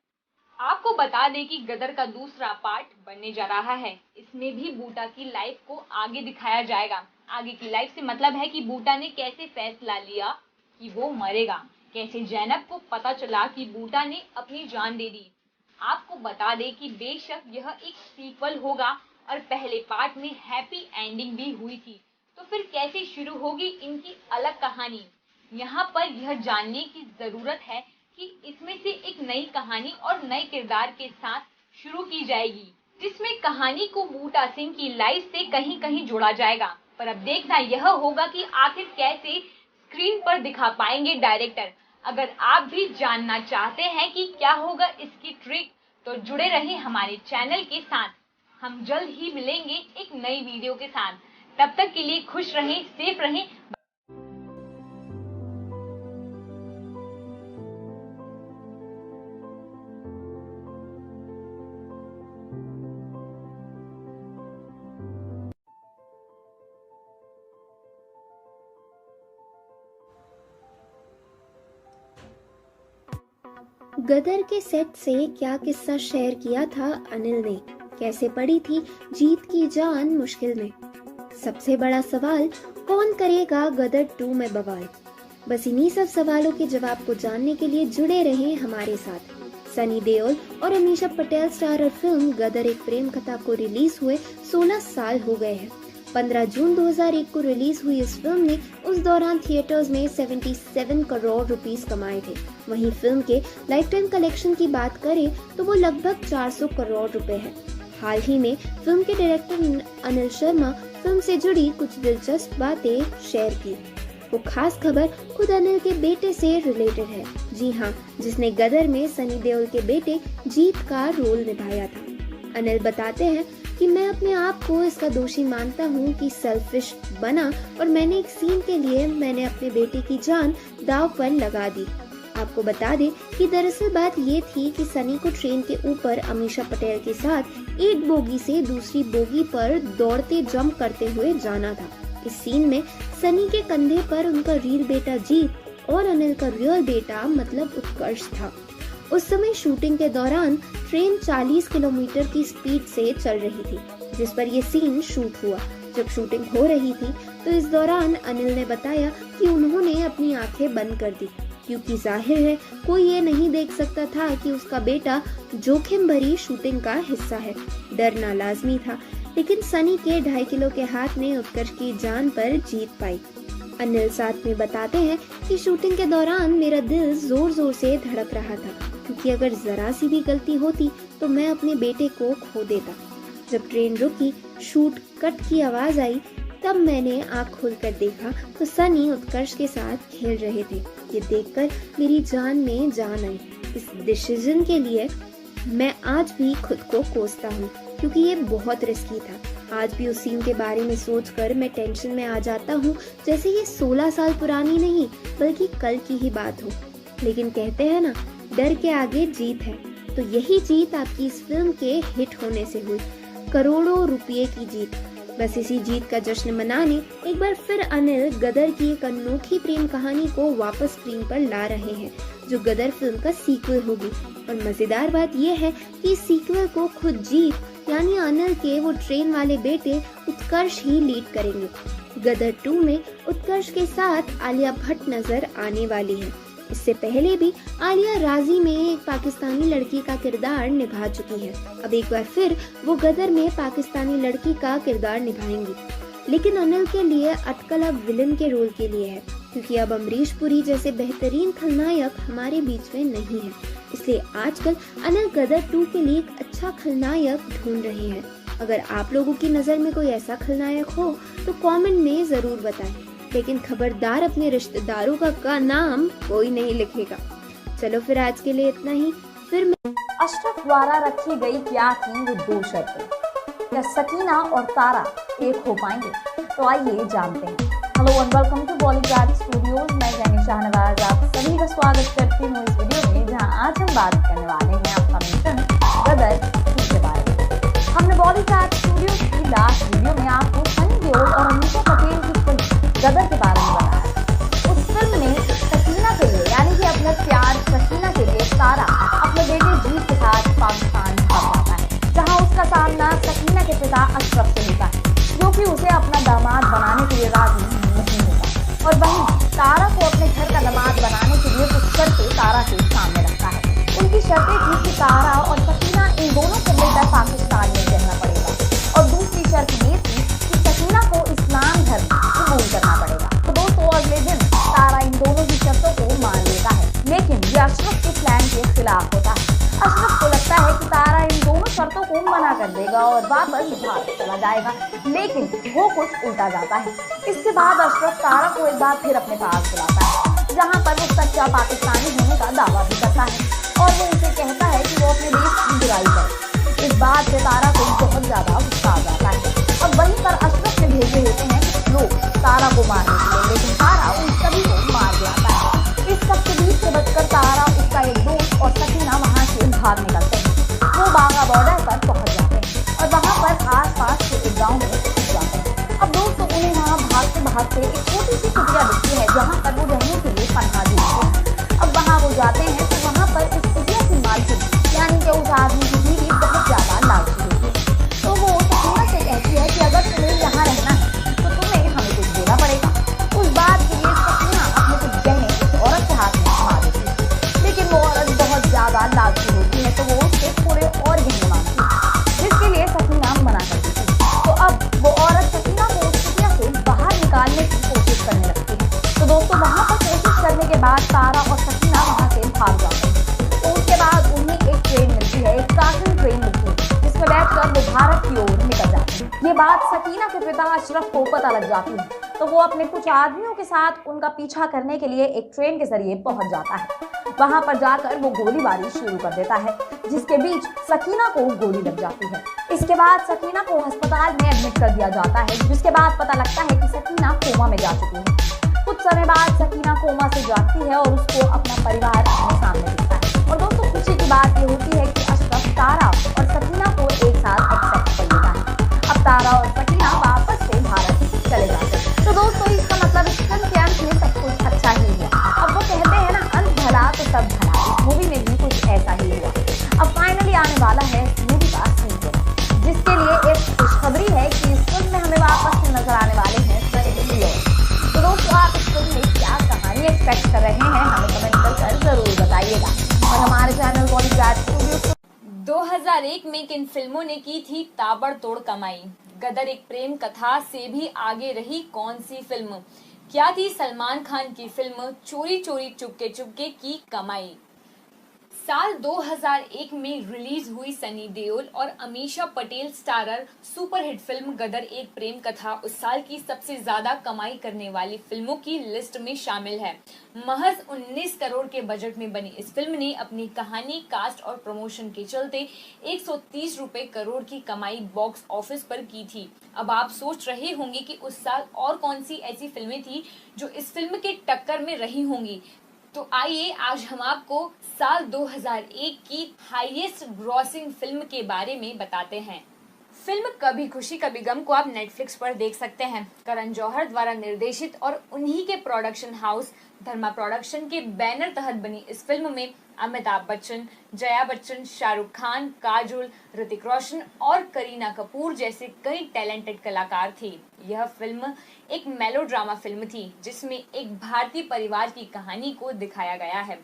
आपको बता दें कि गदर का दूसरा पार्ट बनने जा रहा है। इसमें भी बूटा की लाइफ को आगे दिखाया जाएगा। आगे की लाइफ से मतलब है कि बूटा ने कैसे फैसला लिया कि वो मरेगा, कैसे जैनब को पता चला कि बूटा ने अपनी जान दे दी। आपको बता दें कि बेशक यह एक सीक्वल होगा और पहले पार्ट में हैप्पी एंडिंग भी हुई थी, तो फिर कैसे शुरू होगी इनकी अलग कहानी। यहाँ पर यह जानने की जरूरत है कि इसमें से एक नई कहानी और नए किरदार के साथ शुरू की जाएगी, जिसमें कहानी को बूटा सिंह की लाइफ से कहीं कहीं जोड़ा जाएगा। पर अब देखना यह होगा कि आखिर कैसे स्क्रीन पर दिखा पाएंगे डायरेक्टर। अगर आप भी जानना चाहते हैं कि क्या होगा इसकी ट्रिक, तो जुड़े रहें हमारे चैनल के साथ। हम जल्द ही मिलेंगे एक नई वीडियो के साथ। तब तक के लिए खुश रहें, सेफ रहें। गदर के सेट से क्या किस्सा शेयर किया था अनिल ने, कैसे पड़ी थी जीत की जान मुश्किल में। सबसे बड़ा सवाल, कौन करेगा गदर 2 में बवाल। बस इन्हीं सब सवालों के जवाब को जानने के लिए जुड़े रहें हमारे साथ। सनी देओल और अमीषा पटेल स्टारर फिल्म गदर एक प्रेम कथा को रिलीज हुए 16 साल हो गए हैं। 15 जून 2001 को रिलीज हुई इस फिल्म ने उस दौरान थिएटर्स में 77 करोड़ रुपीस कमाए थे। वहीं फिल्म के लाइफ टाइम कलेक्शन की बात करें तो वो लगभग 400 करोड़ रुपए है। हाल ही में फिल्म के डायरेक्टर अनिल शर्मा फिल्म से जुड़ी कुछ दिलचस्प बातें शेयर की। वो खास खबर खुद अनिल के बेटे से रिलेटेड है। जी हाँ, जिसने गदर में सनी देओल के बेटे जीत का रोल निभाया था। अनिल बताते हैं कि मैं अपने आप को इसका दोषी मानता हूँ कि सेल्फिश बना और मैंने एक सीन के लिए मैंने अपने बेटे की जान दांव पर लगा दी। आपको बता दें कि दरअसल बात ये थी कि सनी को ट्रेन के ऊपर अमीषा पटेल के साथ एक बोगी से दूसरी बोगी पर दौड़ते जंप करते हुए जाना था। इस सीन में सनी के कंधे पर उनका रियल बेटा जीत और अनिल का रियल बेटा मतलब उत्कर्ष था। उस समय शूटिंग के दौरान ट्रेन 40 किलोमीटर की स्पीड से चल रही थी, जिस पर यह सीन शूट हुआ। जब शूटिंग हो रही थी तो इस दौरान अनिल ने बताया कि उन्होंने अपनी आंखें बंद कर दी, क्योंकि जाहिर है कोई ये नहीं देख सकता था कि उसका बेटा जोखिम भरी शूटिंग का हिस्सा है। डरना लाजमी था, लेकिन सनी के 2.5 किलो के हाथ ने उत्कर्ष की जान पर जीत पाई। अनिल साथ में बताते हैं कि शूटिंग के दौरान मेरा दिल जोर जोर से धड़क रहा था, क्योंकि अगर जरा सी भी गलती होती तो मैं अपने बेटे को खो देता। जब ट्रेन रुकी, शूट कट की आवाज आई, तब मैंने आँख खोलकर देखा तो सनी उत्कर्ष के साथ खेल रहे थे। ये देखकर मेरी जान में जान आई। इस डिसीजन के लिए मैं आज भी खुद को कोसता हूँ, क्योंकि ये बहुत रिस्की था। आज भी उस सीन के बारे में सोचकर मैं टेंशन में आ जाता हूँ, जैसे ये 16 साल पुरानी नहीं बल्कि कल की ही बात हो। लेकिन कहते हैं ना, डर के आगे जीत है, तो यही जीत आपकी इस फिल्म के हिट होने से हुई, करोड़ों रुपये की जीत। बस इसी जीत का जश्न मनाने एक बार फिर अनिल गदर की एक अनोखी प्रेम कहानी को वापस स्क्रीन पर ला रहे हैं, जो गदर फिल्म का सीक्वल होगी। और मजेदार बात यह है कि इस सीक्वल को खुद जीत यानी अनिल के वो ट्रेन वाले बेटे उत्कर्ष ही लीड करेंगे। गदर 2 में उत्कर्ष के साथ आलिया भट्ट नजर आने वाली है। इससे पहले भी आलिया राजी में एक पाकिस्तानी लड़की का किरदार निभा चुकी है। अब एक बार फिर वो गदर में पाकिस्तानी लड़की का किरदार निभाएंगी। लेकिन अनिल के लिए अटकल अब विलन के रोल के लिए है, क्योंकि अब अमरीश पुरी जैसे बेहतरीन खलनायक हमारे बीच में नहीं है। इसलिए आजकल अनिल गदर 2 के लिए एक अच्छा खलनायक ढूंढ रहे हैं। अगर आप लोगों की नजर में कोई ऐसा खलनायक हो तो कमेंट में जरूर बताएं, लेकिन खबरदार अपने रिश्तेदारों का नाम कोई नहीं लिखेगा। चलो फिर आज के लिए इतना ही। फिर अशरफ द्वारा रखी गई क्या थी वो 2 शर्तें? क्या सकीना और तारा एक हो पाएंगे? तो आइए जानते हैं। Hello and welcome to Bollywood studios. मैं जैनी शाहनवाज आप सभी का स्वागत करती हूँ इस वीडियो में, जहाँ आज हम बात करने वाले हैं आपका मिशन गदर 2 के बारे में। हमने बॉलीवुड स्टूडियोज की लास्ट वीडियो में आपको सनी देओल और अमीषा पटेल की फिल्म गदर के बारे में बताया। उस फिल्म में सकीना के लिए यानी कि अपने प्यार सकीना के लिए तारा अपने बेटे जीत के साथ पाकिस्तान भाग जाता है, जहां उसका सामना सकीना के पिता अशरफ से होता है, जो कि उसे अपना दामाद बनाने के लिए राजी नहीं होता। और वहीं तारा को अपने घर का दामाद बनाने के लिए कुछ शर्तें तारा के सामने रखता है। उनकी शर्तें थी कि तारा और सकीना इन दोनों को मिलकर पाकिस्तान में रहना पड़ेगा, और दूसरी शर्त ये थी कि सकीना को इस्लाम धर्म कबूल करना पड़ेगा। तो दोस्तों अगले दिन तारा इन दोनों की शर्तों को मान लेता है, लेकिन ये अशरफ के प्लान के खिलाफ होता है। अशरफ को लगता है कि तारा इन दोनों शर्तों को मना कर देगा और वापस भारत चला जाएगा, लेकिन वो कुछ उल्टा जाता है। इसके बाद अशरफ तारा को एक बार फिर अपने पास बुलाता है, जहाँ पर वो सच्चा पाकिस्तानी होने का दावा भी करता है, और वो उसे कहता है कि वो अपने देश की बुराई करे। इस बात से तारा को बहुत ज्यादा गुस्सा आ जाता है, और वहीं पर अशरफ ने भेजे होते हैं लोग तारा को मारने के लिए, लेकिन तारा उन सभी को मार देता है। इस सब के बीच से बचकर तारा, उसका एक दोस्त और सकीना वहाँ से बाहर निकलते हैं। वो बागा बॉर्डर पर पहुँच जाते हैं और वहाँ पर आस-पास के एक गाँव में घुस जाते हैं। अब दोस्तों उन्हें वहाँ भागते एक छोटी सी कुटिया दिखती है, जहाँ पर वो रहने के लिए पनाह ढूंढते हैं। अब वहाँ वो जाते हैं तो वहाँ पर इस कुटिया की मालकिन यानी कि उस आदमी की बीवी बहुत ज्यादा लालची होती है। तो वो सकीना से कहती है कि अगर तुम्हें यहाँ रहना है तो तुम्हें हमें कुछ देना पड़ेगा। उस बात के लिए सकीना अपने कुछ गहने उस औरत के हाथ में थमा देती है, लेकिन वो औरत बहुत ज्यादा लालची होती है, तो वो उससे थोड़े और गहने मांगती है, जिसके लिए सकीना मना करती थी। तो अब वो औरत सकीना को उस कुटिया से बाहर निकालने की कोशिश करने लगती है। तो दोस्तों वहाँ पर कोशिश करने के बाद तारा और सकीना वहाँ से भाग जाते हैं। तो उसके बाद उन्हें एक ट्रेन मिलती है, एक काफिल ट्रेन मिलती है, जिसमें बैठकर वो भारत की ओर निकल जाते हैं। ये बात सकीना के पिता अशरफ को पता लग जाती है, तो वो अपने कुछ आदमियों के साथ उनका पीछा करने के लिए एक ट्रेन के जरिए पहुंच जाता है। वहां पर जाकर वो गोलीबारी शुरू कर देता है, जिसके बीच सकीना को गोली लग जाती है। इसके बाद सकीना को अस्पताल में एडमिट कर दिया जाता है, जिसके बाद पता लगता है कि सकीना कोमा में जा चुकी है। कुछ समय बाद सकीना कोमा से जागती है और उसको अपना परिवार अपने सामने दिखता है। और दोस्तों खुशी की बात ये होती है कि अशरफ तारा और सकीना को एक साथ एक्सेप्ट कर लेता है। अब तारा और सकीना वापस से भारत चले जाते हैं। तो दोस्तों इसका मतलब इस फिल्म के अंत में सब कुछ अच्छा ही हुआ। अब वो कहते हैं ना, अंत भला तो सब भला। इस मूवी में भी कुछ ऐसा ही हुआ। अब फाइनली आने वाला है मूवी का सीक्वल, जिसके लिए एक खुशखबरी है कि इस फिल्म में हमें वापस से नजर आने वाले हैं सनी देओल। तो दोस्तों आप इस फिल्म में क्या कहानी एक्सपेक्ट कर रहे हैं, हमें कमेंट कर जरूर बताइएगा। और हमारे चैनल बॉलीवुड स्टूडियो 2001 में किन फिल्मों ने की थी ताबड़तोड़ कमाई? गदर एक प्रेम कथा से भी आगे रही कौन सी फिल्म? क्या थी सलमान खान की फिल्म चोरी चोरी चुपके चुपके की कमाई? साल 2001 में रिलीज हुई सनी देओल और Ameesha Patel starrer superhit film Gadar Ek Prem कथा उस साल की सबसे ज्यादा कमाई करने वाली फिल्मों की लिस्ट में शामिल है। महज 19 करोड़ के बजट में बनी इस फिल्म ने अपनी कहानी, कास्ट और प्रमोशन के चलते 130 करोड़ की कमाई बॉक्स ऑफिस पर की थी। अब आप सोच रहे होंगे कि उस साल और कौन सी ऐसी फिल्में थी जो इस फिल्म के टक्कर में रही होंगी। तो आइए आज हम आपको साल 2001 की हाईएस्ट ग्रॉसिंग फिल्म के बारे में बताते हैं। फिल्म कभी खुशी कभी गम को आप नेटफ्लिक्स पर देख सकते हैं। करण जौहर द्वारा निर्देशित और उन्हीं के प्रोडक्शन हाउस धर्मा प्रोडक्शन के बैनर तहत बनी इस फिल्म में अमिताभ बच्चन, जया बच्चन, शाहरुख खान, काजोल, ऋतिक रोशन और करीना कपूर जैसे कई टैलेंटेड कलाकार थे। यह फिल्म एक मेलोड्रामा फिल्म थी जिसमें एक भारतीय परिवार की कहानी को दिखाया गया है।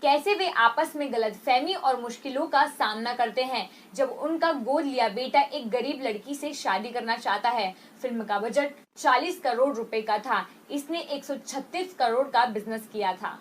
कैसे वे आपस में गलतफहमी और मुश्किलों का सामना करते हैं जब उनका गोद लिया बेटा एक गरीब लड़की से शादी करना चाहता है। फिल्म का बजट 40 करोड़ रुपए का था। इसने 136 करोड़ का बिजनेस किया था।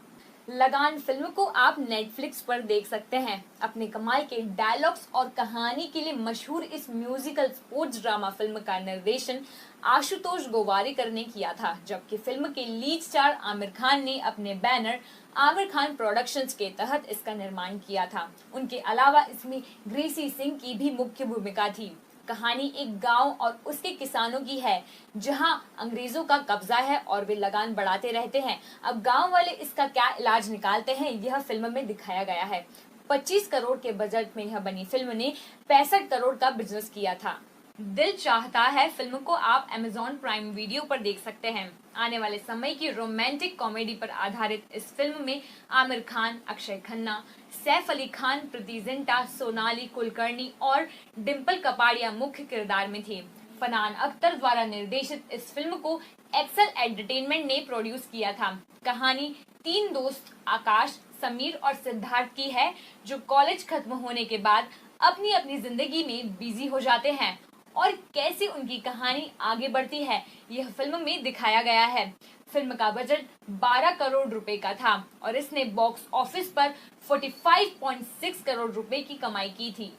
लगान फिल्म को आप नेटफ्लिक्स पर देख सकते हैं। अपने कमाल के डायलॉग्स और कहानी के लिए मशहूर इस म्यूजिकल स्पोर्ट्स ड्रामा फिल्म का निर्देशन आशुतोष गोवारिकर ने किया था, जबकि फिल्म के लीड स्टार आमिर खान ने अपने बैनर आमिर खान प्रोडक्शंस के तहत इसका निर्माण किया था। उनके अलावा इसमें ग्रेसी सिंह की भी मुख्य भूमिका थी। कहानी एक गांव और उसके किसानों की है जहां अंग्रेजों का कब्जा है और वे लगान बढ़ाते रहते हैं। अब गांव वाले इसका क्या इलाज निकालते हैं, यह फिल्म में दिखाया गया है। 25 करोड़ के बजट में यह बनी फिल्म ने 65 करोड़ का बिजनेस किया था। दिल चाहता है फिल्म को आप Amazon प्राइम वीडियो पर देख सकते हैं। आने वाले समय की रोमांटिक कॉमेडी पर आधारित इस फिल्म में आमिर खान, अक्षय खन्ना, सैफ अली खान, प्रीति जिंटा, सोनाली कुलकर्णी और डिम्पल कपाड़िया मुख्य किरदार में थे। फरहान अख्तर द्वारा निर्देशित इस फिल्म को एक्सेल एंटरटेनमेंट ने प्रोड्यूस किया था। कहानी 3 दोस्त आकाश, समीर और सिद्धार्थ की है जो कॉलेज खत्म होने के बाद अपनी अपनी जिंदगी में बिजी हो जाते हैं और कैसे उनकी कहानी आगे बढ़ती है यह फिल्म में दिखाया गया है। फिल्म का बजट 12 करोड़ रुपए का था और इसने बॉक्स ऑफिस पर 45.6 करोड़ रुपए की कमाई की थी।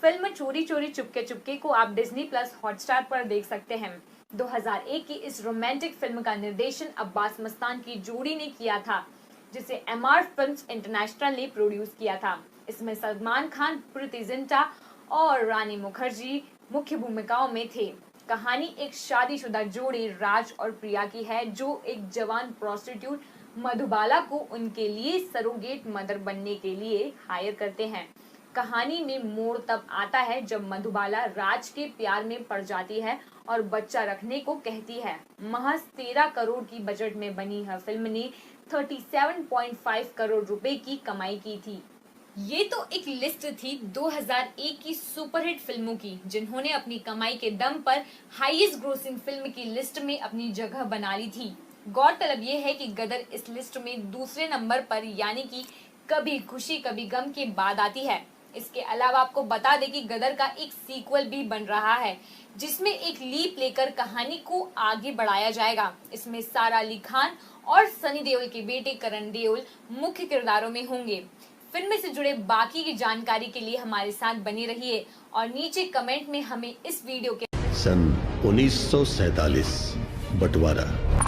फिल्म चोरी चोरी चुपके चुपके को आप डिज्नी प्लस हॉटस्टार पर देख सकते हैं। 2001 की इस रोमांटिक फिल्म का निर्देशन अब्बास मस्तान की जोड़ी ने किया था, जिसे MR फिल्म्स इंटरनेशनल ने प्रोड्यूस किया था। इसमें सलमान खान, प्रीति जिंटा और रानी मुखर्जी मुख्य भूमिकाओं में थे। कहानी एक शादीशुदा जोड़ी राज और प्रिया की है जो एक जवान प्रोस्टिट्यूट मधुबाला को उनके लिए सरोगेट मदर बनने के लिए हायर करते हैं। कहानी में मोड़ तब आता है जब मधुबाला राज के प्यार में पड़ जाती है और बच्चा रखने को कहती है। महज 13 करोड़ की बजट में बनी यह फिल्म ने 37.5 करोड़ रुपए की कमाई की थी। ये तो एक लिस्ट थी 2001 की सुपरहिट फिल्मों की जिन्होंने अपनी कमाई के दम पर हाईएस्ट ग्रोसिंग फिल्म की लिस्ट में अपनी जगह बना ली थी। गौरतलब ये है कि गदर इस लिस्ट में दूसरे नंबर पर यानी कि कभी खुशी कभी गम के बाद आती है। इसके अलावा आपको बता दें कि गदर का एक सीक्वल भी बन रहा है जिसमें एक लीप लेकर कहानी को आगे बढ़ाया जाएगा। इसमें सारा अली खान और सनी देओल के बेटे करण देओल मुख्य किरदारों में होंगे। फिल्म से जुड़े बाकी की जानकारी के लिए हमारे साथ बने रहिए और नीचे कमेंट में हमें इस वीडियो के सन 1947 बंटवारा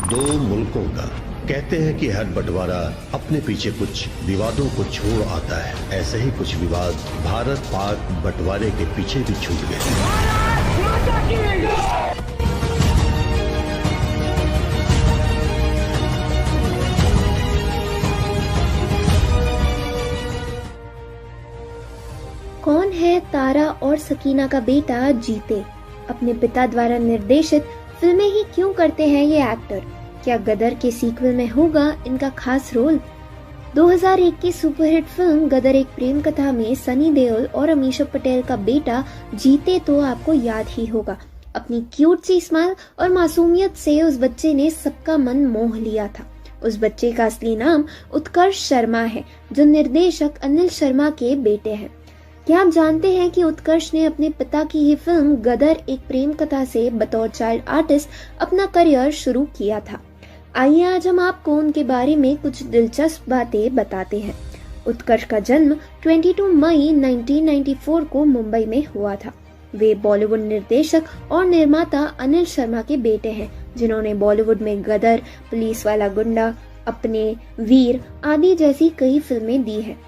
2 मुल्कों का। कहते हैं कि हर बंटवारा अपने पीछे कुछ विवादों को छोड़ आता है। ऐसे ही कुछ विवाद भारत पाक बंटवारे के पीछे भी छूट गए। कौन है तारा और सकीना का बेटा जीते? अपने पिता द्वारा निर्देशित फिल्में ही क्यों करते हैं ये एक्टर? क्या गदर के सीक्वल में होगा इनका खास रोल? 2001 की सुपरहिट फिल्म गदर एक प्रेम कथा में सनी देओल और अमीषा पटेल का बेटा जीते तो आपको याद ही होगा। अपनी क्यूट सी स्माइल और मासूमियत से उस बच्चे ने सबका मन मोह लिया था। उस बच्चे का असली नाम उत्कर्ष शर्मा है जो निर्देशक अनिल शर्मा के बेटे हैं। क्या आप जानते हैं कि उत्कर्ष ने अपने पिता की ही फिल्म गदर एक प्रेम कथा से बतौर चाइल्ड आर्टिस्ट अपना करियर शुरू किया था? आइए आज हम आपको उनके बारे में कुछ दिलचस्प बातें बताते हैं। उत्कर्ष का जन्म 22 मई 1994 को मुंबई में हुआ था। वे बॉलीवुड निर्देशक और निर्माता अनिल शर्मा के बेटे हैं जिन्होंने बॉलीवुड में गदर, पुलिस वाला गुंडा, अपने, वीर आदि जैसी कई फिल्में दी हैं।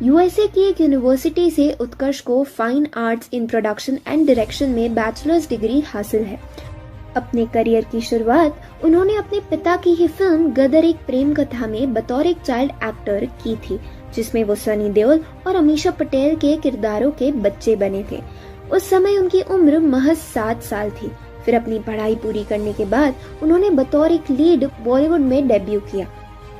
यूएसए की एक यूनिवर्सिटी से उत्कर्ष को fine arts in production and direction में बैचलर्स डिग्री हासिल है। अपने करियर की शुरुआत उन्होंने अपने पिता की ही फिल्म गदर एक प्रेम कथा में बतौर एक चाइल्ड एक्टर की थी जिसमें वो सनी देओल और अमीषा पटेल के किरदारों के बच्चे बने थे। उस समय उनकी उम्र महज 7 साल थी। फिर अपनी पढ़ाई पूरी करने के बाद उन्होंने बतौर एक लीड बॉलीवुड में डेब्यू किया।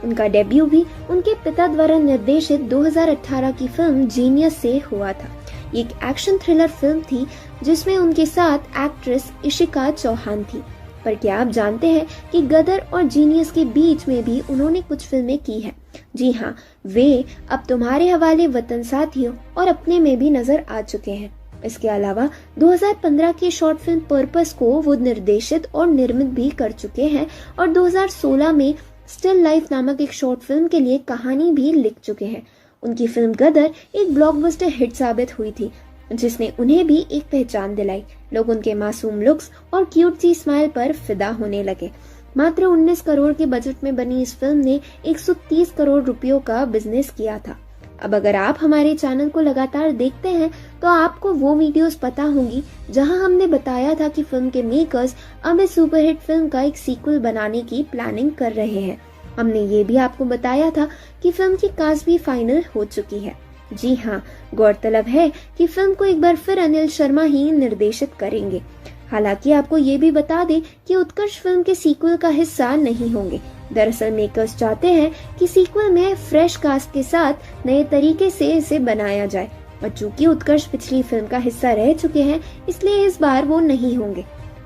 उनका डेब्यू भी उनके पिता द्वारा निर्देशित 2018 की फिल्म जीनियस से हुआ था। ये एक एक्शन थ्रिलर फिल्म थी जिसमें उनके साथ एक्ट्रेस इशिका चौहान थी। पर क्या आप जानते हैं कि गदर और जीनियस के बीच में भी उन्होंने कुछ फिल्में की हैं? जी हाँ, वे अब तुम्हारे हवाले, वतन साथियों और अपने में भी नजर आ चुके हैं। इसके अलावा 2015 की शॉर्ट फिल्म पर्पस को वो निर्देशित और निर्मित भी कर चुके हैं और 2016 में स्टिल लाइफ नामक एक शॉर्ट फिल्म के लिए कहानी भी लिख चुके हैं। उनकी फिल्म गदर एक ब्लॉकबस्टर हिट साबित हुई थी जिसने उन्हें भी एक पहचान दिलाई। लोग उनके मासूम लुक्स और क्यूट सी स्माइल पर फिदा होने लगे। मात्र 19 करोड़ के बजट में बनी इस फिल्म ने 130 करोड़ रुपयों का बिजनेस किया था। अब अगर आप हमारे चैनल को लगातार देखते हैं तो आपको वो वीडियोस पता होंगी जहां हमने बताया था कि फिल्म के मेकर्स अब इस सुपरहिट फिल्म का एक सीक्वल बनाने की प्लानिंग कर रहे हैं। हमने ये भी आपको बताया था कि फिल्म की कास्ट भी फाइनल हो चुकी है। जी हाँ, गौरतलब है कि फिल्म को एक बार फिर अनिल शर्मा ही निर्देशित करेंगे। हालांकि आपको ये भी बता दें कि उत्कर्ष फिल्म के सीक्वल का हिस्सा नहीं होंगे। दरअसल मेकर्स चाहते हैं कि सीक्वल में फ्रेश कास्ट के साथ नए तरीके से इसे बनाया जाए और चूंकि उत्कर्ष पिछली फिल्म का हिस्सा रह चुके हैं इसलिए इस बार वो नहीं होंगे।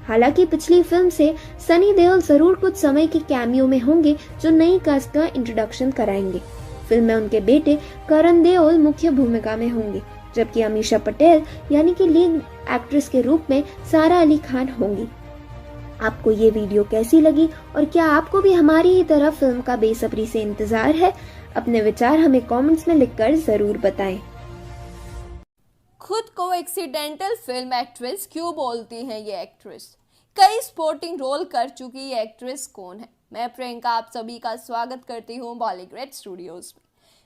हालांकि पिछली फिल्म से सनी देओल जरूर कुछ समय के कैमियो में होंगे जो नई कास्ट का इंट्रोडक्शन कराएंगे। फिल्म में उनके बेटे करण देओल मुख्य भूमिका में होंगे जबकि अमीषा पटेल यानी कि लीड एक्ट्रेस के रूप में सारा अली खान होंगी। आपको ये वीडियो कैसी लगी और क्या आपको भी हमारी ही तरह फिल्म का बेसब्री से इंतजार है? अपने विचार हमें कमेंट्स में लिखकर जरूर बताएं। खुद को एक्सीडेंटल फिल्म एक्ट्रेस क्यों बोलती हैं ये एक्ट्रेस? कई स्पोर्टिंग रोल कर चुकी ये एक्ट्रेस कौन है? मैं प्रियंका आप सभी का स्वागत करती हूँ बॉलीग्रेड स्टूडियोज में।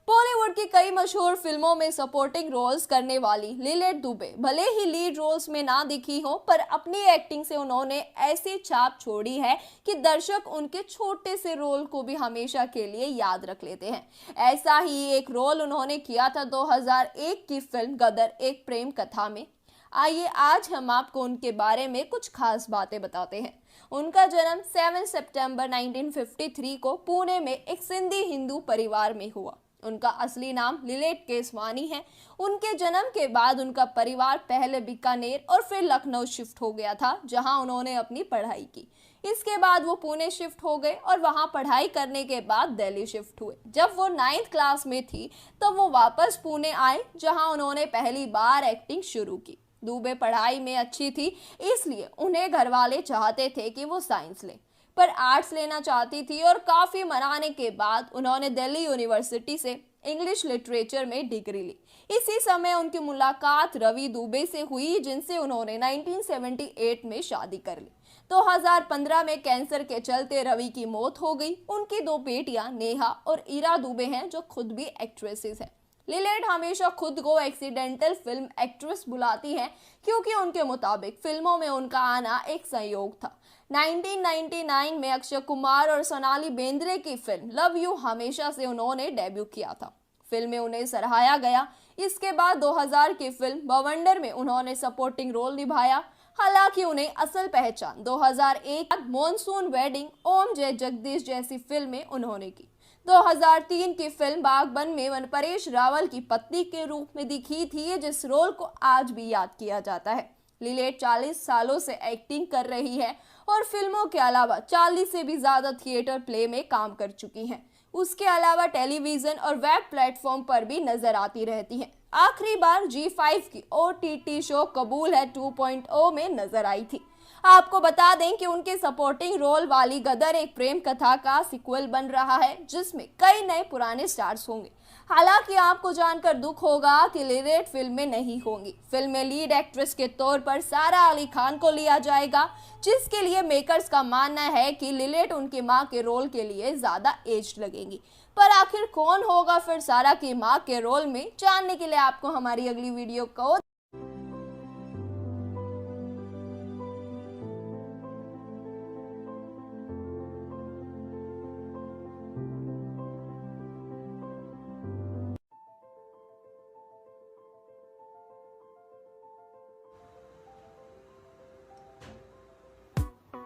बॉलीवुड की कई मशहूर फिल्मों में सपोर्टिंग रोल्स करने वाली लिलेट दुबे भले ही लीड रोल्स में ना दिखी हो पर अपनी एक्टिंग से उन्होंने ऐसी छाप छोड़ी है कि दर्शक उनके छोटे से रोल को भी हमेशा के लिए याद रख लेते हैं। ऐसा ही एक रोल उन्होंने किया था 2001 की फिल्म गदर एक प्रेम कथा में। आइए आज हम आपको उनके बारे में कुछ खास बातें बताते हैं। उनका जन्म 7 सितंबर 1953 को पुणे में एक सिंधी हिंदू परिवार में हुआ। उनका असली नाम लिलेट केसवानी है। उनके जन्म के बाद उनका परिवार पहले बीकानेर और फिर लखनऊ शिफ्ट हो गया था जहां उन्होंने अपनी पढ़ाई की। इसके बाद वो पुणे शिफ्ट हो गए और वहां पढ़ाई करने के बाद दिल्ली शिफ्ट हुए। जब वो 9th क्लास में थी तब वो वापस पुणे आए जहां उन्होंने पहली बार एक्टिंग शुरू की। दुबे पढ़ाई में अच्छी थी इसलिए उन्हें घर वाले चाहते थे कि वो साइंस ले पर आर्ट्स लेना चाहती थी और काफी मनाने के बाद उन्होंने दिल्ली यूनिवर्सिटी से इंग्लिश लिटरेचर में डिग्री ली। इसी समय उनकी मुलाकात रवि दुबे से हुई जिनसे उन्होंने 1978 में शादी कर ली। 2015 में कैंसर के चलते रवि की मौत हो गई। उनकी 2 बेटियां नेहा और इरा दुबे हैं जो खुद भी एक्ट्रेसेस हैं। लिलेट हमेशा खुद को एक्सीडेंटल फिल्म एक्ट्रेस बुलाती हैं क्योंकि उनके मुताबिक फिल्मों में उनका आना एक संयोग था। 1999 में अक्षय कुमार और सोनाली बेंद्रे की फिल्म लव यू हमेशा से उन्होंने डेब्यू किया था। फिल्म में उन्हें सराहाया गया। इसके बाद 2000 की फिल्म बवंडर में उन्होंने सपोर्टिंग रोल निभाया। हालांकि उन्हें असल पहचान 2001 मॉनसून वेडिंग, ओम जय जगदीश जैसी फिल्में उन्होंने की। 2003 की फिल्म बागबन में परेश रावल की पत्नी के रूप में दिखी थी जिस रोल को आज भी याद किया जाता है। लिलेट 40 सालों से एक्टिंग कर रही है और फिल्मों के अलावा 40 से भी ज्यादा थिएटर प्ले में काम कर चुकी हैं। उसके अलावा टेलीविजन और वेब प्लेटफॉर्म पर भी नजर आती रहती हैं। आखिरी बार G5 की OTT शो कबूल है 2.0 में नजर आई थी। आपको बता दें कि उनके सपोर्टिंग रोल वाली गदर एक प्रेम कथा का सीक्वल बन रहा है जिसमें कई नए पुराने स्टार्स होंगे। हालांकि आपको जानकर दुख होगा कि लिलेट फिल्म में नहीं होंगी। फिल्म में लीड एक्ट्रेस के तौर पर सारा अली खान को लिया जाएगा जिसके लिए मेकर्स का मानना है कि लिलेट उनकी मां के रोल के लिए ज्यादा एज लगेंगी। पर आखिर कौन होगा फिर सारा की मां के रोल में, जानने के लिए आपको हमारी अगली वीडियो को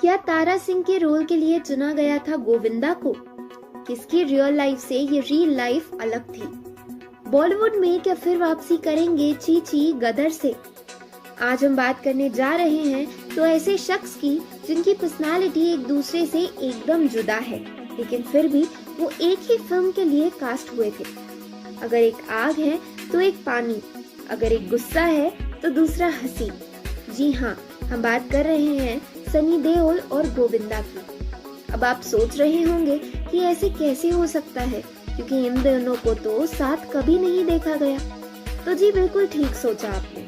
क्या तारा सिंह के रोल के लिए चुना गया था गोविंदा को? किसकी रियल लाइफ से ये रियल लाइफ अलग थी? बॉलीवुड में क्या फिर वापसी करेंगे चीची गदर से? आज हम बात करने जा रहे हैं तो ऐसे शख्स की जिनकी पर्सनालिटी एक दूसरे से एकदम जुदा है, लेकिन फिर भी वो एक ही फिल्म के लिए कास्ट हुए थे। अगर एक आग है तो एक पानी, अगर एक गुस्सा है तो दूसरा हंसी। जी हाँ, हम बात कर रहे हैं सनी देओल और गोविंदा की। अब आप सोच रहे होंगे कि ऐसे कैसे हो सकता है, क्योंकि इन दोनों को तो साथ कभी नहीं देखा गया। तो जी बिल्कुल ठीक सोचा आपने।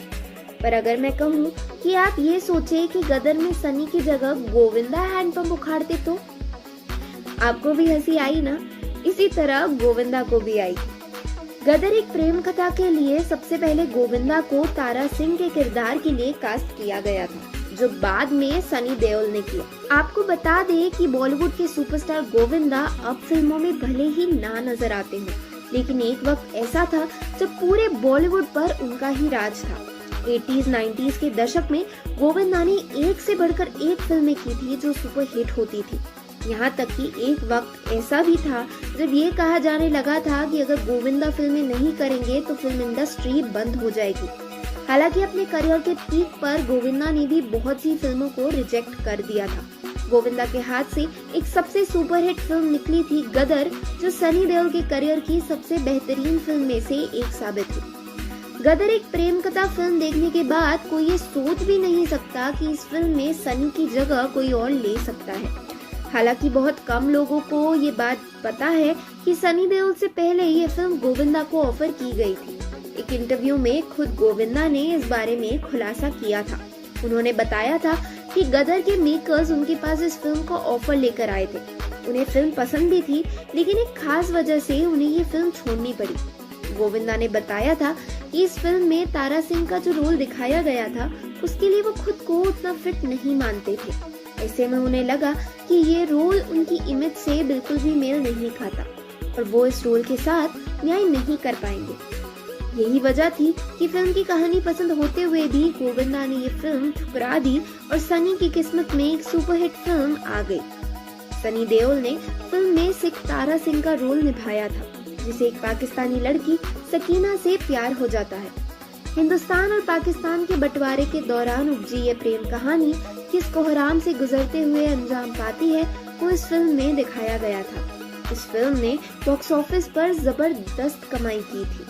पर अगर मैं कहूँ कि आप ये सोचे कि गदर में सनी की जगह गोविंदा हैंडपंप उखाड़ते तो आपको भी हंसी आई ना? इसी तरह गोविंदा को भी आई। गदर एक प्रेम कथा के लिए सबसे पहले गोविंदा को तारा सिंह के किरदार के लिए कास्ट किया गया था, जो बाद में सनी देओल ने किया। आपको बता दें कि बॉलीवुड के सुपरस्टार गोविंदा अब फिल्मों में भले ही ना नजर आते हैं, लेकिन एक वक्त ऐसा था जब पूरे बॉलीवुड पर उनका ही राज था। 80s 90s के दशक में गोविंदा ने एक से बढ़कर एक फिल्में की थी जो सुपर हिट होती थी। यहाँ तक कि एक वक्त ऐसा भी था जब ये कहा जाने लगा था कि अगर गोविंदा फिल्में नहीं करेंगे तो फिल्म इंडस्ट्री बंद हो जाएगी। हालांकि अपने करियर के पीक पर गोविंदा ने भी बहुत सी फिल्मों को रिजेक्ट कर दिया था। गोविंदा के हाथ से एक सबसे सुपरहिट फिल्म निकली थी गदर, जो सनी देओल के करियर की सबसे बेहतरीन फिल्म में से एक साबित हुई। गदर एक प्रेम कथा फिल्म देखने के बाद कोई ये सोच भी नहीं सकता कि इस फिल्म में सनी की जगह कोई और ले सकता है। हालांकि बहुत कम लोगों को ये बात पता है कि सनी देओल से पहले ये फिल्म गोविंदा को ऑफर की गई थी। एक इंटरव्यू में खुद गोविंदा ने इस बारे में खुलासा किया था। उन्होंने बताया था कि गदर के मेकर्स उनके पास इस फिल्म का ऑफर लेकर आए थे। उन्हें फिल्म पसंद भी थी, लेकिन एक खास वजह से उन्हें ये फिल्म छोड़नी पड़ी। गोविंदा ने बताया था कि इस फिल्म में तारा सिंह का जो रोल दिखाया गया था, उसके लिए वो खुद को उतना फिट नहीं मानते थे। ऐसे में उन्हें लगा कि ये रोल उनकी इमेज से बिल्कुल भी मेल नहीं खाता और वो इस रोल के साथ न्याय नहीं कर पाएंगे। यही वजह थी कि फिल्म की कहानी पसंद होते हुए भी गोविंदा ने ये फिल्म ठुकरा दी और सनी की किस्मत में एक सुपरहिट फिल्म आ गई। सनी देओल ने फिल्म में सिख तारा सिंह का रोल निभाया था, जिसे एक पाकिस्तानी लड़की सकीना से प्यार हो जाता है। हिंदुस्तान और पाकिस्तान के बंटवारे के दौरान उपजी ये प्रेम कहानी किस कोहराम से गुजरते हुए अंजाम पाती है, वो इस फिल्म में दिखाया गया था। इस फिल्म ने बॉक्स ऑफिस पर जबरदस्त कमाई की थी।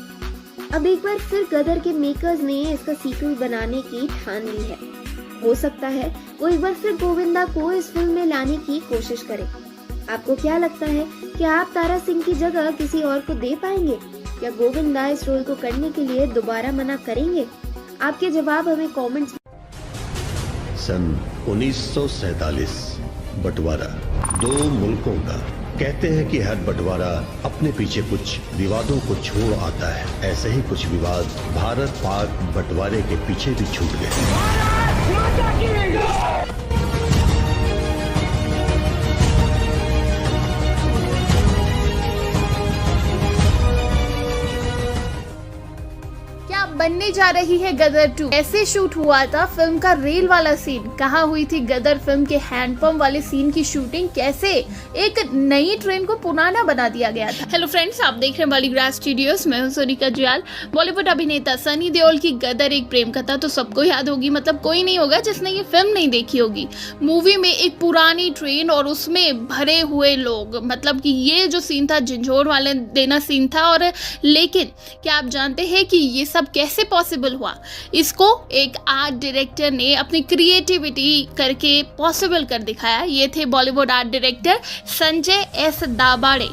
अब एक बार फिर गदर के मेकर्स ने इसका सीक्वल बनाने की ठान ली है। हो सकता है वो एक बार फिर गोविंदा को इस फिल्म में लाने की कोशिश करें। आपको क्या लगता है कि आप तारा सिंह की जगह किसी और को दे पाएंगे, या गोविंदा इस रोल को करने के लिए दोबारा मना करेंगे? आपके जवाब हमें कमेंट्स। सन 1947 बंटवारा दो मुल्कों का। कहते हैं कि हर बंटवारा अपने पीछे कुछ विवादों को छोड़ आता है। ऐसे ही कुछ विवाद भारत पाक बंटवारे के पीछे भी छूट गए। बनने जा रही है गदर 2। ऐसे शूट हुआ था फिल्म का रेल वाला सीन? कहाँ हुई थी गदर फिल्म के हैंडपंप वाले सीन की शूटिंग? कैसे एक नई ट्रेन को पुराना बना दिया गया था? हेलो फ्रेंड्स, आप देख रहे हैं बॉलीग्राज स्टूडियोज। मैं हूं सोनिका जयाल। बॉलीवुड अभिनेता सनी देओल की गदर एक प्रेम कथा तो सबको याद होगी, मतलब कोई नहीं होगा जिसने ये फिल्म नहीं देखी होगी। मूवी में एक पुरानी ट्रेन और उसमें भरे हुए लोग, मतलब कि ये जो सीन था झंझोर वाले देना सीन था। और लेकिन क्या आप जानते हैं कि ये सब कैसे पॉसिबल हुआ? इसको एक आर्ट डायरेक्टर ने अपनी क्रिएटिविटी करके पॉसिबल कर दिखाया। ये थे Bollywood art director Sanjay S Dabhade.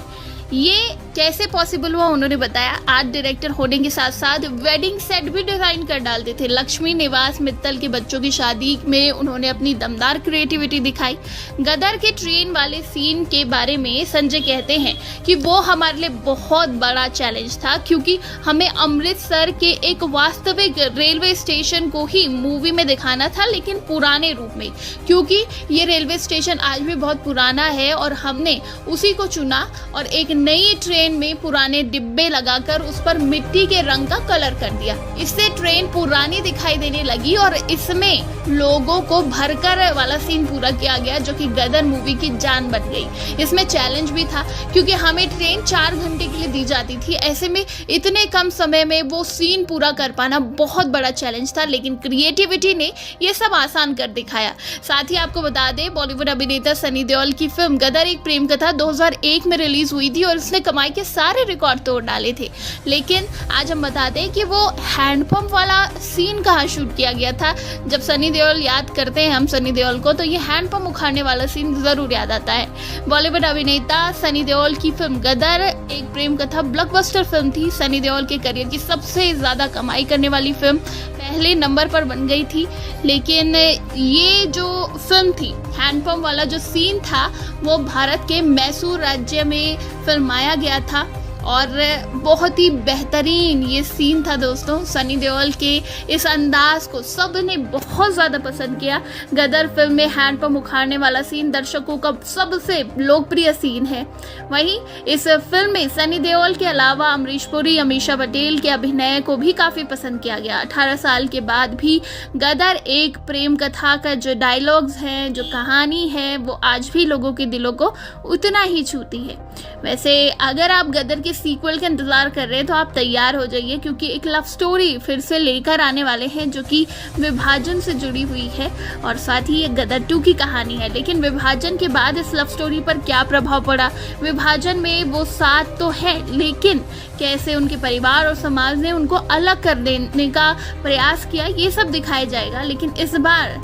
ये कैसे पॉसिबल हुआ उन्होंने बताया। आर्ट डायरेक्टर होने के साथ साथ वेडिंग सेट भी डिजाइन कर डालते थे। लक्ष्मी निवास मित्तल के बच्चों की शादी में उन्होंने अपनी दमदार क्रिएटिविटी दिखाई। गदर के ट्रेन वाले सीन के बारे में संजय कहते हैं कि वो हमारे लिए बहुत बड़ा चैलेंज था, क्योंकि हमें अमृतसर के एक वास्तविक रेलवे स्टेशन को ही मूवी में दिखाना था, लेकिन पुराने रूप में, क्योंकि ये रेलवे स्टेशन आज भी बहुत पुराना है और हमने उसी को चुना और एक नई ट्रेन ट्रेन में पुराने डिब्बे लगाकर उस पर मिट्टी के रंग का कलर कर दिया। इससे ट्रेन पुरानी दिखाई देने लगी और इसमें लोगों को भरकर वाला सीन पूरा किया गया, जो कि गदर मूवी की जान बन गई। इसमें चैलेंज भी था क्योंकि हमें ट्रेन 4 घंटे के लिए दी जाती थी। ऐसे में इतने कम समय में वो सीन पूरा कर पाना बहुत बड़ा चैलेंज था, लेकिन क्रिएटिविटी ने ये सब आसान कर दिखाया। साथ ही आपको बता दें, बॉलीवुड अभिनेता सनी देओल की फिल्म गदर एक प्रेम कथा 2001 में रिलीज हुई थी और इसने कमाई के सारे रिकॉर्ड तोड़ डाले थे। लेकिन आज हम बताते हैं कि वो हैंडपंप वाला सीन कहाँ शूट किया गया था। जब सनी देओल याद करते हैं हम सनी देओल को, तो ये हैंडपंप उखाड़ने वाला सीन जरूर याद आता है। बॉलीवुड अभिनेता सनी देओल की फिल्म गदर एक प्रेम कथा ब्लॉकबस्टर फिल्म थी। सनी देओल के करियर की सबसे ज्यादा कमाई करने वाली फिल्म, पहले नंबर पर बन गई थी। लेकिन ये जो फिल्म थी, हैंडपंप वाला जो सीन था, वो भारत के मैसूर राज्य में फिल्माया गया था और बहुत ही बेहतरीन ये सीन था दोस्तों। सनी देओल के इस अंदाज को सबने बहुत ज़्यादा पसंद किया। गदर फिल्म में हैंडपंप उखाड़ने वाला सीन दर्शकों का सबसे लोकप्रिय सीन है। वहीं इस फिल्म में सनी देओल के अलावा अमरीश पुरी, अमीषा पटेल के अभिनय को भी काफ़ी पसंद किया गया। 18 साल के बाद भी गदर एक प्रेम कथा का जो डायलॉग्स हैं, जो कहानी है, वो आज भी लोगों के दिलों को उतना ही छूती है। वैसे अगर आप गदर के सीक्वल का इंतजार कर रहे हैं तो आप तैयार हो जाइए, क्योंकि एक लव स्टोरी फिर से लेकर आने वाले हैं जो कि विभाजन से जुड़ी हुई है और साथ ही ये गदर 2 की कहानी है। लेकिन विभाजन के बाद इस लव स्टोरी पर क्या प्रभाव पड़ा, विभाजन में वो साथ तो है लेकिन कैसे उनके परिवार और समाज ने उनको अलग कर देने का प्रयास किया, ये सब दिखाया जाएगा। लेकिन इस बार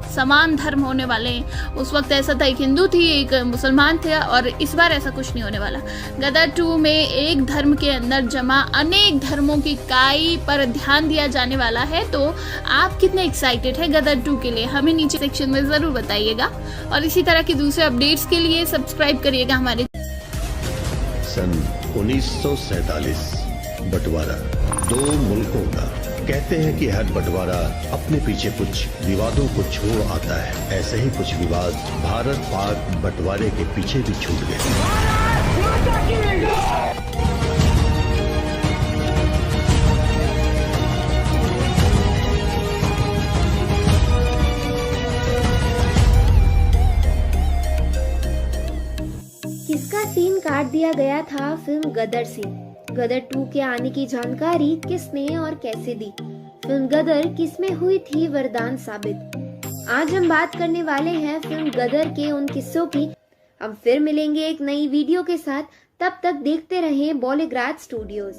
समान धर्म होने वाले हैं। उस वक्त ऐसा था, एक हिंदू थी, एक मुसलमान थे, और इस बार ऐसा कुछ नहीं होने वाला। गदर 2 में एक धर्म के अंदर जमा अनेक धर्मों की काई पर ध्यान दिया जाने वाला है। तो आप कितने एक्साइटेड हैं गदर 2 के लिए, हमें नीचे सेक्शन में जरूर बताइएगा। और इसी तरह की दूसरे अपडेट्स के लिए सब्सक्राइब करिएगा हमारे। सन 1947 बंटवारा 2 मुल्कों का। कहते हैं कि हर बंटवारा अपने पीछे कुछ विवादों को छोड़ आता है। ऐसे ही कुछ विवाद भारत पाक बंटवारे के पीछे भी छूट गए। किसका सीन काट दिया गया था फिल्म गदर से? गदर 2 के आने की जानकारी किसने और कैसे दी? फिल्म गदर किसमें हुई थी वरदान साबित? आज हम बात करने वाले हैं फिल्म गदर के उन किस्सों की। हम फिर मिलेंगे एक नई वीडियो के साथ, तब तक देखते रहें बॉलीग्राज स्टूडियोज।